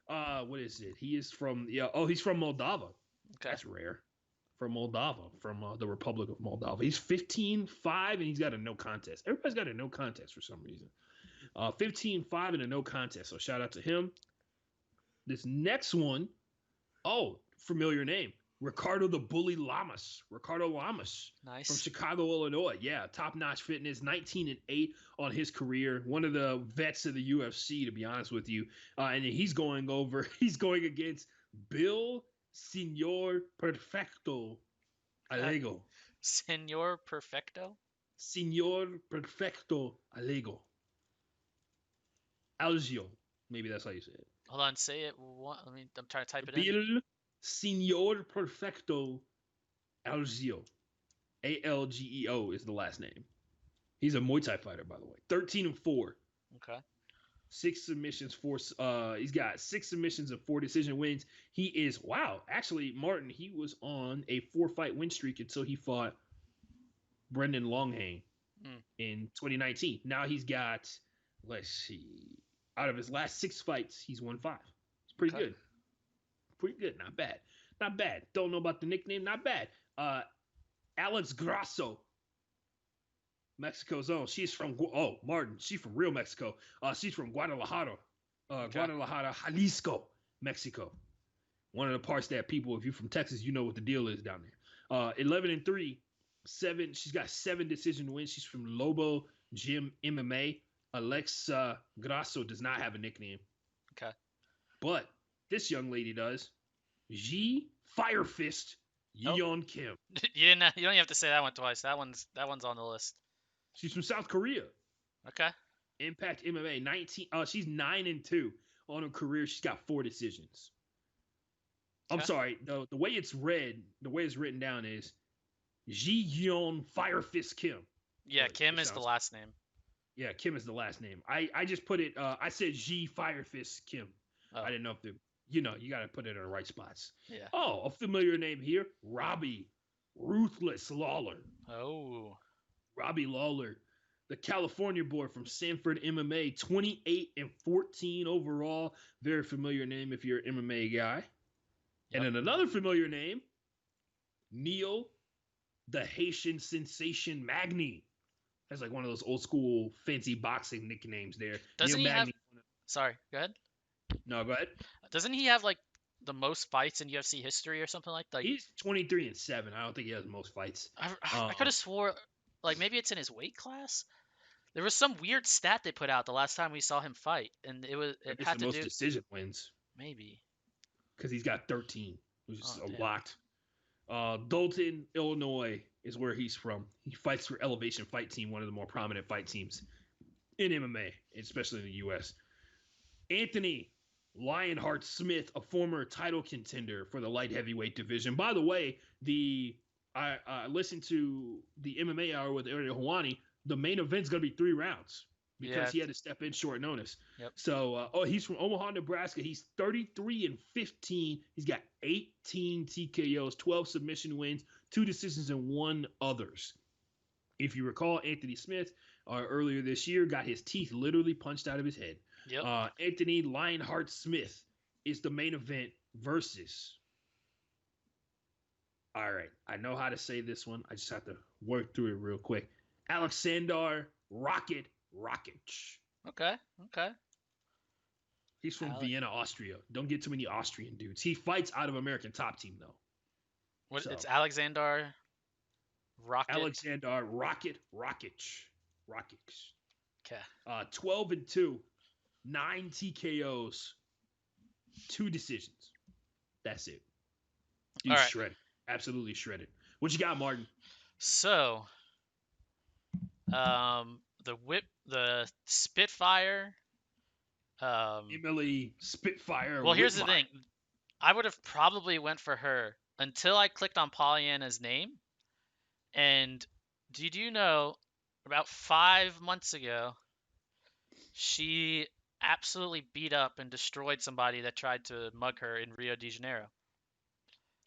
Speaker 1: What is it? He is from he's from Moldova. Okay. That's rare. From Moldova, from the Republic of Moldova. He's 15-5 and he's got a no contest. Everybody's got a no contest for some reason. 15-5 and a no contest. So shout out to him. This next one, familiar name. Ricardo the Bully Lamas. Ricardo Lamas.
Speaker 2: Nice.
Speaker 1: From Chicago, Illinois. Yeah, top-notch fitness, 19-8 on his career. One of the vets of the UFC, to be honest with you. And he's going against Bill Senor Perfecto Alego.
Speaker 2: Senor Perfecto?
Speaker 1: Senor Perfecto Alego. Algio. Maybe that's how you say it.
Speaker 2: Hold on, say it. I'm trying to type it
Speaker 1: Bill
Speaker 2: in.
Speaker 1: Senor Perfecto Algio. Algeo is the last name. He's a Muay Thai fighter, by the way. 13-4.
Speaker 2: Okay.
Speaker 1: 6 submissions, 4. He's got 6 submissions and 4 decision wins. He is actually, Martyn. He was on a 4-fight win streak until he fought Brendan Longhane in 2019. Now he's got, let's see, out of his last 6 fights, he's won 5. It's pretty good. Pretty good. Not bad. Don't know about the nickname. Not bad. Alex Grasso. Mexico's own. She's from Martyn. She's from real Mexico. She's from Guadalajara, Jalisco, Mexico. One of the parts that people, if you're from Texas, you know what the deal is down there. 11-3, 7. She's got 7 decision wins. She's from Lobo Gym MMA. Alex Grasso does not have a nickname.
Speaker 2: Okay,
Speaker 1: but this young lady does. Ji Firefist Yeon Kim.
Speaker 2: You don't even have to say that one twice. That one's on the list.
Speaker 1: She's from South Korea.
Speaker 2: Okay.
Speaker 1: Impact MMA 19. She's 9-2 on her career. She's got 4 decisions. Okay. I'm sorry. The way it's written down is Ji-yeon Firefist Kim.
Speaker 2: Yeah,
Speaker 1: Or
Speaker 2: Kim
Speaker 1: it
Speaker 2: is the
Speaker 1: sounds.
Speaker 2: last name.
Speaker 1: Yeah, Kim is the last name. I just put it. I said Ji Firefist Kim.
Speaker 2: Oh,
Speaker 1: I didn't know if the. You got to put it in the right spots.
Speaker 2: yeah.
Speaker 1: Oh, a familiar name here. Robbie Ruthless Lawler.
Speaker 2: Oh,
Speaker 1: Robbie Lawler, the California boy from Sanford MMA, 28-14 overall. Very familiar name if you're an MMA guy. And
Speaker 2: yep.
Speaker 1: then another familiar name, Neil, the Haitian sensation Magny. That's like one of those old school fancy boxing nicknames there. Neil
Speaker 2: Doesn't he have?
Speaker 1: Magny.
Speaker 2: Sorry, go ahead.
Speaker 1: No, go ahead.
Speaker 2: Doesn't he have like the most fights in UFC history or something like that?
Speaker 1: He's 23-7. I don't think he has most fights.
Speaker 2: I could have swore, like maybe it's in his weight class. There was some weird stat they put out the last time we saw him fight, and it
Speaker 1: Maybe it's
Speaker 2: had
Speaker 1: the
Speaker 2: to
Speaker 1: most
Speaker 2: do
Speaker 1: decision wins
Speaker 2: maybe.
Speaker 1: because he's got 13, which is
Speaker 2: Oh
Speaker 1: a
Speaker 2: damn.
Speaker 1: lot. Dalton, Illinois is where he's from. He fights for Elevation Fight Team, one of the more prominent fight teams in MMA, especially in the U.S. Anthony Lionheart Smith, a former title contender for the light heavyweight division. By the way, I listened to the MMA Hour with Ariel Hawani. The main event's going to be 3 rounds because he had to step in short notice.
Speaker 2: Yep.
Speaker 1: So, he's from Omaha, Nebraska. He's 33-15. He's got 18 TKOs, 12 submission wins, 2 decisions, and 1 others. If you recall, Anthony Smith earlier this year got his teeth literally punched out of his head.
Speaker 2: Yep.
Speaker 1: Anthony Lionheart Smith is the main event versus. All right, I know how to say this one. I just have to work through it real quick. Alexander Rocket Rakic.
Speaker 2: Okay.
Speaker 1: He's from Vienna, Austria. Don't get too many Austrian dudes. He fights out of American Top Team though.
Speaker 2: What? So, it's Alexander Rocket.
Speaker 1: Alexander Rocket Rakic.
Speaker 2: Okay.
Speaker 1: 12-2, 9 TKOs, 2 decisions. That's it. He's shredded. Absolutely shredded. What you got, Martin?
Speaker 2: So, the Spitfire.
Speaker 1: Emily Spitfire.
Speaker 2: Well, here's the thing. I would have probably went for her until I clicked on Pollyanna's name. And did you know, about 5 months ago, she absolutely beat up and destroyed somebody that tried to mug her in Rio de Janeiro.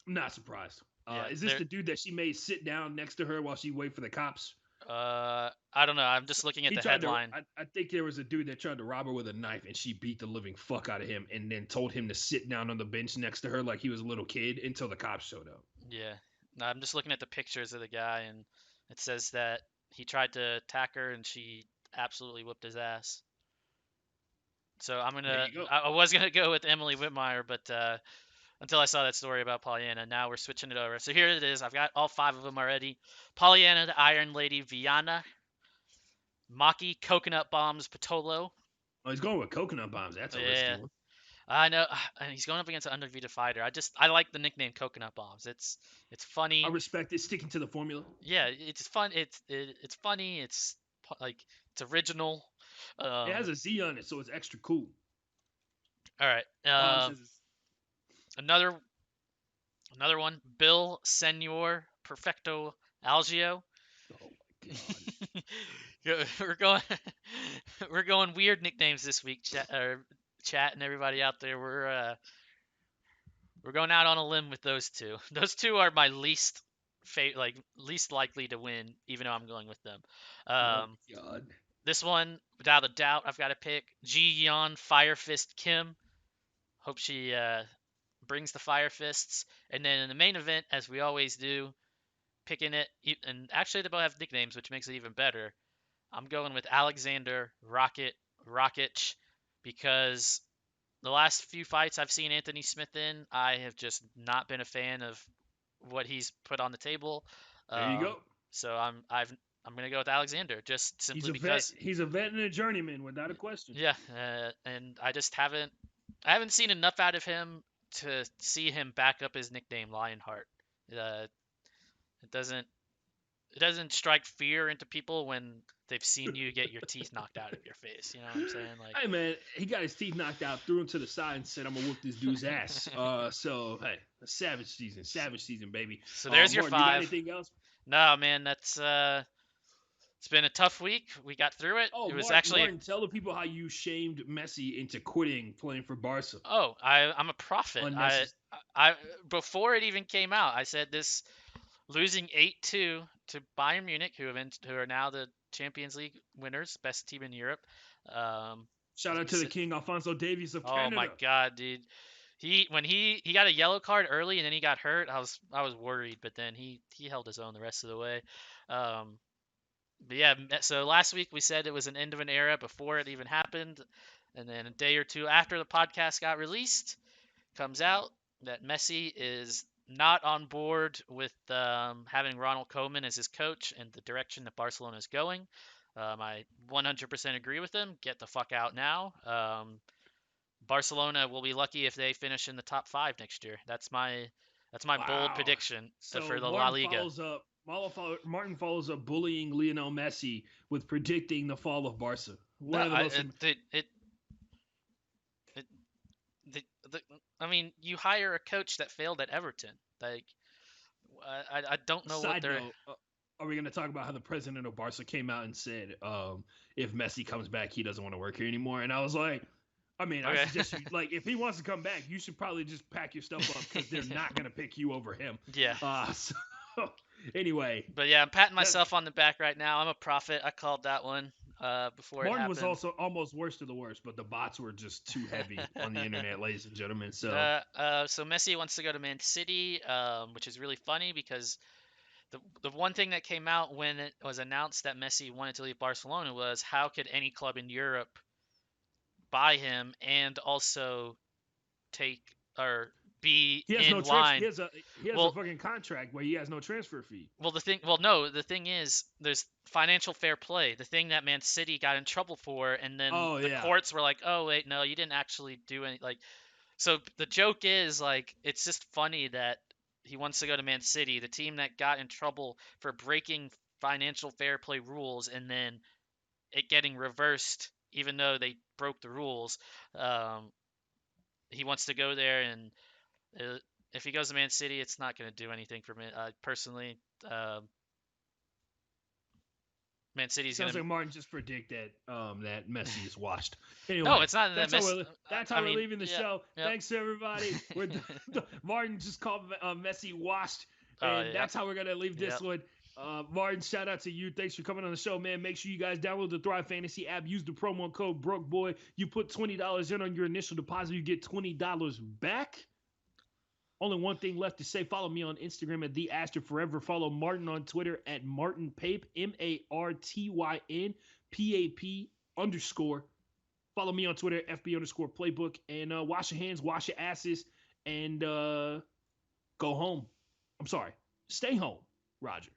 Speaker 1: I'm not surprised. Is this the dude that she made sit down next to her while she waited for the cops?
Speaker 2: I don't know. I'm just looking at the headline.
Speaker 1: I think there was a dude that tried to rob her with a knife, and she beat the living fuck out of him, and then told him to sit down on the bench next to her like he was a little kid until the cops showed up.
Speaker 2: Yeah. No, I'm just looking at the pictures of the guy, and it says that he tried to attack her, and she absolutely whipped his ass. So I was gonna go with Emily Whitmire, but until I saw that story about Pollyanna, now we're switching it over. So here it is. I've got all 5 of them already. Pollyanna, the Iron Lady, Viana, Maki, Coconut Bombs, Patolo.
Speaker 1: Oh, he's going with Coconut Bombs. That's a risky one.
Speaker 2: I know, and he's going up against an undefeated fighter. I like the nickname Coconut Bombs. It's funny.
Speaker 1: I respect it. Sticking to the formula.
Speaker 2: Yeah, it's fun. It's funny. It's like it's original.
Speaker 1: It has a Z on it, so it's extra cool.
Speaker 2: All right. Another one. Bill Senor Perfecto Algio.
Speaker 1: Oh my god.
Speaker 2: we're going weird nicknames this week, chat and everybody out there. We're going out on a limb with those two. Those two are my least likely to win, even though I'm going with them.
Speaker 1: Oh god.
Speaker 2: This one, without a doubt, I've got to pick Ji-yeon Fire Fist Kim. Hope she brings the Fire Fists. And then in the main event, as we always do, picking it, and actually they both have nicknames, which makes it even better. I'm going with Alexander Rakic, because the last few fights I've seen Anthony Smith in, I have just not been a fan of what he's put on the table.
Speaker 1: There you go.
Speaker 2: So I'm gonna go with Alexander, just simply because
Speaker 1: he's a vet and a journeyman, without a question.
Speaker 2: Yeah, and I just haven't seen enough out of him to see him back up his nickname Lionheart. It doesn't strike fear into people when they've seen you get your teeth knocked out of your face. You know what I'm saying? Like,
Speaker 1: hey man, he got his teeth knocked out, threw him to the side, and said, "I'm gonna whoop this dude's ass." So hey, savage season, baby.
Speaker 2: So there's your
Speaker 1: Martin,
Speaker 2: 5.
Speaker 1: You got anything else?
Speaker 2: No, man, that's it's been a tough week. We got through it.
Speaker 1: Oh,
Speaker 2: It was
Speaker 1: Martin,
Speaker 2: actually
Speaker 1: Martin, tell the people how you shamed Messi into quitting playing for Barca
Speaker 2: I'm a prophet.
Speaker 1: on
Speaker 2: I
Speaker 1: Messi's.
Speaker 2: I before it even came out, I said this losing 8-2 to Bayern Munich, who are now the Champions League winners, best team in Europe. Um,
Speaker 1: Shout out to the King Alfonso Davies of
Speaker 2: oh my
Speaker 1: Canada.
Speaker 2: God, dude. When he got a yellow card early and then he got hurt, I was worried, but then he held his own the rest of the way. Um, but yeah, so last week we said it was an end of an era before it even happened, and then a day or two after the podcast got released, comes out that Messi is not on board with having Ronald Koeman as his coach and the direction that Barcelona is going. I 100% agree with him. Get the fuck out now. Barcelona will be lucky if they finish in the top 5 next year. That's my bold
Speaker 1: Wow.
Speaker 2: prediction for
Speaker 1: So
Speaker 2: the La
Speaker 1: Martin
Speaker 2: Liga.
Speaker 1: follows up. Martin follows up bullying Lionel Messi with predicting the fall of Barca.
Speaker 2: No,
Speaker 1: One of the most.
Speaker 2: it the, the I mean, you hire a coach that failed at Everton. Like, I don't know what
Speaker 1: Side
Speaker 2: they're.
Speaker 1: note: are we going to talk about how the president of Barca came out and said, if Messi comes back, he doesn't want to work here anymore? And I was like, I mean, I
Speaker 2: Okay.
Speaker 1: suggest you, like, if he wants to come back, you should probably just pack your stuff up because they're not going to pick you over him.
Speaker 2: Yeah.
Speaker 1: So anyway,
Speaker 2: But yeah, I'm patting
Speaker 1: that
Speaker 2: myself on the back right now. I'm a prophet. I called that one before it
Speaker 1: Martin was
Speaker 2: happened.
Speaker 1: also almost worst of the worst, but the bots were just too heavy on the internet, ladies and gentlemen. So
Speaker 2: So Messi wants to go to Man City, which is really funny because the one thing that came out when it was announced that Messi wanted to leave Barcelona was how could any club in Europe buy him and also take or be
Speaker 1: he has no
Speaker 2: in
Speaker 1: transfer.
Speaker 2: line.
Speaker 1: He has a
Speaker 2: Well,
Speaker 1: fucking contract where he has no transfer fee.
Speaker 2: the thing is, there's financial fair play. The thing that Man City got in trouble for, and then
Speaker 1: Oh
Speaker 2: the
Speaker 1: yeah,
Speaker 2: courts were like, "Oh wait, no, you didn't actually do any." Like, so the joke is like, it's just funny that he wants to go to Man City, the team that got in trouble for breaking financial fair play rules, and then it getting reversed, even though they broke the rules. Um, he wants to go there, and uh, if he goes to Man City, it's not going to do anything for me personally. Um, Man City's
Speaker 1: sounds
Speaker 2: gonna.
Speaker 1: like Martin just predicted that Messi is washed.
Speaker 2: No,
Speaker 1: Anyway,
Speaker 2: it's not that
Speaker 1: that's how
Speaker 2: mess.
Speaker 1: we're
Speaker 2: I mean,
Speaker 1: leaving the
Speaker 2: yeah,
Speaker 1: show.
Speaker 2: yep.
Speaker 1: Thanks everybody. Martin just called Messi washed,
Speaker 2: Oh,
Speaker 1: and
Speaker 2: yep,
Speaker 1: that's how we're gonna leave this
Speaker 2: yep.
Speaker 1: one. Martin, shout out to you. Thanks for coming on the show, man. Make sure you guys download the Thrive Fantasy app. Use the promo code BrokeBoy. You put $20 in on your initial deposit, you get $20 back. Only one thing left to say. Follow me on Instagram at The Astor Forever. Follow Martin on Twitter at Martyn Pape, MartynPap_. Follow me on Twitter, FB_playbook. And wash your hands, wash your asses, and go home. I'm sorry. Stay home, Roger.